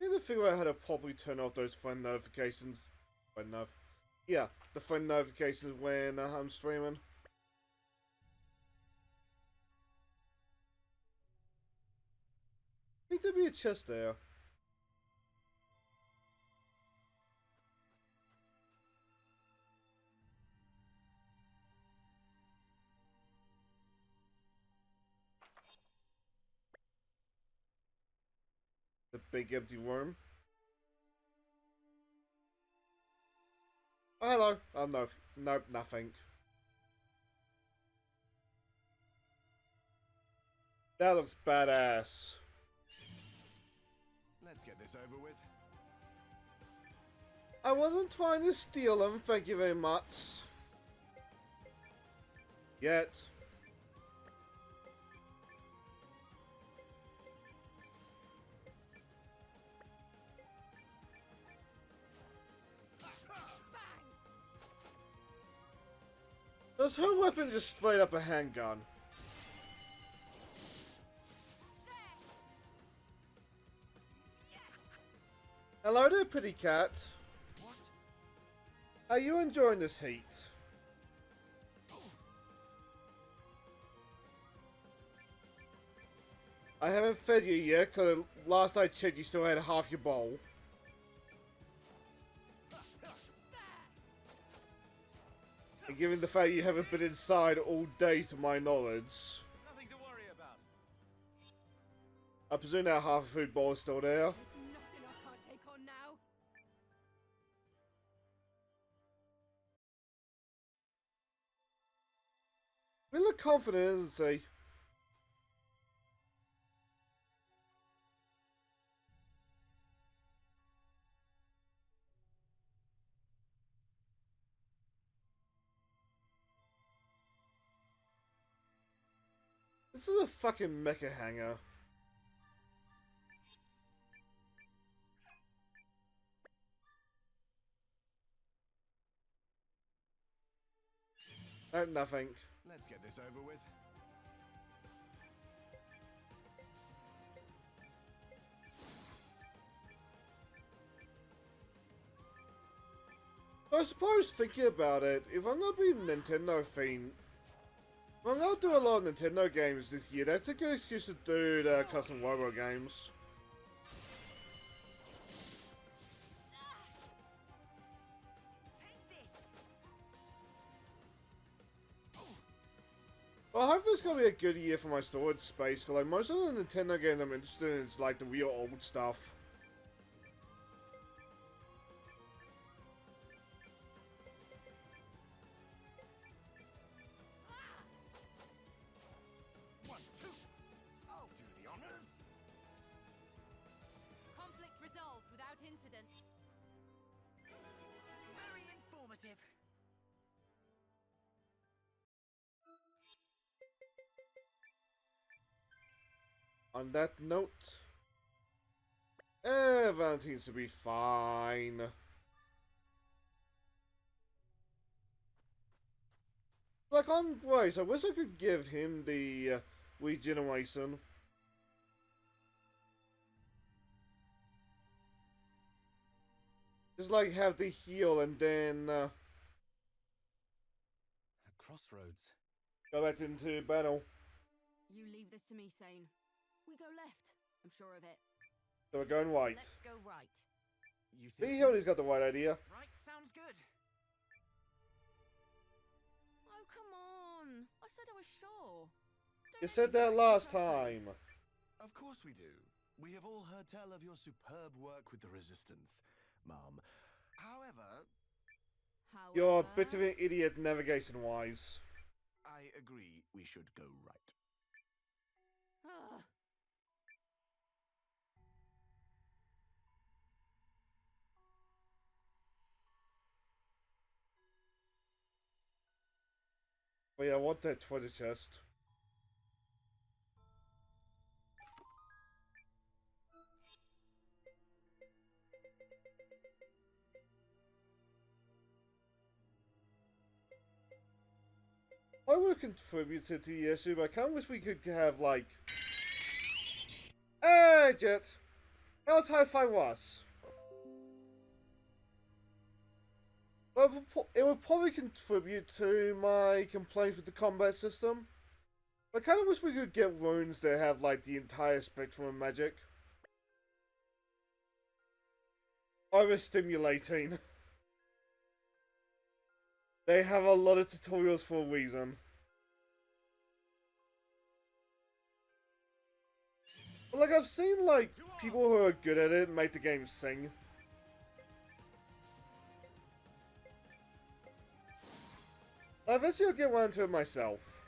I need to figure out how to properly turn off those friend notifications. Yeah, the friend notifications when I'm streaming. I think there'd be a chest there. The big empty room. Oh, hello. Oh, no. Nope, nothing. That looks badass. Let's get this over with. I wasn't trying to steal them, thank you very much. Yet. Does her weapon just straight up a handgun? Hello there, pretty cat. What? Are you enjoying this heat? I haven't fed you yet, because last I checked you still had half your bowl. And given the fact you haven't been inside all day to my knowledge, Nothing to worry about. I presume that half a food bowl is still there. There's nothing I can't take on now. We look confident, isn't he? This is a fucking mecha hanger. No, nothing. Let's get this over with. I suppose thinking about it, if I'm gonna be Nintendo themed, if I'm gonna do a lot of Nintendo games this year, that's a good excuse to do the custom Robo games. Well, I hope this is gonna be a good year for my storage space, because like most of the Nintendo games I'm interested in is like the real old stuff. I'll do the honors. Conflict resolved without incident. Very informative. on that note, Valentine's to be fine. Like, on Grace, I wish I could give him the regeneration. Just like have the heal and then A crossroads. go back into battle. You leave this to me, Sane. We go left. I'm sure of it. So we're going right. Let's go right. You See, think he so? already got the right idea. Right, sounds good. Oh, come on. I said I was sure. Don't You make said me that feel last trust me. time. Of course we do. We have all heard tell of your superb work with the Resistance, Mom. However, You're a bit of an idiot navigation-wise. I agree we should go right. Ugh. But yeah, I want that treasure chest. I would have contributed to the issue, but I kind of wish we could have, like... Hey, Jet! How's Hi-Fi was? Well, it would probably contribute to my complaints with the combat system. I kind of wish we could get runes that have, like, the entire spectrum of magic. Overstimulating. They have a lot of tutorials for a reason. But, like, I've seen, like, people who are good at it make the game sing. Eventually I'll get around to it myself.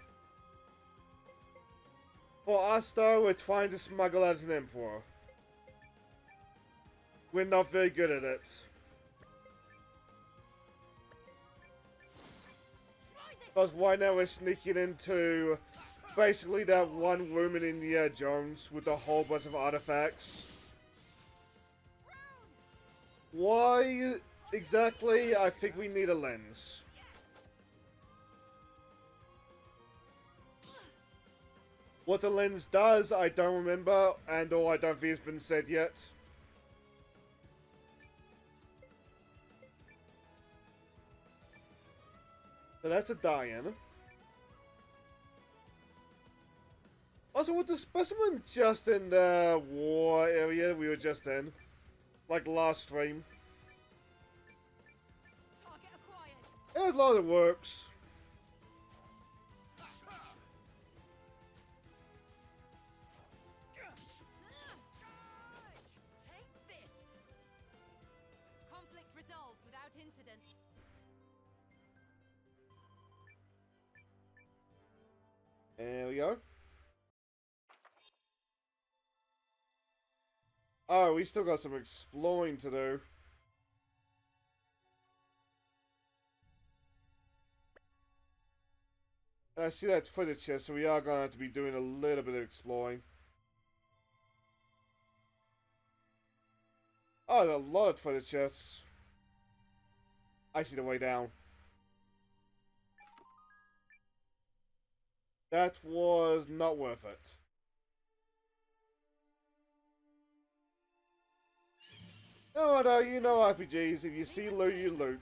For us, though, we're trying to smuggle as an emperor. We're not very good at it. Because right now we're sneaking into basically that one room in Indiana Jones with a whole bunch of artifacts. Why exactly? I think we need a lens. What the lens does, I don't remember, and/or I don't think it's been said yet. So that's a die-in. Also, with the specimen just in the war area we were just in, like last stream, Target acquired. there's a lot of works. Take this. Conflict resolved without incident. There we go. Oh, we still got some exploring to do. I see that footage here, so we are going to have to be doing a little bit of exploring. Oh, there's a lot of footage chests. I see the way down. That was not worth it. No, you know RPGs. If you see loot, you loot.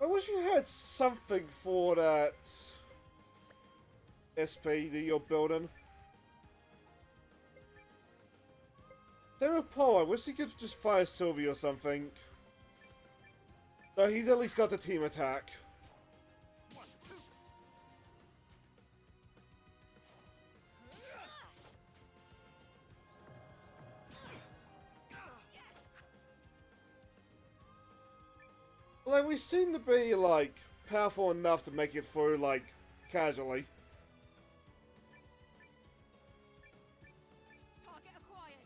I wish you had something for that SP that you're building. Same with Paul, I wish he could just fire Sylvie or something. So he's at least got the team attack. Like, we seem to be, like, powerful enough to make it through, like, casually. Target acquired.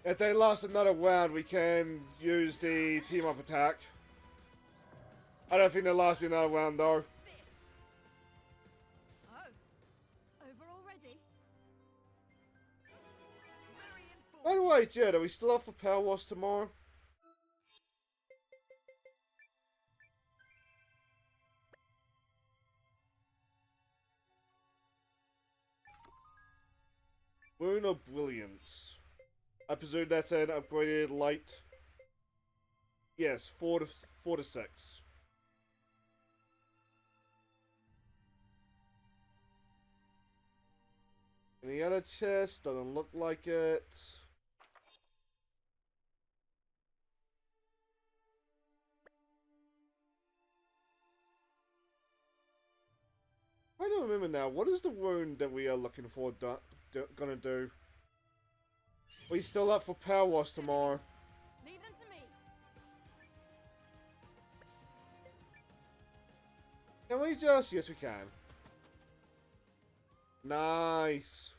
If they last another round, we can use the team-up attack. I don't think they're lasting another round though. Oh, over already? By the way, Jed, are we still up for Power Wash tomorrow? Rune of Brilliance. I presume that's an upgraded light. Yes, 4 to 6. Any other chest? Doesn't look like it. I don't remember now. What is the rune that we are looking for gonna do? We still up for Power Wash tomorrow. Leave them to me. Can we just? Yes, we can. Nice.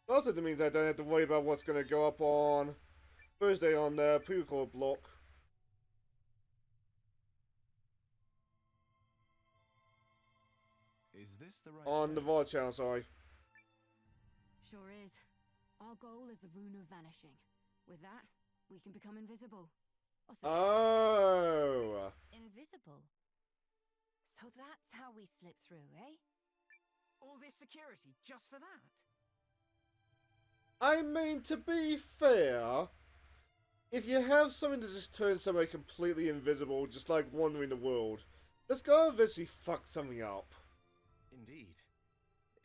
Also, that means I don't have to worry about what's going to go up on Thursday on the pre-record block. Is this the right On the VOD channel, sorry. Sure is. Our goal is the Rune of Vanishing. With that, we can become invisible. Oh. Invisible? So that's how we slip through, eh? All this security just for that? I mean, to be fair, if you have something to just turn somebody completely invisible, just like wandering the world, let's go eventually fuck something up. Indeed.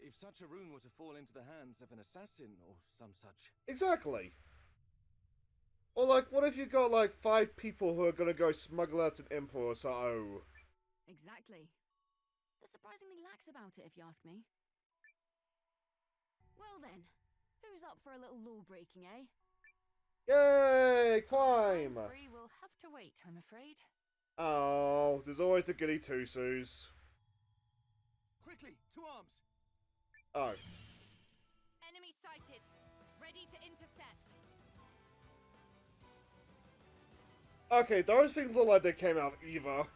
If such a rune were to fall into the hands of an assassin or some such. Exactly. Or like, what if you got like 5 people who are gonna go smuggle out an emperor or so? Exactly. They're surprisingly lax about it, if you ask me. Well then, who's up for a little law breaking, eh? Yay! Crime! Spree will have to wait, I'm afraid. Oh, there's always the goody two-shoes. Quickly, to arms! Oh. Enemy sighted. Ready to intercept. Okay, those things look like they came out of Eva.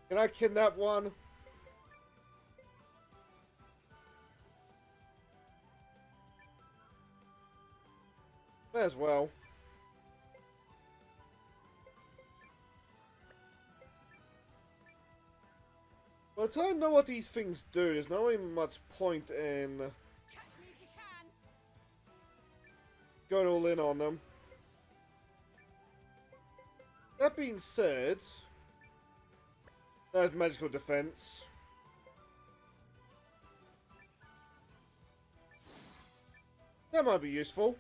Can I kidnap one? May as well. By the time I know what these things do, there's not really much point in going all in on them. That being said, that's magical defense. That might be useful.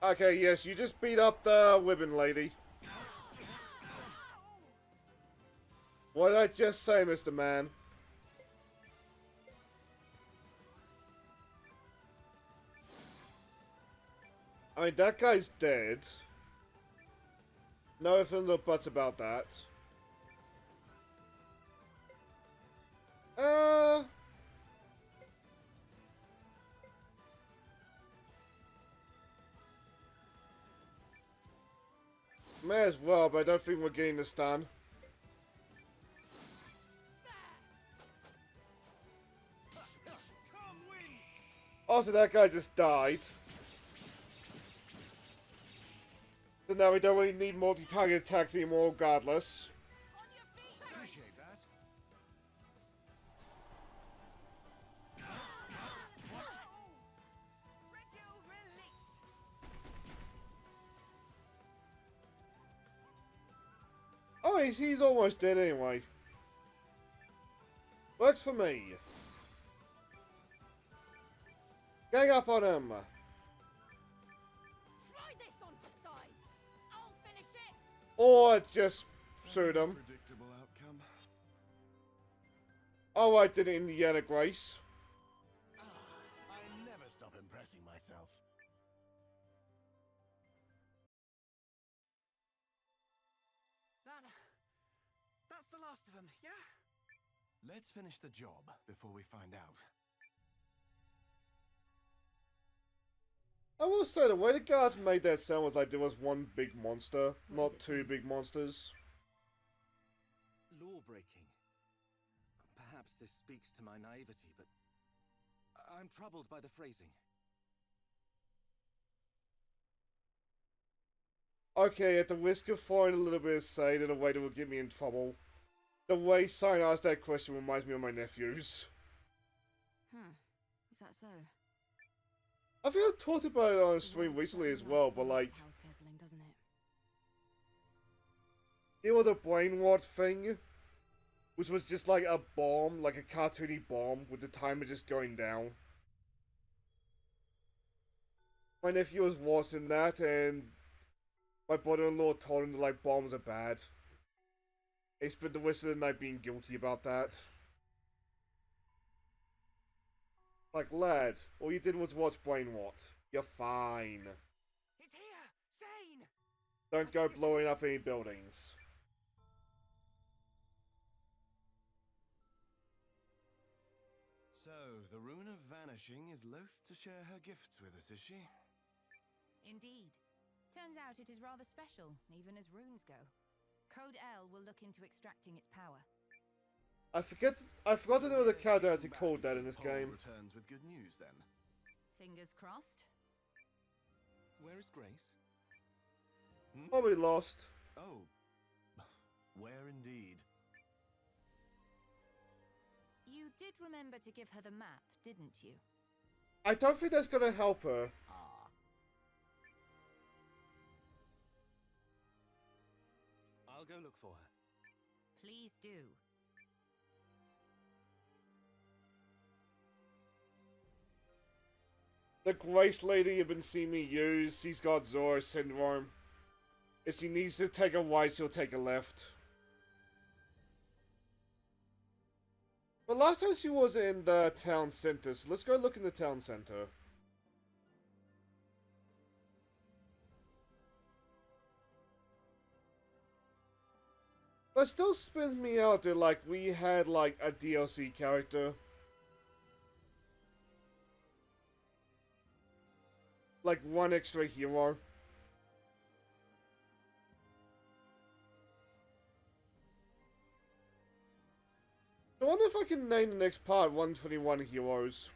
Okay, yes, you just beat up the women lady. What did I just say, Mr. Man? I mean, that guy's dead. No ifs and buts about that. May as well, but I don't think we're getting this done. Also, that guy just died. So now we don't really need multi-target attacks anymore, regardless. Appreciate that. Oh, he's almost dead anyway. Works for me. Gang up on him. Fly this onto size. I'll finish it. Or just shoot him. Predictable outcome. Alright then, Indiana Grace. I never yourself. That's the last of them, yeah? Let's finish the job before we find out. I will say, the way the guys made that sound was like there was one big monster, not two big monsters. Law breaking. Perhaps this speaks to my naivety, but I'm troubled by the phrasing. Okay, at the risk of throwing a little bit of shade in a way that will get me in trouble, the way Sign asked that question reminds me of my nephews. Huh. Is that so? I think I talked about it on a stream recently as well, but like, Doesn't it? you know the brain rot thing? Which was just like a bomb, like a cartoony bomb, with the timer just going down. My nephew was watching that, and my brother-in-law told him that like bombs are bad. He spent the rest of the night being guilty about that. Like, lad, all you did was watch brain rot. You're fine. It's here! Zane! Don't go blowing up any buildings. So, the Rune of Vanishing is loath to share her gifts with us, is she? Indeed. Turns out it is rather special, even as runes go. Code L will look into extracting its power. I forgot that there was a character actually called that in this game. Returns with good news, then. Fingers crossed. Where is Grace? Probably lost. Oh. Where indeed? You did remember to give her the map, didn't you? I don't think that's gonna help her. I'll go look for her. Please do. The Grace lady you've been seeing me use, she's got Zora syndrome. If she needs to take a right, she'll take a left. But last time she was in the town center, so let's go look in the town center. But it still spins me out that, like, we had, like, a DLC character. Like, one extra hero. I wonder if I can name the next part 121 Heroes.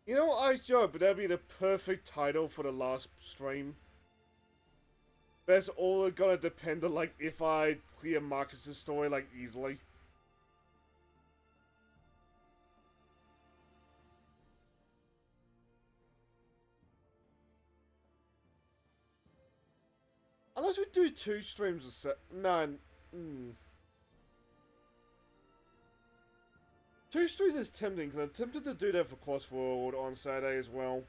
You know, I joke, but that'd be the perfect title for the last stream. That's all gonna depend on, like, if I clear Marcus's story, like, easily. Unless we do 2 streams a set. No. 2 streams is tempting, because I'm tempted to do that for Crossworld on Saturday as well.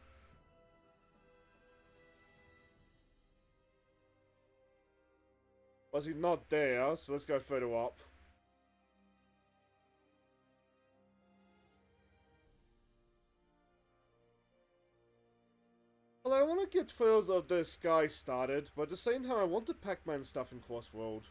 But he's not there, so let's go further up. Well, I want to get Trails of the Sky started, but at the same time I want the Pac-Man stuff in Crossworld.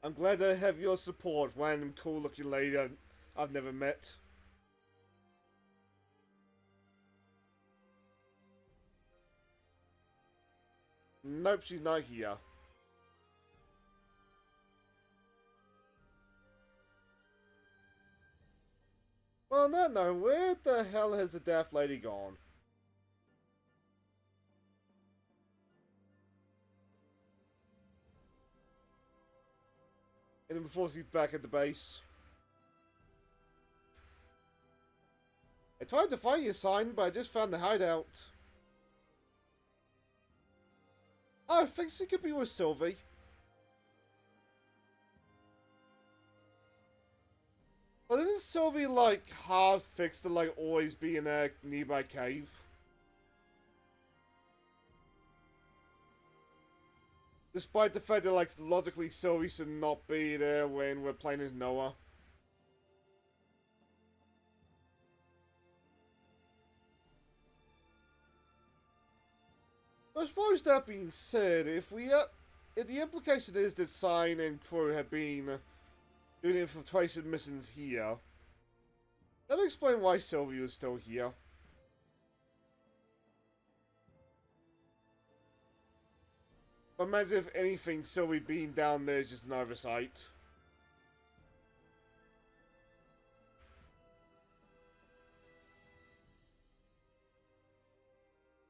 I'm glad that I have your support, random cool looking lady I've never met. Nope, she's not here. Well, no, where the hell has the daft lady gone? And then before she's back at the base. I tried to find your sign, but I just found the hideout. Oh, I think she could be with Sylvie. But isn't Sylvie, like, hard fixed to, like, always be in a nearby cave? Despite the fact that, like, logically Sylvie should not be there when we're playing as Noah. I suppose that being said, if the implication is that Sign and crew have been doing infiltration missions here, that'll explain why Sylvie is still here. But imagine if anything, Sylvie being down there is just an oversight.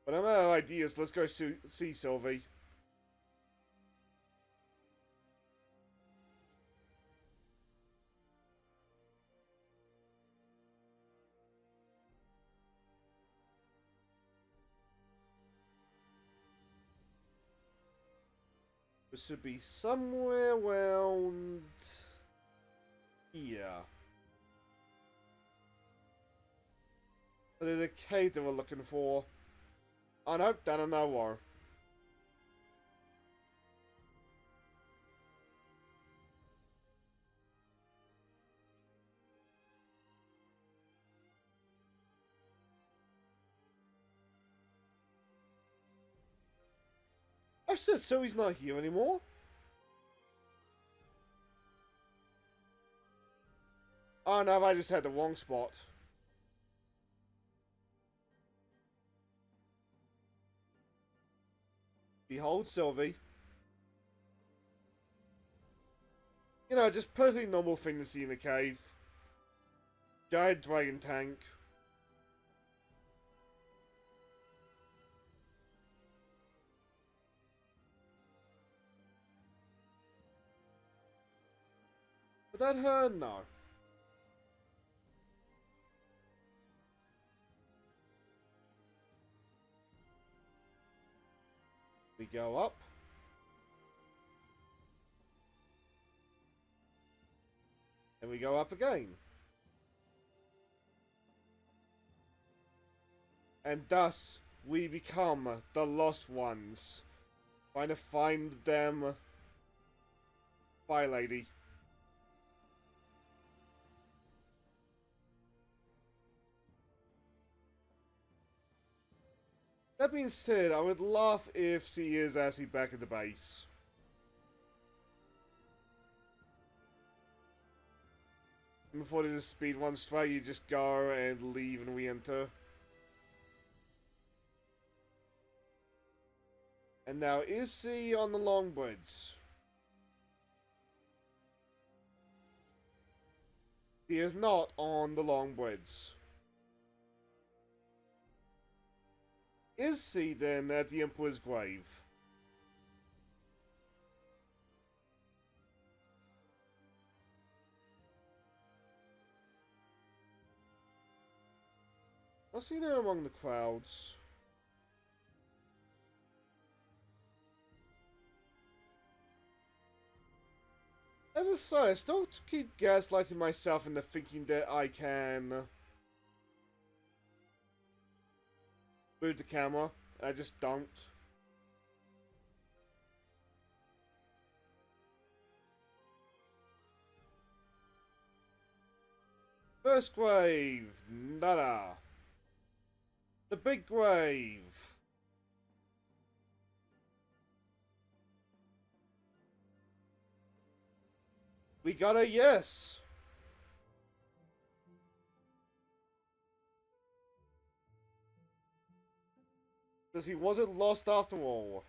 But I'm out of ideas. Let's go see Sylvie. This should be somewhere around here. There's a cave that we're looking for. Oh no, down in nowhere. I said so he's not here anymore. Oh no, I just had the wrong spot. Behold Sylvie. You know, just perfectly normal thing to see in a cave. Giant dragon tank. But that her? No. We go up. And we go up again. And thus, we become the Lost Ones. Trying to find them. Bye, lady. That being said, I would laugh if she is actually back at the base. Before they just speed one straight, you just go and leave and re-enter. And now, is she on the long bridge? She is not on the long bridge. Is she then at the Emperor's grave? I see her among the crowds. As I say, I still keep gaslighting myself into thinking that I can move the camera. I just don't. First grave, nada. The big grave. We got a yes. Because he wasn't lost after all.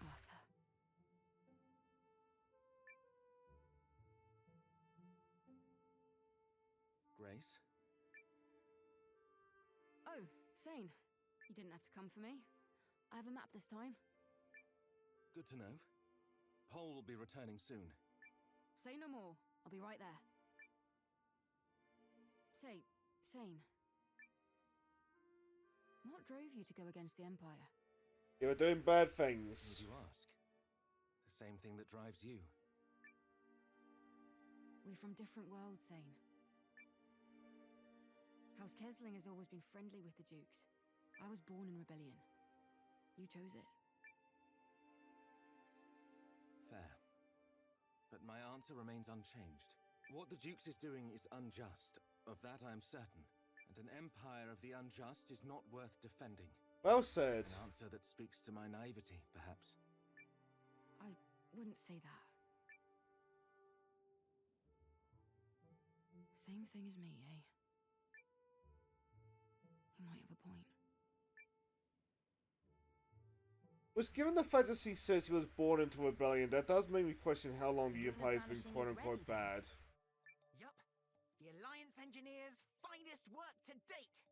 Grace? Oh, Sane. You didn't have to come for me. I have a map this time. Good to know. Paul will be returning soon. Say no more. I'll be right there. Say, Sane. What drove you to go against the Empire? You were doing bad things. Would you ask? same thing that drives you. We're from different worlds, Sane. House Kesling has always been friendly with the Dukes. I was born in rebellion. You chose it. Fair. But my answer remains unchanged. What the Dukes is doing is unjust. Of that I am certain. And an empire of the unjust is not worth defending. Well said. An answer that speaks to my naivety, perhaps. I wouldn't say that. Same thing as me, eh? You might have a point. Was given the fact that he says he was born into rebellion, that does make me question how long the Empire has been quote-unquote bad. Yup. The Alliance Engineers' finest work to date!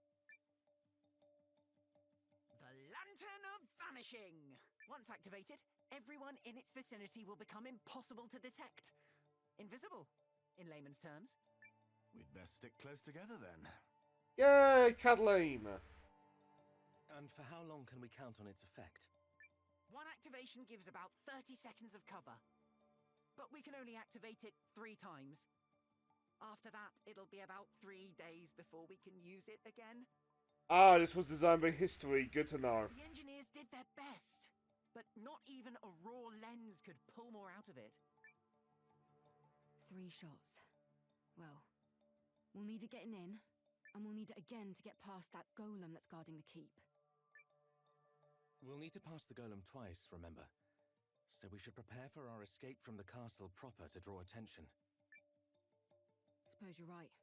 The Lantern of Vanishing! Once activated, everyone in its vicinity will become impossible to detect. Invisible, in layman's terms. We'd best stick close together then. Yay, Kathleen! And for how long can we count on its effect? One activation gives about 30 seconds of cover. But we can only activate it 3 times. After that, it'll be about 3 days before we can use it again. Ah, this was designed by history. Good to know. The engineers did their best, but not even a raw lens could pull more out of it. 3 shots. Well, we'll need it getting in, and we'll need it again to get past that golem that's guarding the keep. We'll need to pass the golem twice, remember? So we should prepare for our escape from the castle proper to draw attention. Suppose you're right.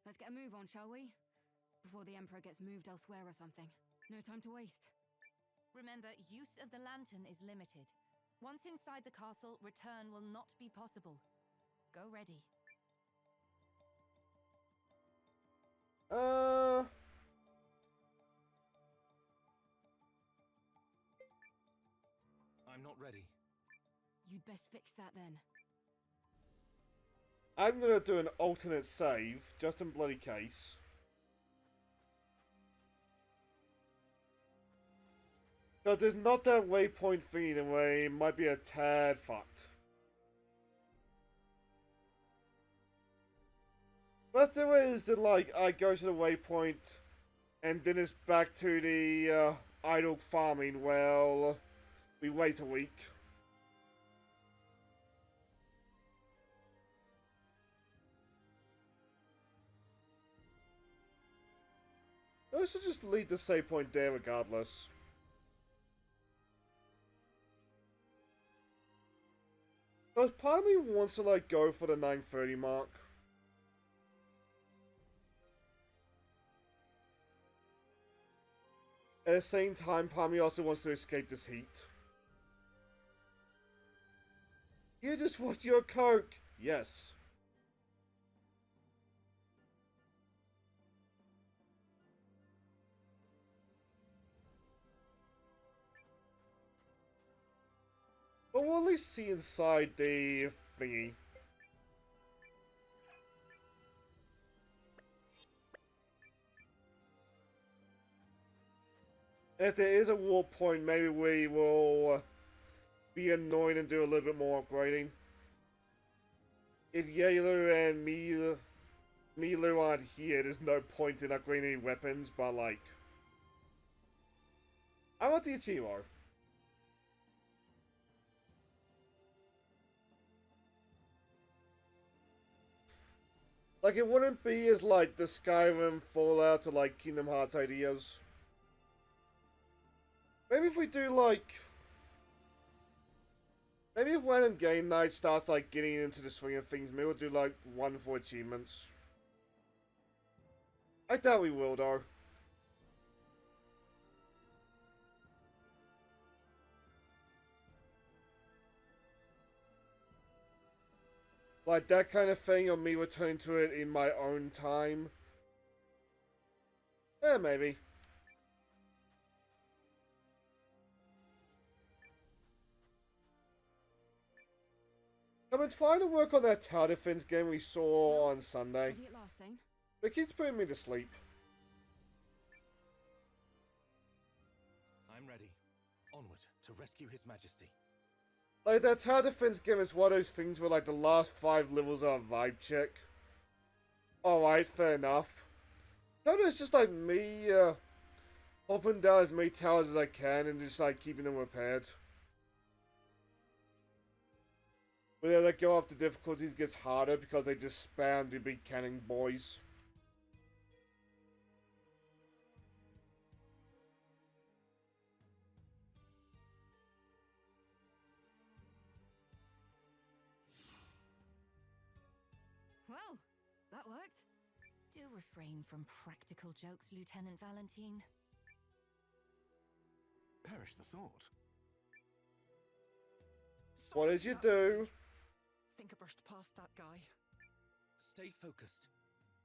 Let's get a move on, shall we? Before the Emperor gets moved elsewhere or something. No time to waste. Remember, use of the lantern is limited. Once inside the castle, return will not be possible. Go ready. I'm not ready. You'd best fix that then. I'm gonna do an alternate save, just in bloody case. But there's not that waypoint thing in a way, it might be a tad fucked. But there is that, like, I go to the waypoint, and then it's back to the idle farming. Well, we wait a week. Let's just leave the save point there regardless. Because part of me wants to, like, go for the 9:30 mark. At the same time, part of me also wants to escape this heat. You just want your Coke! Yes. But we'll at least see inside the thingy. And if there is a war point, maybe we will be annoyed and do a little bit more upgrading. If Yalu and Milu aren't here, there's no point in upgrading any weapons, but like... I want the Ichiro. Like, it wouldn't be as, like, the Skyrim, Fallout, or, like, Kingdom Hearts ideas. Maybe if we do, like... Maybe if random game night starts, like, getting into the swing of things, maybe we'll do, like, wonderful achievements. I doubt we will, though. Like, that kind of thing, or me returning to it in my own time. Eh, maybe. I've been trying to work on that tower defense game we saw on Sunday. But it keeps putting me to sleep. I'm ready. Onward to rescue His Majesty. Like, that tower defense game is one of those things where, like, the last 5 levels are a vibe check. Alright, fair enough. No, it's just, like, me, hopping down as many towers as I can and just, like, keeping them repaired. When they, like, go up, the difficulties gets harder because they just spam the big cannon boys. Well, that worked. Do refrain from practical jokes, Lieutenant Valentine. Perish the thought. What did you do? Think I brushed past that guy. Stay focused.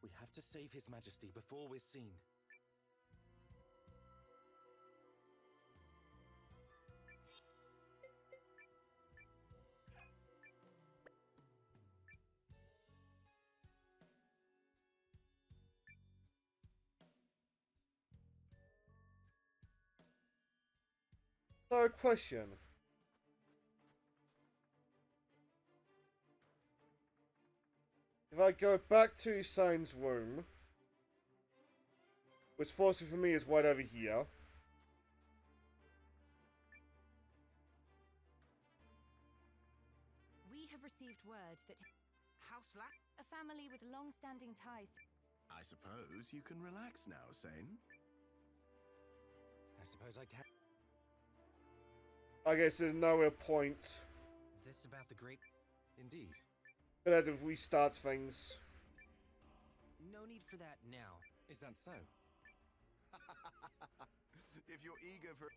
We have to save His Majesty before we're seen. So, question. If I go back to Sign's room, which fortunately for me is right over here. We have received word that House Lack? a family with long-standing ties. I suppose you can relax now, Sane. I suppose I can. I guess there's no real point. This about the great... Indeed. But as if restarts things. No need for that now. Is that so? If you're eager for...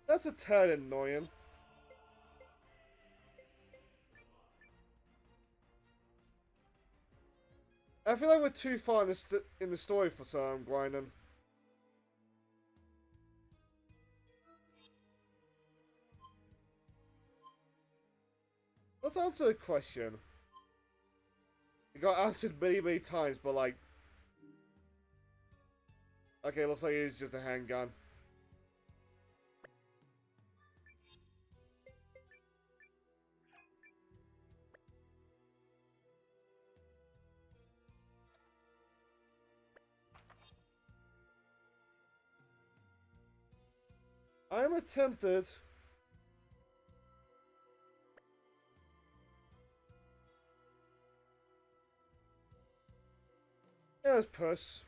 That's a tad annoying. I feel like we're too far in the story for some grinding. Let's answer a question. It got answered many times, but like... Okay, looks like it's just a handgun. I am tempted. Yeah, let's push.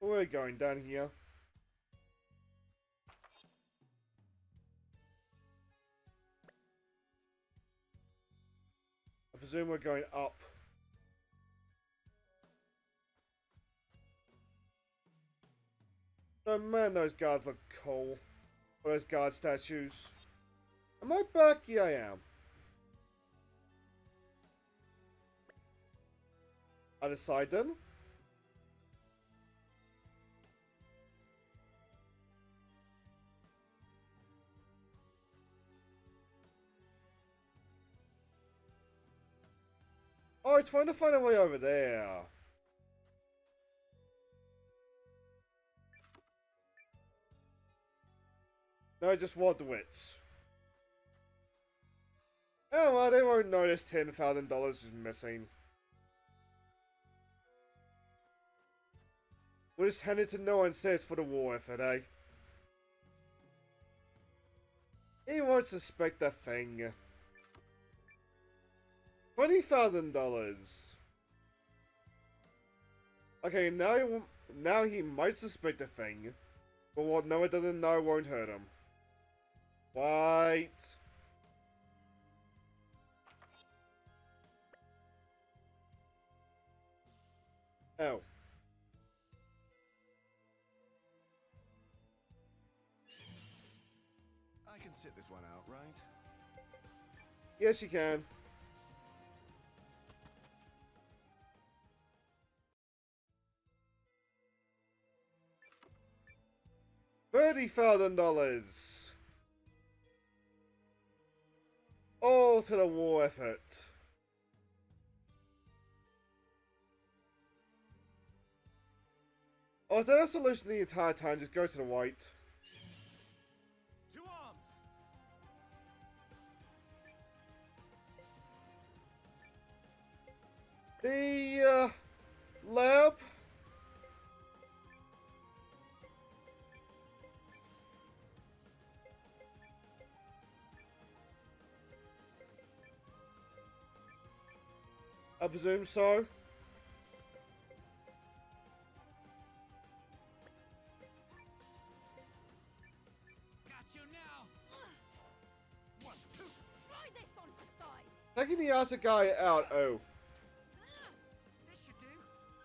We're going down here. I presume we're going up. Oh man, those guards look cool. Those guard statues. Am I back? Yeah, I am. Other side then? Oh, it's trying to find a way over there. No, just Wodwits. Oh well, they won't notice $10,000 is missing. We'll just hand it to no one says for the war effort, eh? He won't suspect a thing. $20,000. Okay, now he might suspect a thing, but what no one doesn't know won't hurt him. Right. Oh. I can sit this one out, right? Yes, you can. $30,000. All to the war effort. Oh, is there a solution the entire time? Just go to the white. To arms! The lab. I presume so. Got you now. 1, 2. Fly this onto size! Taking the other guy out. Oh. This should do.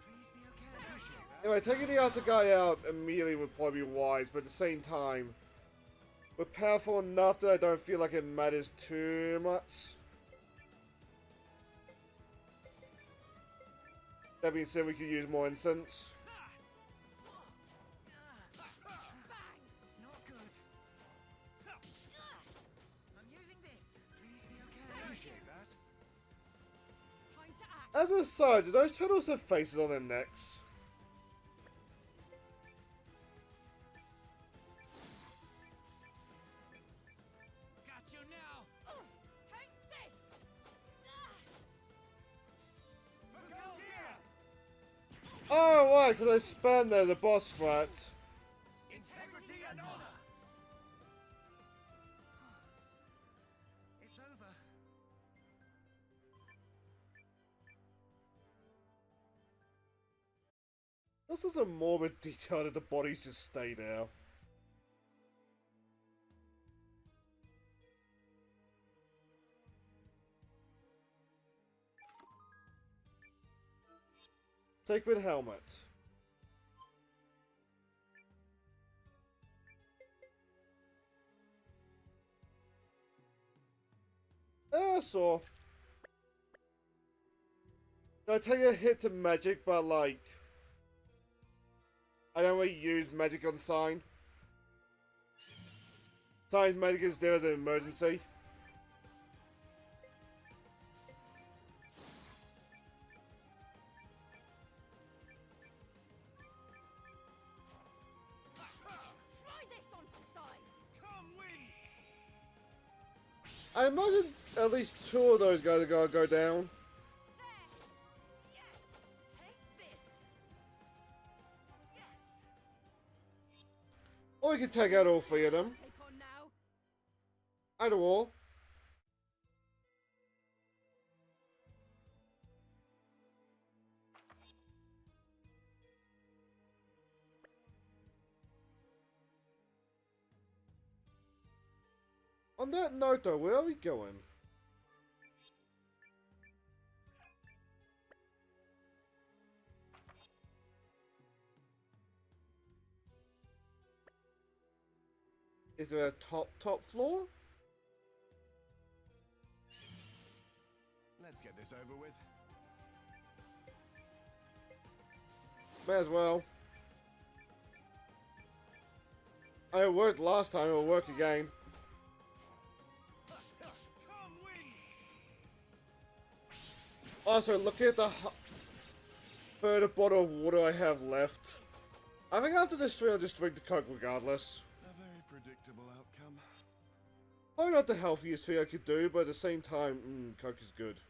Please be okay. Anyway, taking the other guy out immediately would probably be wise, but at the same time, we're powerful enough that I don't feel like it matters too much. That being said, we could use more incense. Not good. I'm using this. Please be okay. Appreciate that. Time to act! As an aside, do those turtles have faces on their necks? Got you now. Take this! Oh, right, because I spam there, the boss strat. Integrity and honor! It's over. This is a morbid detail that the bodies just stay there. Sacred helmet. So I take a hit to magic, but like I don't really use magic on sign. Sign's magic is there as an emergency. Fly this onto size! Come win! I imagine at least 2 of those guys are gonna go down. Yes. Take this. Yes. Or we can take out all 3 of them. Take on now! Either or. On that note though, where are we going? Is there a top floor? Let's get this over with. May as well. It worked last time, it'll work again. Come win! Also, look at the third bottle of water I have left. I think after this 3 I'll just drink the Coke regardless. A very predictable outcome. Probably not the healthiest thing I could do, but at the same time, Coke is good.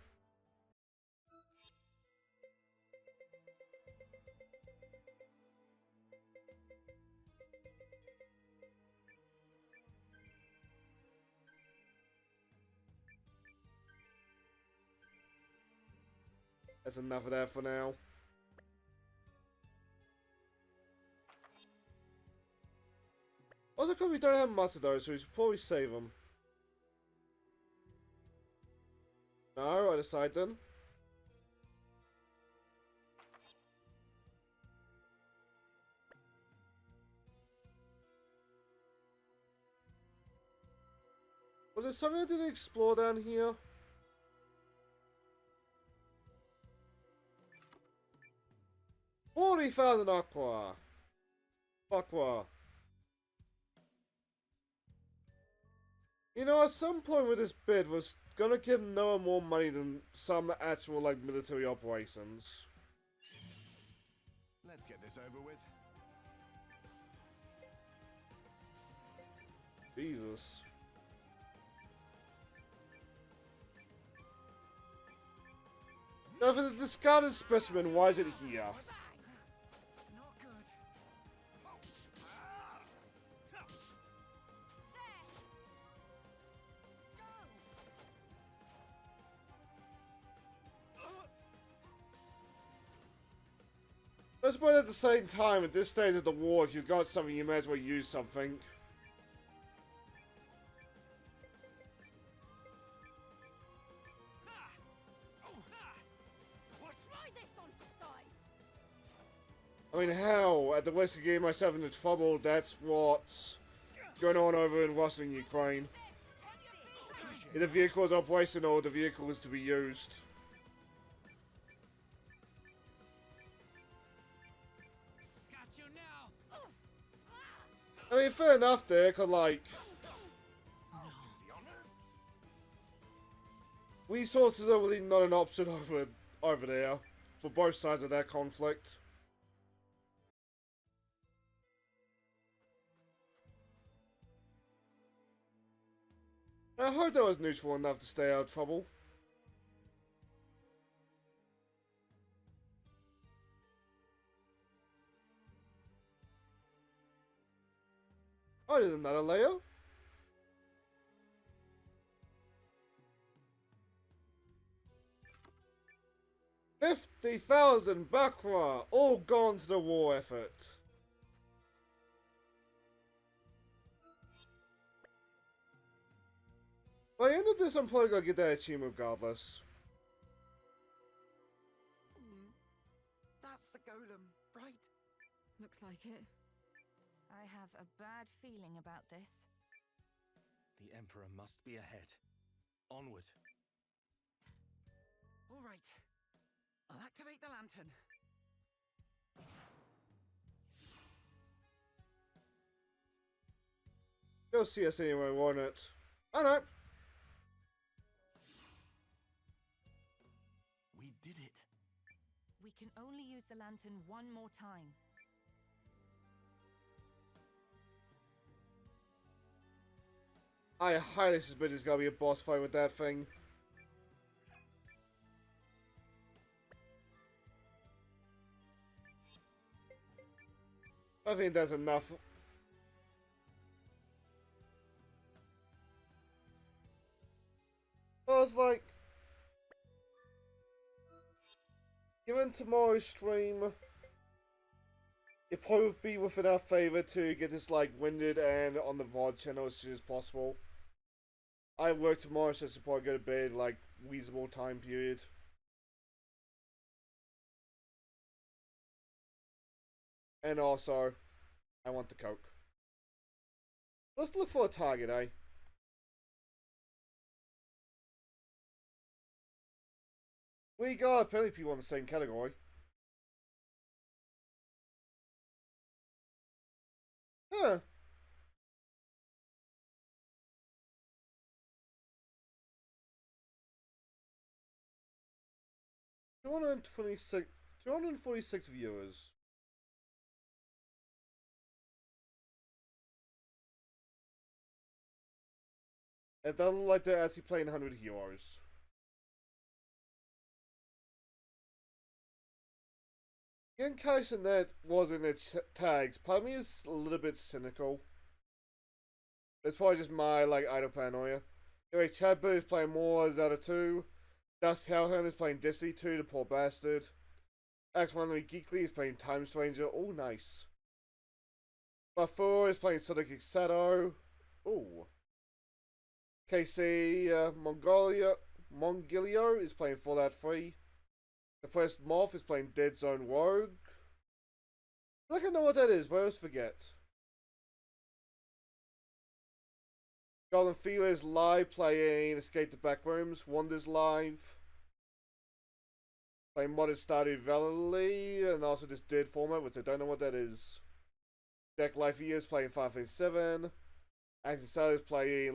That's enough of that for now. Also, because we don't have much of those, so we should probably save them. No, I decide then. Well, there's something I didn't explore down here. $40,000 aqua. You know, at some point with this bid, we're gonna give Noah more money than some actual, like, military operations. Let's get this over with. Jesus. Now, for the discarded specimen, why is it here? Not good. I suppose at the same time, at this stage of the war, if you've got something, you may as well use something. I mean, hell, at the risk of getting myself into trouble, that's what's going on over in Western Ukraine. If the vehicle is operational, the vehicle is to be used. I mean, fair enough there, cause like, resources are really not an option over there for both sides of that conflict. I hope that was neutral enough to stay out of trouble. Oh, there's another layer. $50,000 Bakra, all gone to the war effort. By the end of this, I'm probably gonna get that achievement regardless. That's the golem, right? Looks like it. I have a bad feeling about this. The Emperor must be ahead. Onward. All right. I'll activate the lantern. You'll see us anyway, won't it? I know. We did it. We can only use the lantern one more time. I highly suspect there's gonna be a boss fight with that thing. I think that's enough. I was like, given tomorrow's stream, it probably would be within our favor to get this like winded and on the VOD channel as soon as possible. I work tomorrow, so I should probably go to bed like reasonable time period. And also, I want the Coke. Let's look for a target, eh? We got apparently people in the same category. Huh. Two hundred and 46 viewers. It doesn't look like they're actually playing 100 heroes. In case that wasn't its tags, part of me is a little bit cynical. It's probably just my like idle paranoia. Anyway, Chadbird is playing more Zelda 2. Dust Hellhound is playing Destiny 2, the poor bastard. X1 Geekly is playing Time Stranger, oh nice. Buffalo is playing Sonic Xato, ooh. KC Mongilio is playing Fallout 3. The first Moth is playing Dead Zone Rogue. I think I know what that is, but I always forget. Golden Fever is live playing Escape the Backrooms. Wander's live. Playing modded Stardew Valley and also this Dead format, which I don't know what that is. Deck Life is playing Final Fantasy 7. Action Star is playing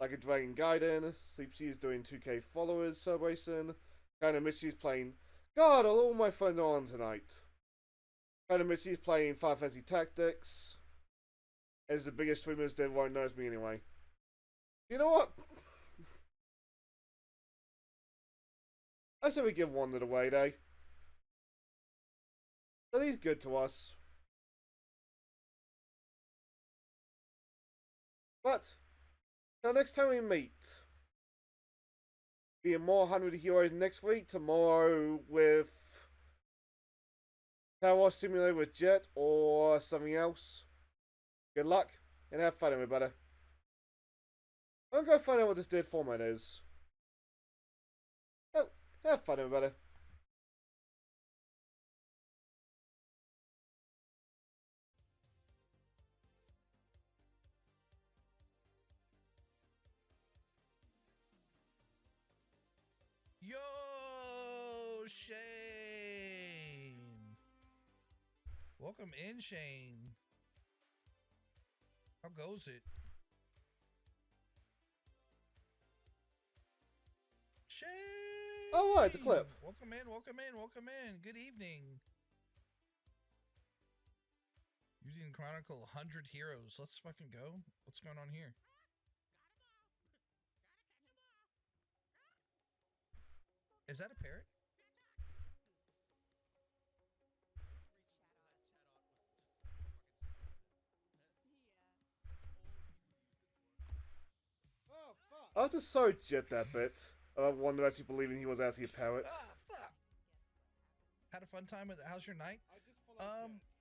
Like a Dragon Gaiden, Sleepsy is doing 2K followers celebration. Kinda Missy's playing. God, all my friends are on tonight. Kinda Missy's playing Final Fantasy Tactics. As the biggest streamers, that everyone knows me anyway. You know what? I say we give one of it away, day. But he's good to us. But, till next time we meet, be more 100 Heroes next week, tomorrow with Power Simulator with Jet or something else. Good luck, and have fun, everybody. I'm going to find out what this dead format is. Oh, have fun, everybody. Yo, Shane. Welcome in, Shane. How goes it? Shane! Oh, right, the clip. Welcome in, welcome in, welcome in. Good evening. Eiyuden Chronicle 100 Heroes. Let's fucking go. What's going on here? Is that a parrot? I was just so Jet that bit. I wonder actually believing he was actually a parrot. Ah, fuck. Had a fun time with it. How's your night?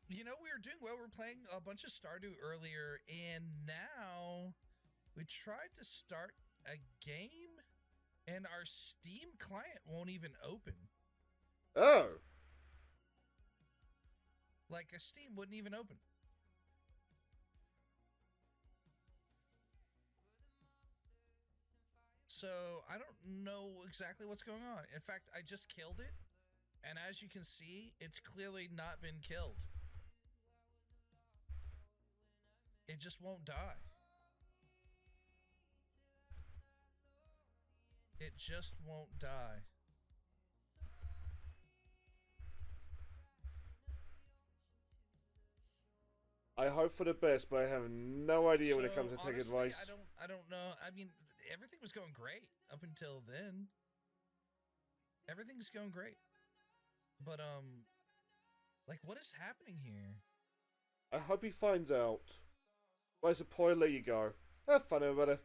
You know, we were doing well. We were playing a bunch of Stardew earlier, and now we tried to start a game, and our Steam client won't even open. Oh. Like, a Steam wouldn't even open. So, I don't know exactly what's going on. In fact, I just killed it, and as you can see, it's clearly not been killed. It just won't die. It just won't die. I hope for the best, but I have no idea when it comes to honestly, take advice. I don't know. I mean, everything was going great up until then. Everything's going great. But like, what is happening here? I hope he finds out. Where's the point? Let you go. Have fun, everybody.